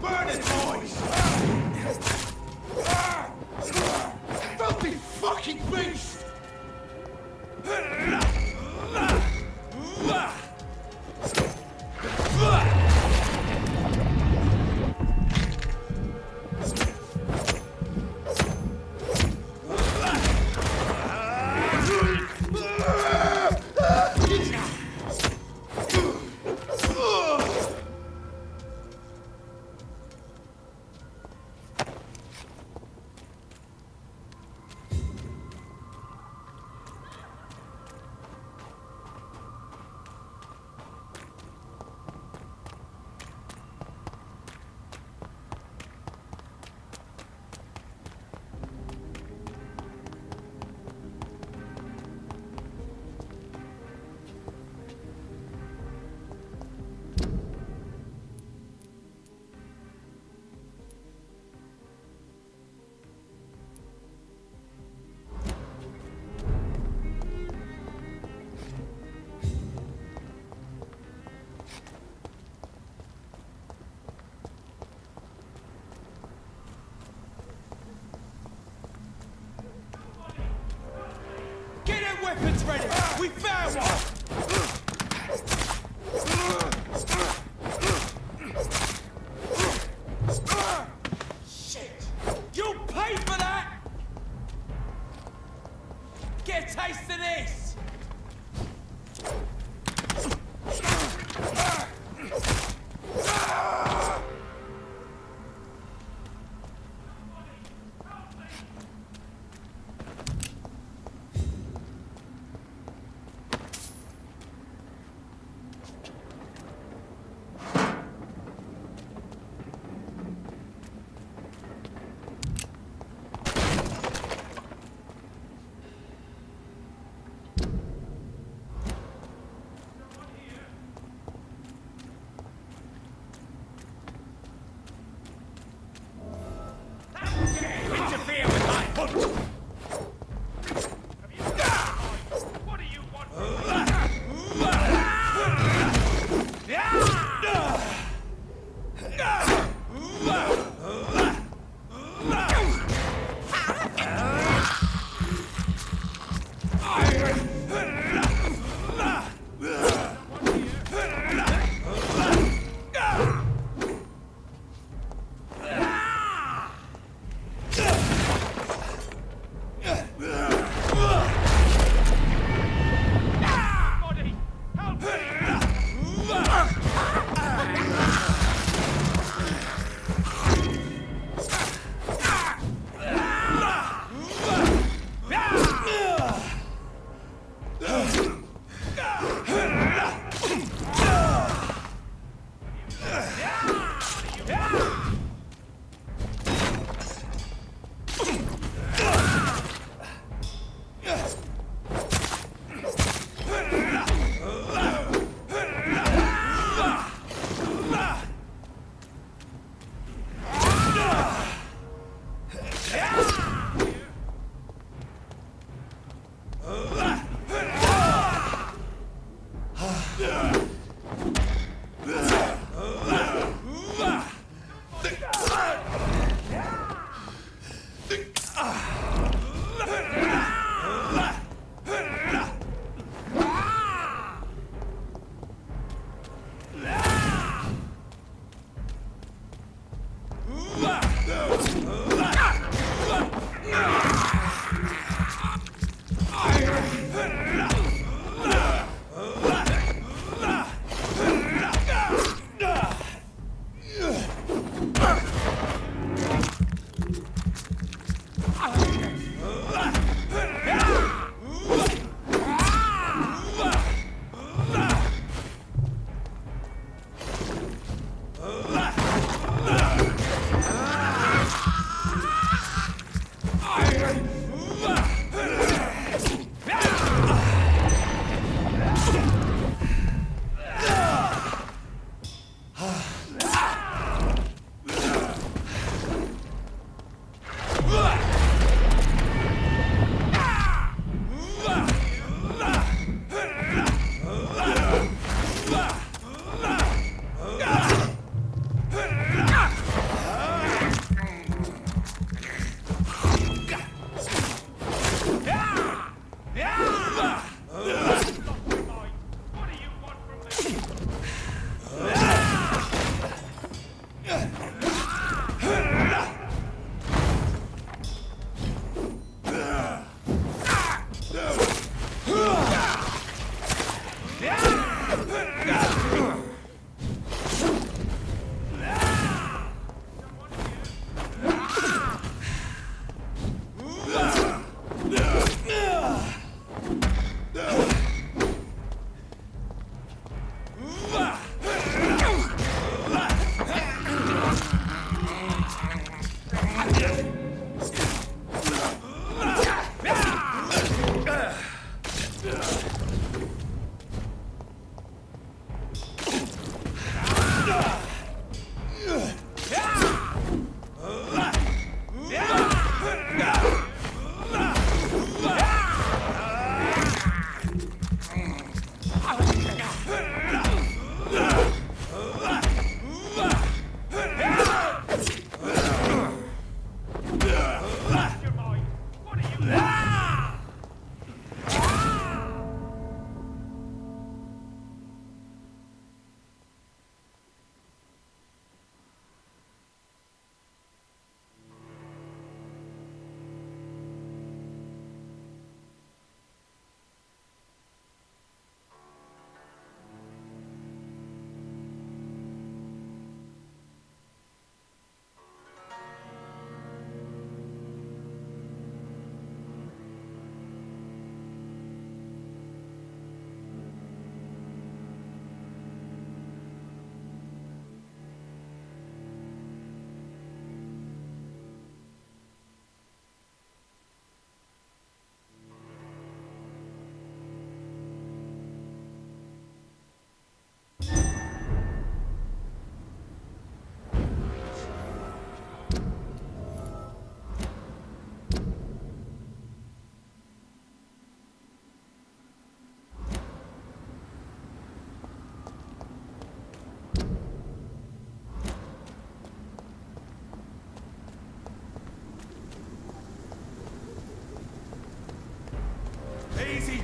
Burn it, boys! Filthy fucking beast! Get them weapons ready! We found one! Shit! You'll pay for that! Get a taste of this!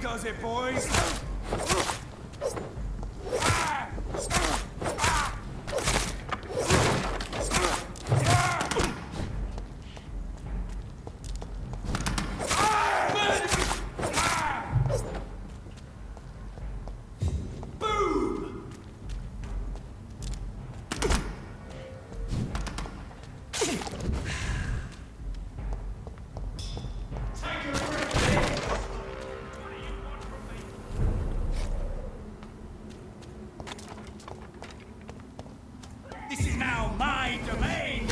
does it, boys! This is now my domain.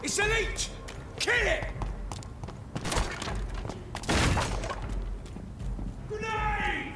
It's a leech! Kill it! Grenade!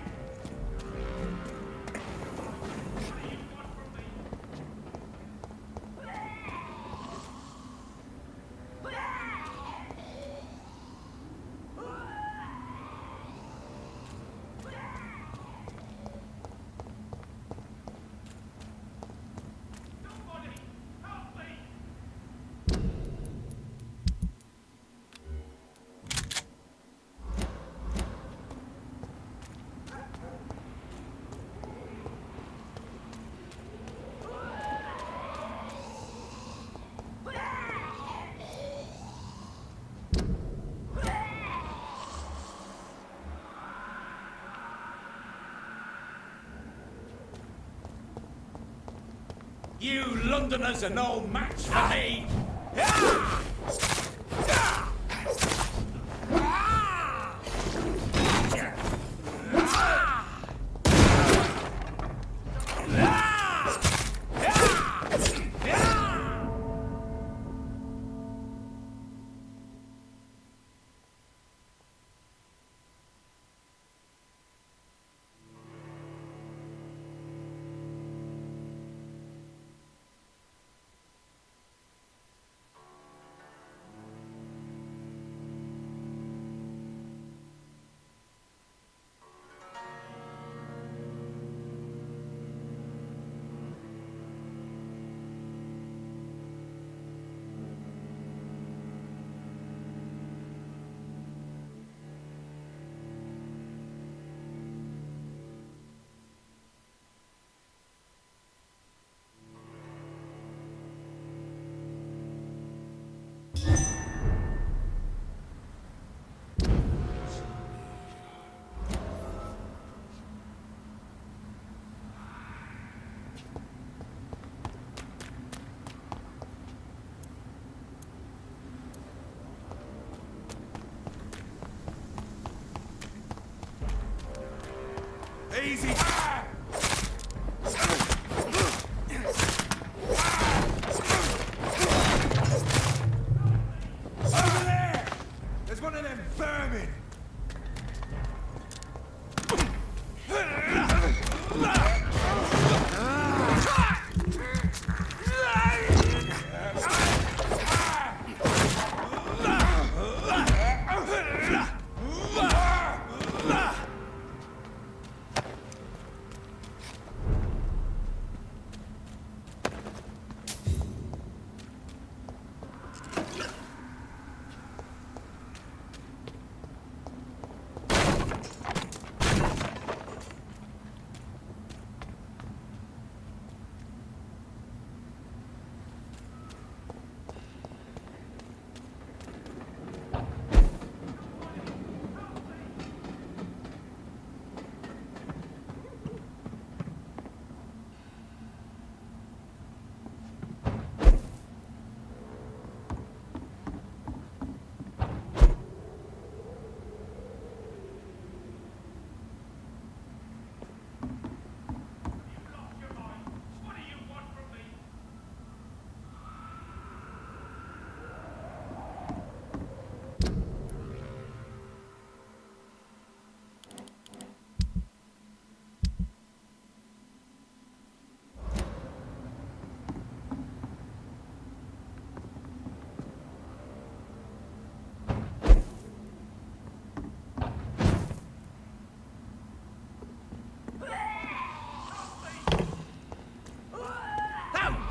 You Londoners are no match for me!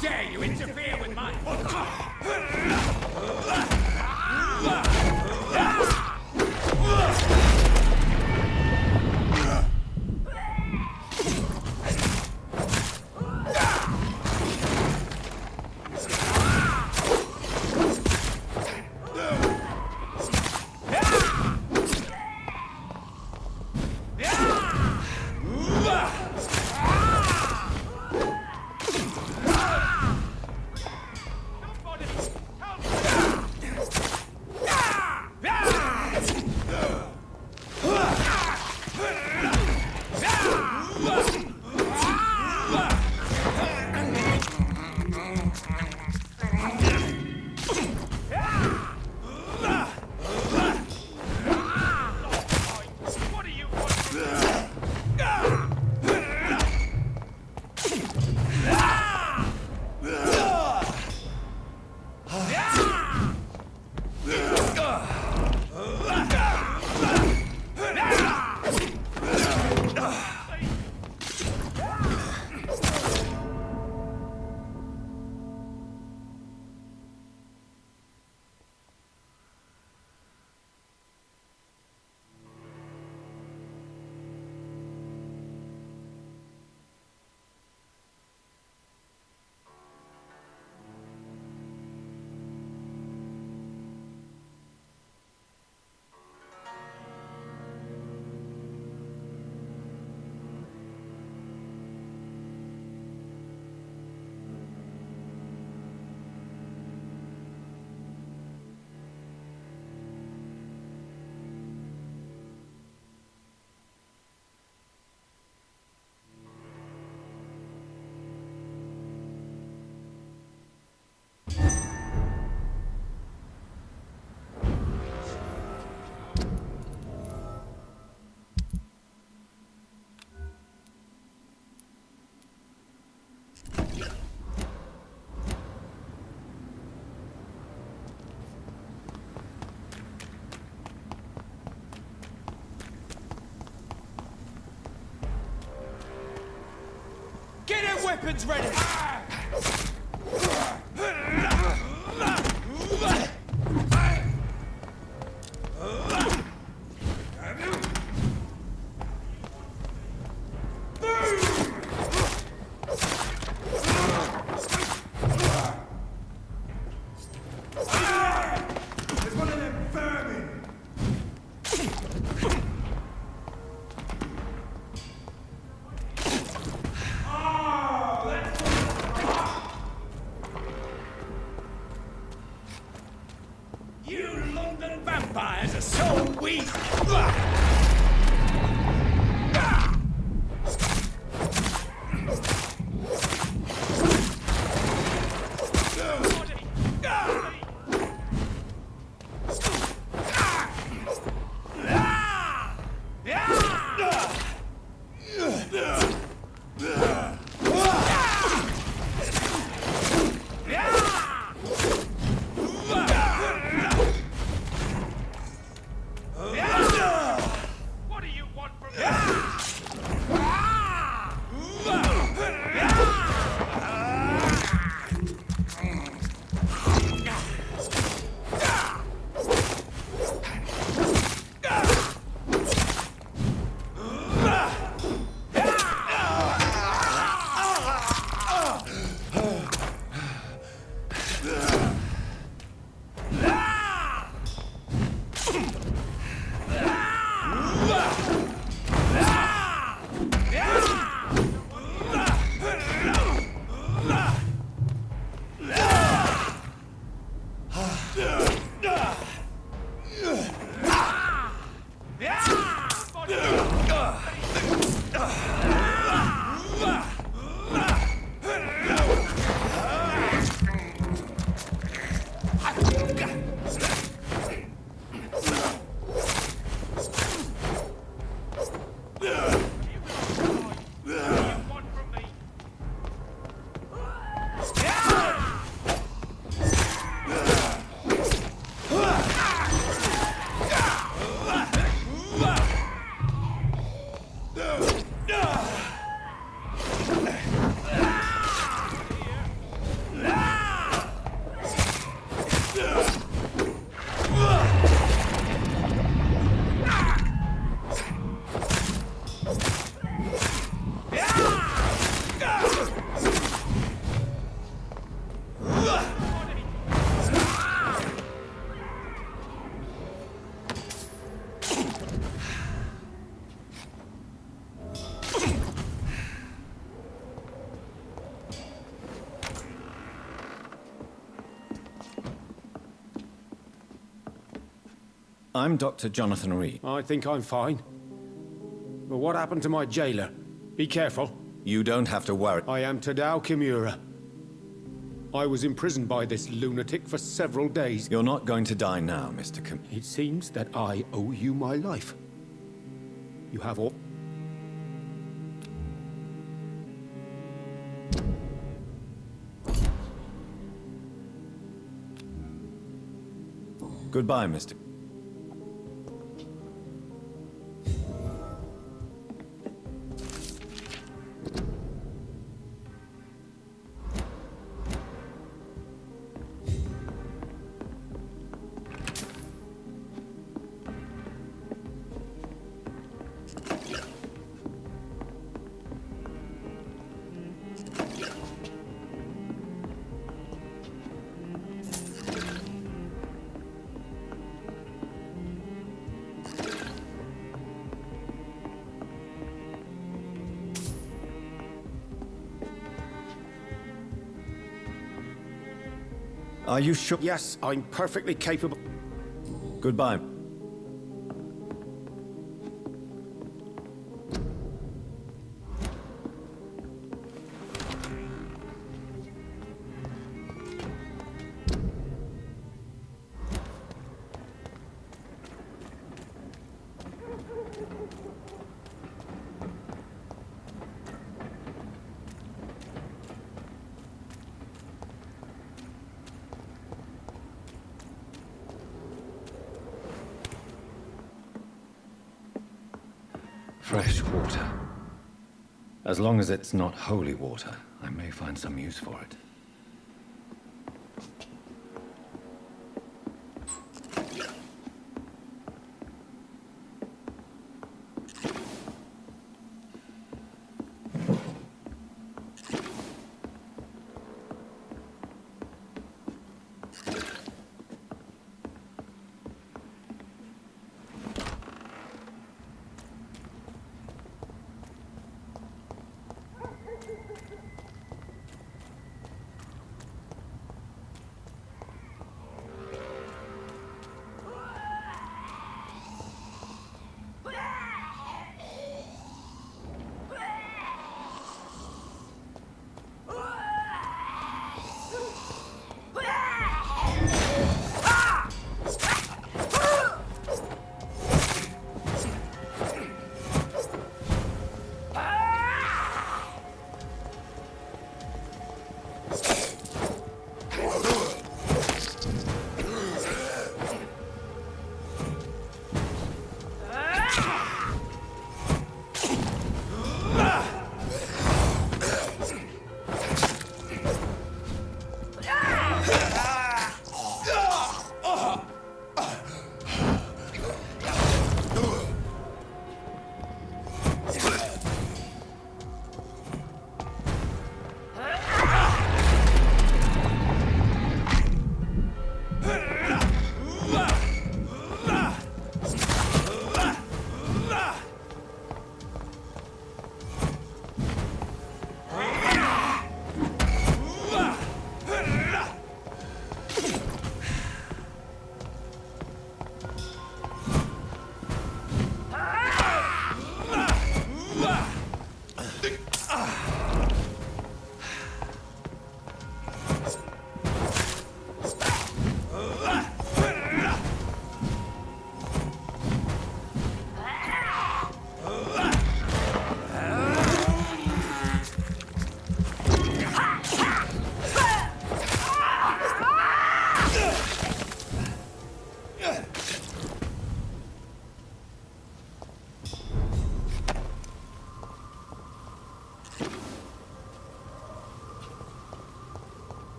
dare you interfere with my... Get their weapons ready! There's one of them vermin! You London vampires are so weak! I'm Dr. Jonathan Reed. I think I'm fine. But what happened to my jailer? Be careful. You don't have to worry. I am Tadao Kimura. I was imprisoned by this lunatic for several days. You're not going to die now, Mr. Kim. It seems that I owe you my life. You have all... Goodbye, Mr. Are you sure? Yes, I'm perfectly capable. Goodbye. Fresh water. As long as it's not holy water, I may find some use for it.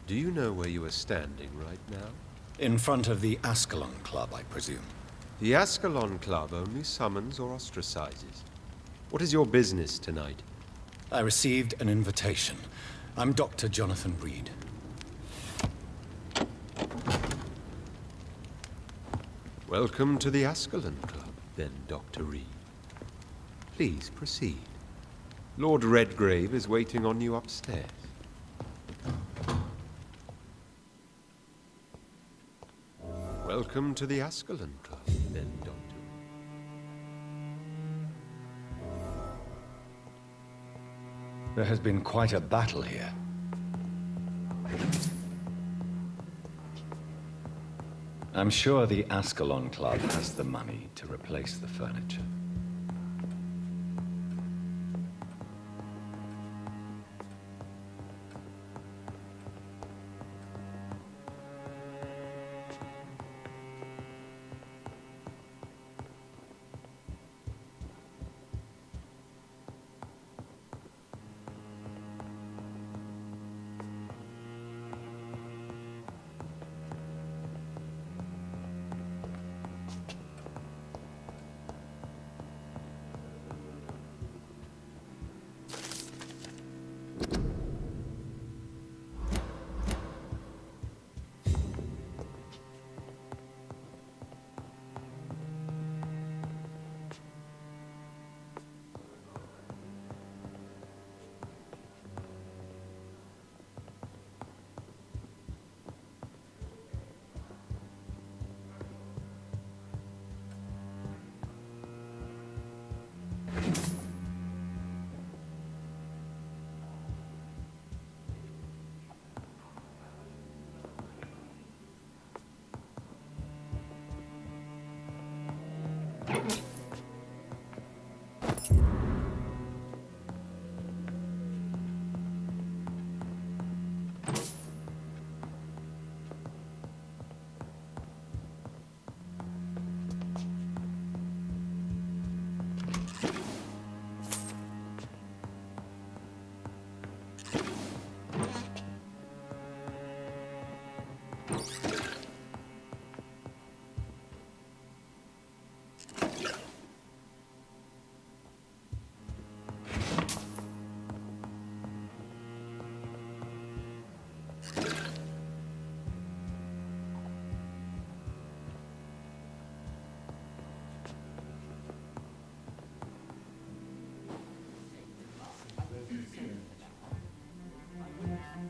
Do you know where you are standing right now? In front of the Ascalon Club, I presume. The Ascalon Club only summons or ostracizes. What is your business tonight? I received an invitation. I'm Dr. Jonathan Reed. Welcome to the Ascalon Club, then, Dr. Reed. Please proceed. Lord Redgrave is waiting on you upstairs. Welcome to the Ascalon Club, then, Dr. There has been quite a battle here. I'm sure the Ascalon Club has the money to replace the furniture.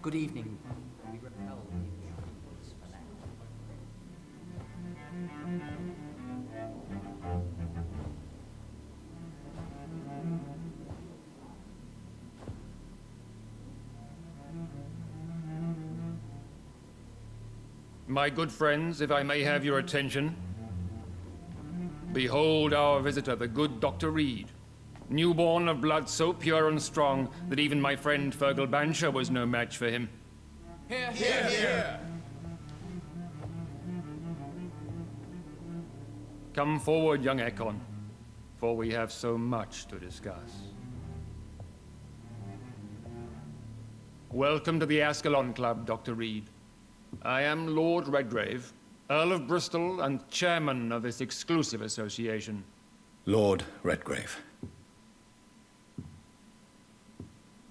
Good evening. We repel the intruders for now. My good friends, if I may have your attention. Behold our visitor, the good Dr. Reed. Newborn of blood so pure and strong that even my friend Fergal Bansher was no match for him. Here, here, here. Come forward, young Ekon, for we have so much to discuss. Welcome to the Ascalon Club, Dr. Reed. I am Lord Redgrave, Earl of Bristol and chairman of this exclusive association. Lord Redgrave.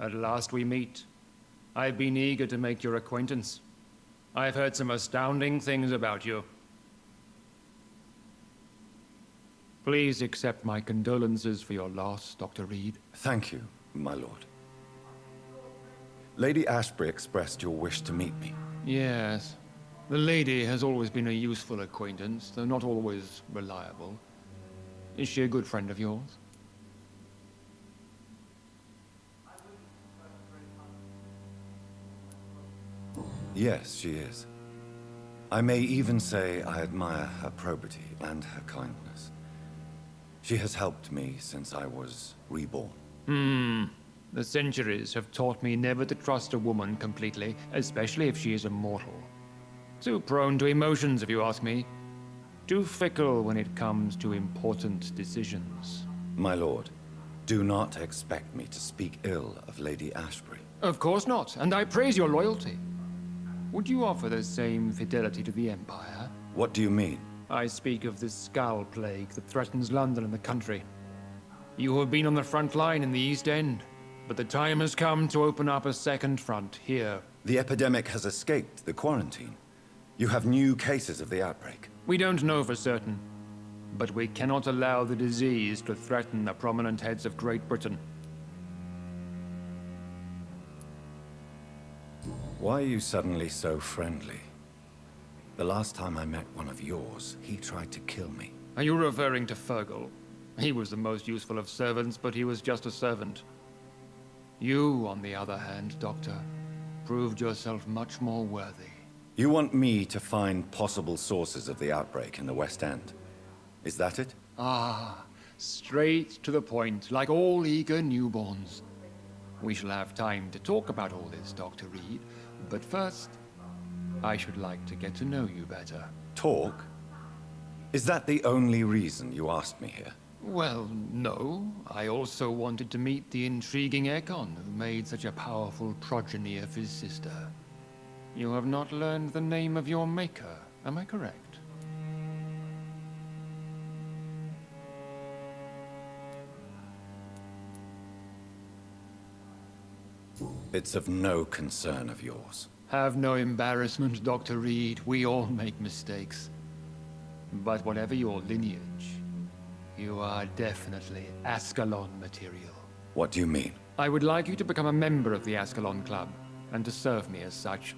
At last we meet. I've been eager to make your acquaintance. I've heard some astounding things about you. Please accept my condolences for your loss, Dr. Reed. Thank you, my lord. Lady Ashbury expressed your wish to meet me. Yes. The lady has always been a useful acquaintance, though not always reliable. Is she a good friend of yours? Yes, she is. I may even say I admire her probity and her kindness. She has helped me since I was reborn. The centuries have taught me never to trust a woman completely, especially if she is a mortal. Too prone to emotions, if you ask me. Too fickle when it comes to important decisions. My lord, do not expect me to speak ill of Lady Ashbury. Of course not, and I praise your loyalty. would you offer the same fidelity to the Empire? What do you mean? I speak of the Skull Plague that threatens London and the country. You have been on the front line in the East End, but the time has come to open up a second front here. The epidemic has escaped the quarantine. You have new cases of the outbreak. We don't know for certain, but we cannot allow the disease to threaten the prominent heads of Great Britain. Why are you suddenly so friendly? The last time I met one of yours, he tried to kill me. Are you referring to Fergal? He was the most useful of servants, but he was just a servant. You, on the other hand, Doctor, proved yourself much more worthy. You want me to find possible sources of the outbreak in the West End? Is that it? Ah, straight to the point, like all eager newborns. We shall have time to talk about all this, Dr. Reed, but first, I should like to get to know you better. Talk? Is that the only reason you asked me here? Well, no. I also wanted to meet the intriguing Ekon, who made such a powerful progeny of his sister. You have not learned the name of your maker, am I correct? It's of no concern of yours. Have no embarrassment, Dr. Reed. We all make mistakes. But whatever your lineage, you are definitely Ascalon material. What do you mean? I would like you to become a member of the Ascalon Club, and to serve me as such.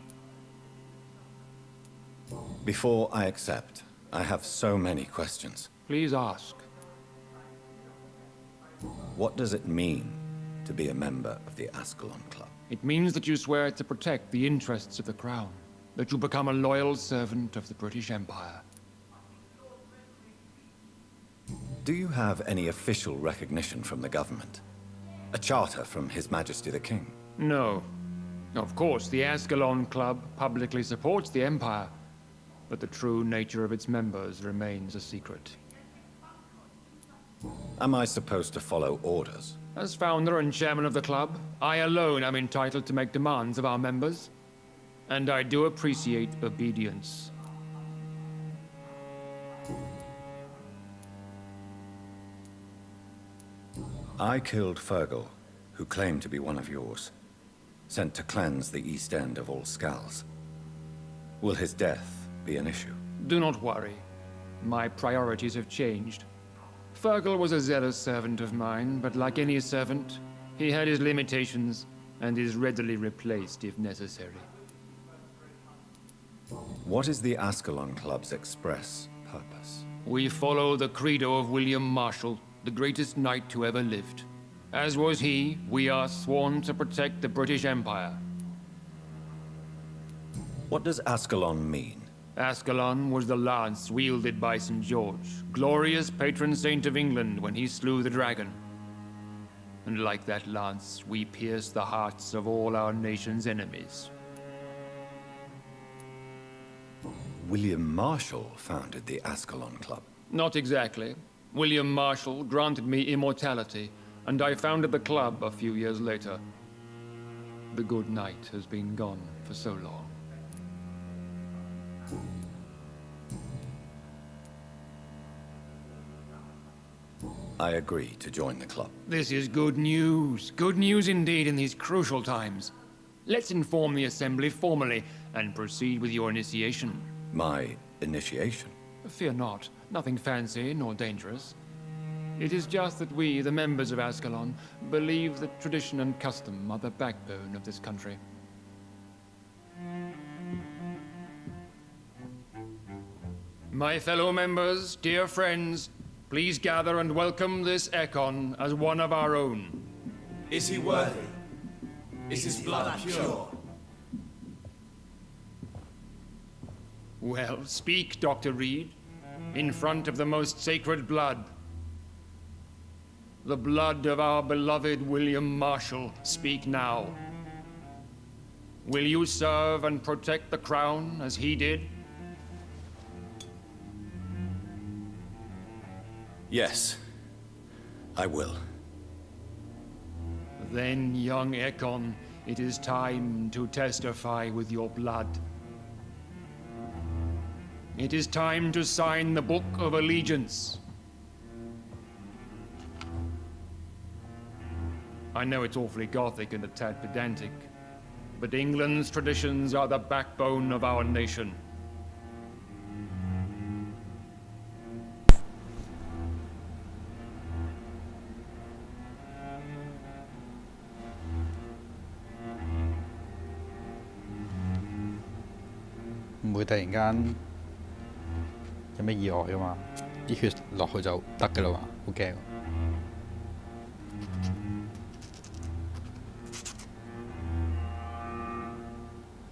Before I accept, I have so many questions. Please ask. What does it mean to be a member of the Ascalon Club? It means that you swear to protect the interests of the Crown, that you become a loyal servant of the British Empire. Do you have any official recognition from the government? A charter from His Majesty the King? No. Of course, the Ascalon Club publicly supports the Empire, but the true nature of its members remains a secret. Am I supposed to follow orders? As founder and chairman of the club, I alone am entitled to make demands of our members, and I do appreciate obedience. I killed Fergal, who claimed to be one of yours, sent to cleanse the East End of all Skulls. Will his death be an issue? Do not worry. My priorities have changed. Fergal was a zealous servant of mine, but like any servant, he had his limitations and is readily replaced if necessary. What is the Ascalon Club's express purpose? We follow the credo of William Marshall, the greatest knight who ever lived. As was he, we are sworn to protect the British Empire. What does Ascalon mean? Ascalon was the lance wielded by St. George, glorious patron saint of England when he slew the dragon. And like that lance, we pierce the hearts of all our nation's enemies. William Marshall founded the Ascalon Club. Not exactly. William Marshall granted me immortality, and I founded the club a few years later. The good knight has been gone for so long. I agree to join the club. This is good news. Good news indeed in these crucial times. Let's inform the Assembly formally and proceed with your initiation. My initiation? Fear not. Nothing fancy nor dangerous. It is just that we, the members of Ascalon, believe that tradition and custom are the backbone of this country. My fellow members, dear friends, please gather and welcome this Ekon as one of our own. Is he worthy? Is his blood pure? Well, speak, Dr. Reed, in front of the most sacred blood. The blood of our beloved William Marshall, speak now. Will you serve and protect the crown as he did? Yes, I will. Then, young Ekon, it is time to testify with your blood. It is time to sign the Book of Allegiance. I know it's awfully gothic and a tad pedantic, but England's traditions are the backbone of our nation.唔會突然間有咩意外噶嘛？啲血落去就得噶啦嘛，好驚。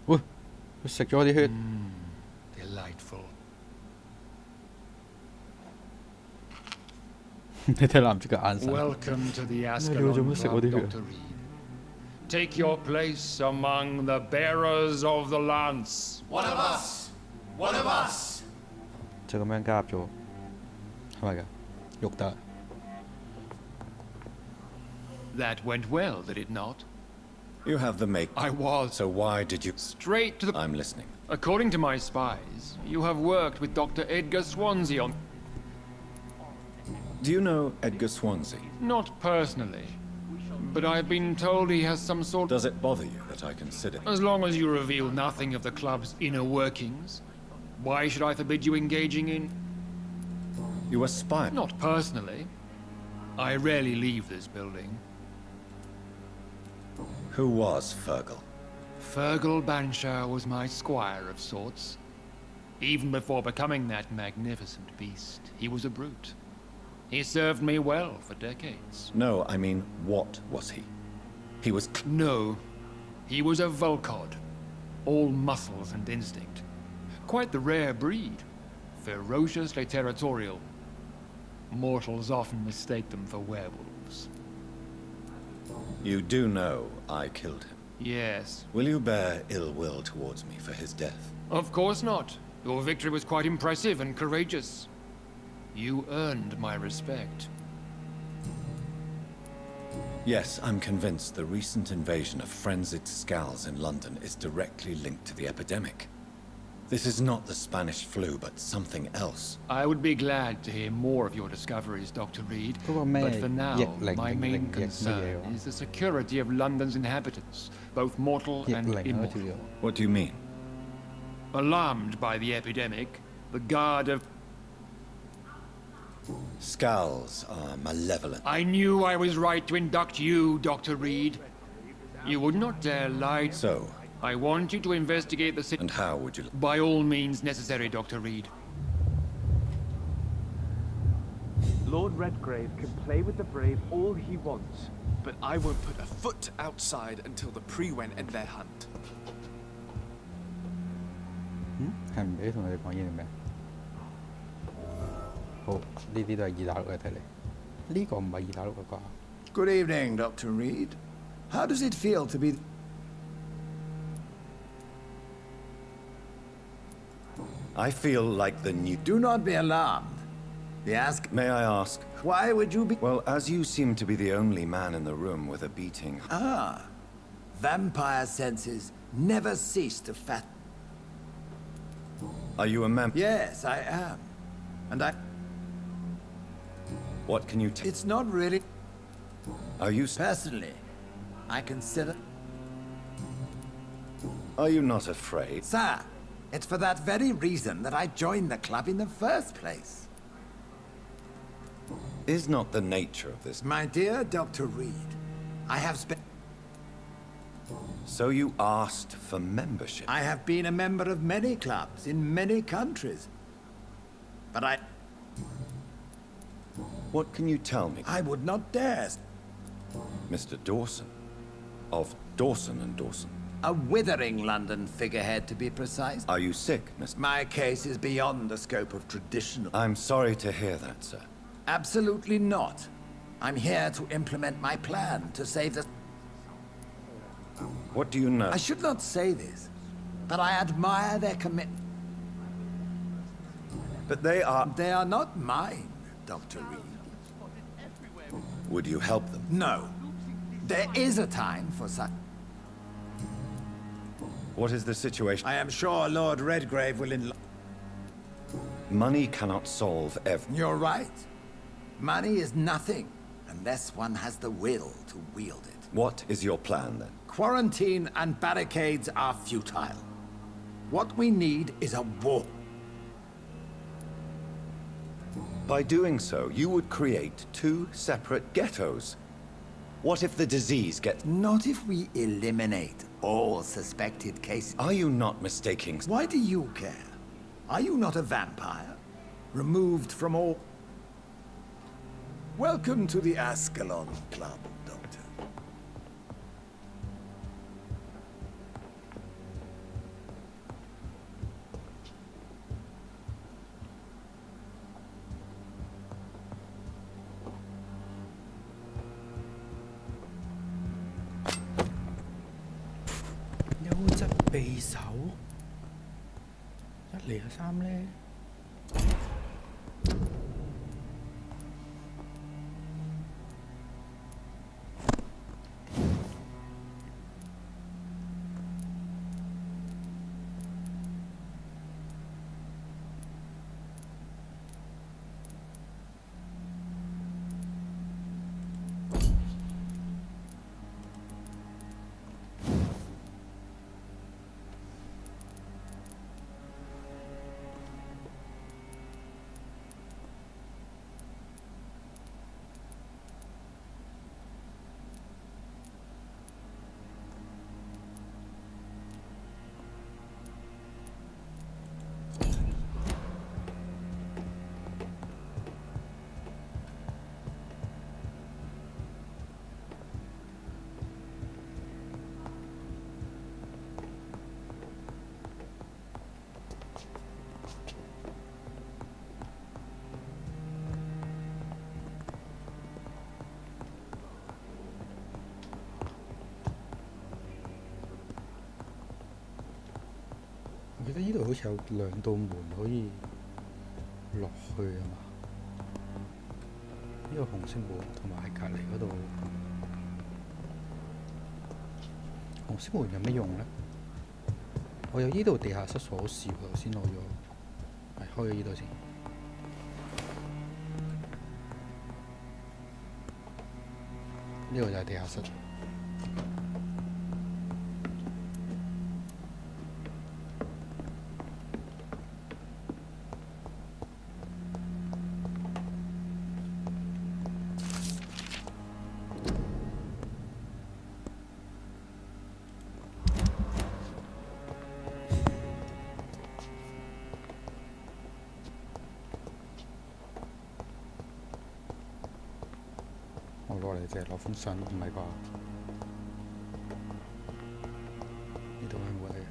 喂，佢食咗啲血。Delightful. 你睇男主角眼神。Welcome to the 你做 Ascalon 咩食 Club, 我啲血？ Dr. Reed. Take your place among the bearers of the lance. One of us! One of us! 就咁樣加入咗，係咪㗎？喐得。That went well, did it not? You have the make. I was. So why did you... Straight to the... I'm listening. According to my spies, you have worked with Dr. Edgar Swansea on... Do you know Edgar Swansea? Not personally, but I've been told he has some sort... Does it bother you that I consider... As long as you reveal nothing of the club's inner workings, why should I forbid you engaging in... You are spying? Not personally. I rarely leave this building. Who was Fergal? Fergal Banshire was my squire of sorts. Even before becoming that magnificent beast, he was a brute. He served me well for decades. No, I mean, what was he? He was... No. He was a Volcod. All muscles and instinct. Quite the rare breed. Ferociously territorial. Mortals often mistake them for werewolves. You do know I killed him. Yes. Will you bear ill will towards me for his death? Of course not. Your victory was quite impressive and courageous. You earned my respect. Yes, I'm convinced the recent invasion of frenzied Scals in London is directly linked to the epidemic. This is not the Spanish flu, but something else. I would be glad to hear more of your discoveries, Dr. Reed. But for now, my main concern is the security of London's inhabitants, both mortal and immortal. What do you mean? Alarmed by the epidemic, the guard of... Scals are malevolent. I knew I was right to induct you, Dr. Reed. You would not dare lie. So? I want you to investigate the And how would you... By all means necessary, Dr. Reed. Lord Redgrave can play with the brave all he wants, but I won't put a foot outside until the pre-wen end their hunt. 係唔俾同你哋講嘢定咩？好，呢啲都係意大利嘅睇嚟。呢個唔係意大利嘅啩 Good evening, Dr. Reed. How does it feel to be... I feel like the new... Do not be alarmed. May I ask? Why would you be... Well, as you seem to be the only man in the room with a beating... Ah. Vampire senses never cease to fat... Are you a member? Yes, I am. And I... What can you tell? It's not really... Are you... Personally, I consider... Are you not afraid? Sir, it's for that very reason that I joined the club in the first place. Is not the nature of this... My dear Dr. Reed, I have spent... So you asked for membership? I have been a member of many clubs in many countries. But I... What can you tell me? I would not dare. Mr. Dawson. Of Dawson and Dawson. A withering London figurehead, to be precise. Are you sick, Mr. My case is beyond the scope of traditional... I'm sorry to hear that, sir. Absolutely not. I'm here to implement my plan to save the... What do you know? I should not say this, but I admire their commitment. But they are... They are not mine, Dr. Reed. Would you help them? No. There is a time for such... What is the situation? I am sure Lord Redgrave will Money cannot solve You're right. Money is nothing unless one has the will to wield it. What is your plan, then? Quarantine and barricades are futile. What we need is a war. By doing so, you would create 2 separate ghettos. What if the disease gets... Not if we eliminate all suspected cases. Are you not mistaking... Why do you care? Are you not a vampire? Removed from all... Welcome to the Ascalon Club, Doctor.優質匕首，1嚟3呢？我記得呢度好似有2道門可以落去啊嘛，呢個紅色門同埋喺隔離嗰度。紅色門有咩用呢？我有呢度地下室鎖匙喎，頭先攞咗，係開咗呢度先。呢個就係地下室。我攞嚟就係攞封信，唔係啩？呢度係冇嚟嘅。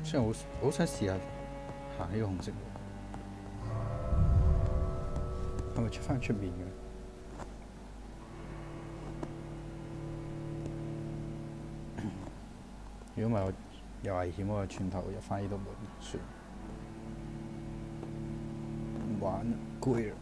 雖然好想試下行呢個紅色路，係咪出翻出面嘅？如果唔係我有危險，我就轉頭入翻呢度門算。玩攰啦。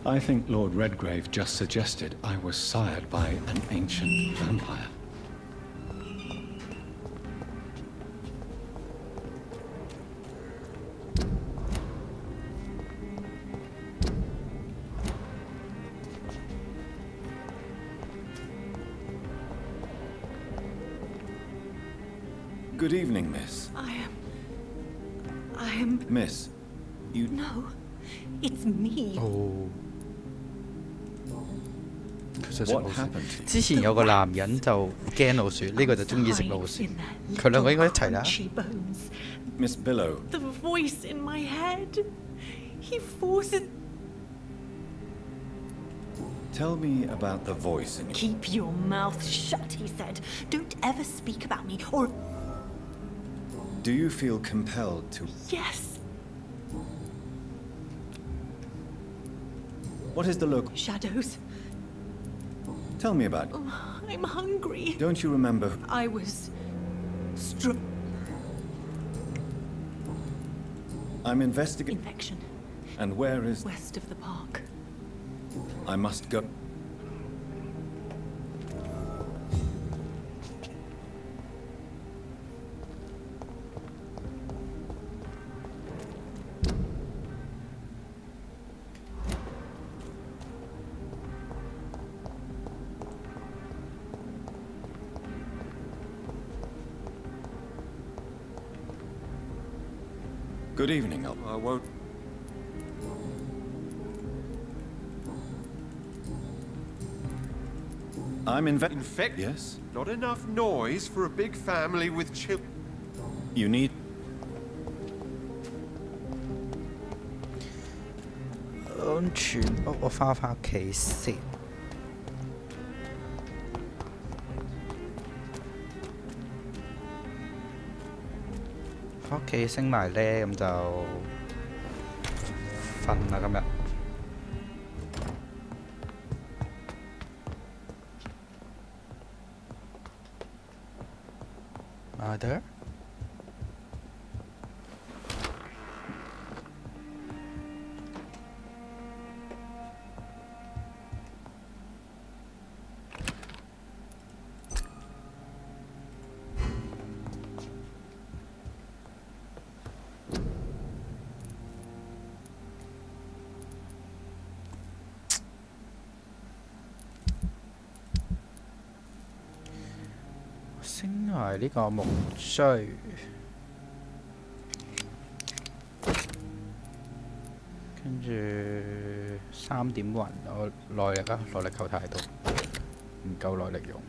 I think Lord Redgrave just suggested I was sired by an ancient vampire. Good evening, miss. I'm... Miss, you... No, it's me. 哦，佢想食 What 老鼠 happened to you?。之前有個男人就驚老鼠，呢個就中意食老鼠。佢兩個應該一齊啦。 Miss Billow, The voice in my head. He forces... tell me about the voice in your... Keep your mouth shut, he said. Don't ever speak about me, or... Do you feel compelled to... Yes. What is the look... Shadows. Tell me about... I'm hungry. Don't you remember... I was... struck... I'm investigating... Infection. And where is... West of the park. I must go... Good evening, I won't. I'm Infect? Yes? Not enough noise for a big family with children. You need... 安全屋，我翻屋企先。翻屋企升埋咧，咁就瞓啦今日。Mother？ 升埋呢個木須，跟住3點暈，我耐力啊，耐力扣太多，唔夠耐力用。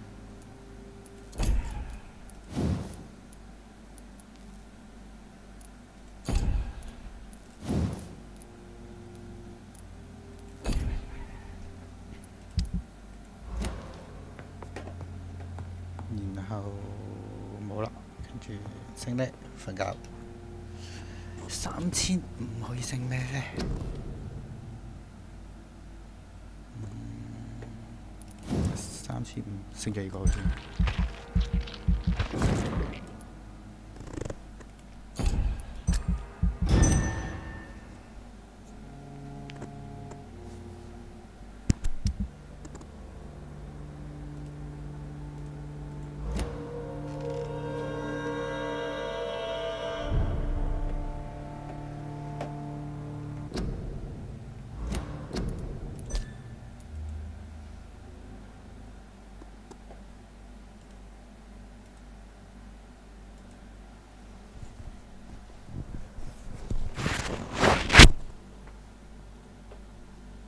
然後冇啦，跟住升呢瞓覺。3500可以升咩？3500升咗呢個先。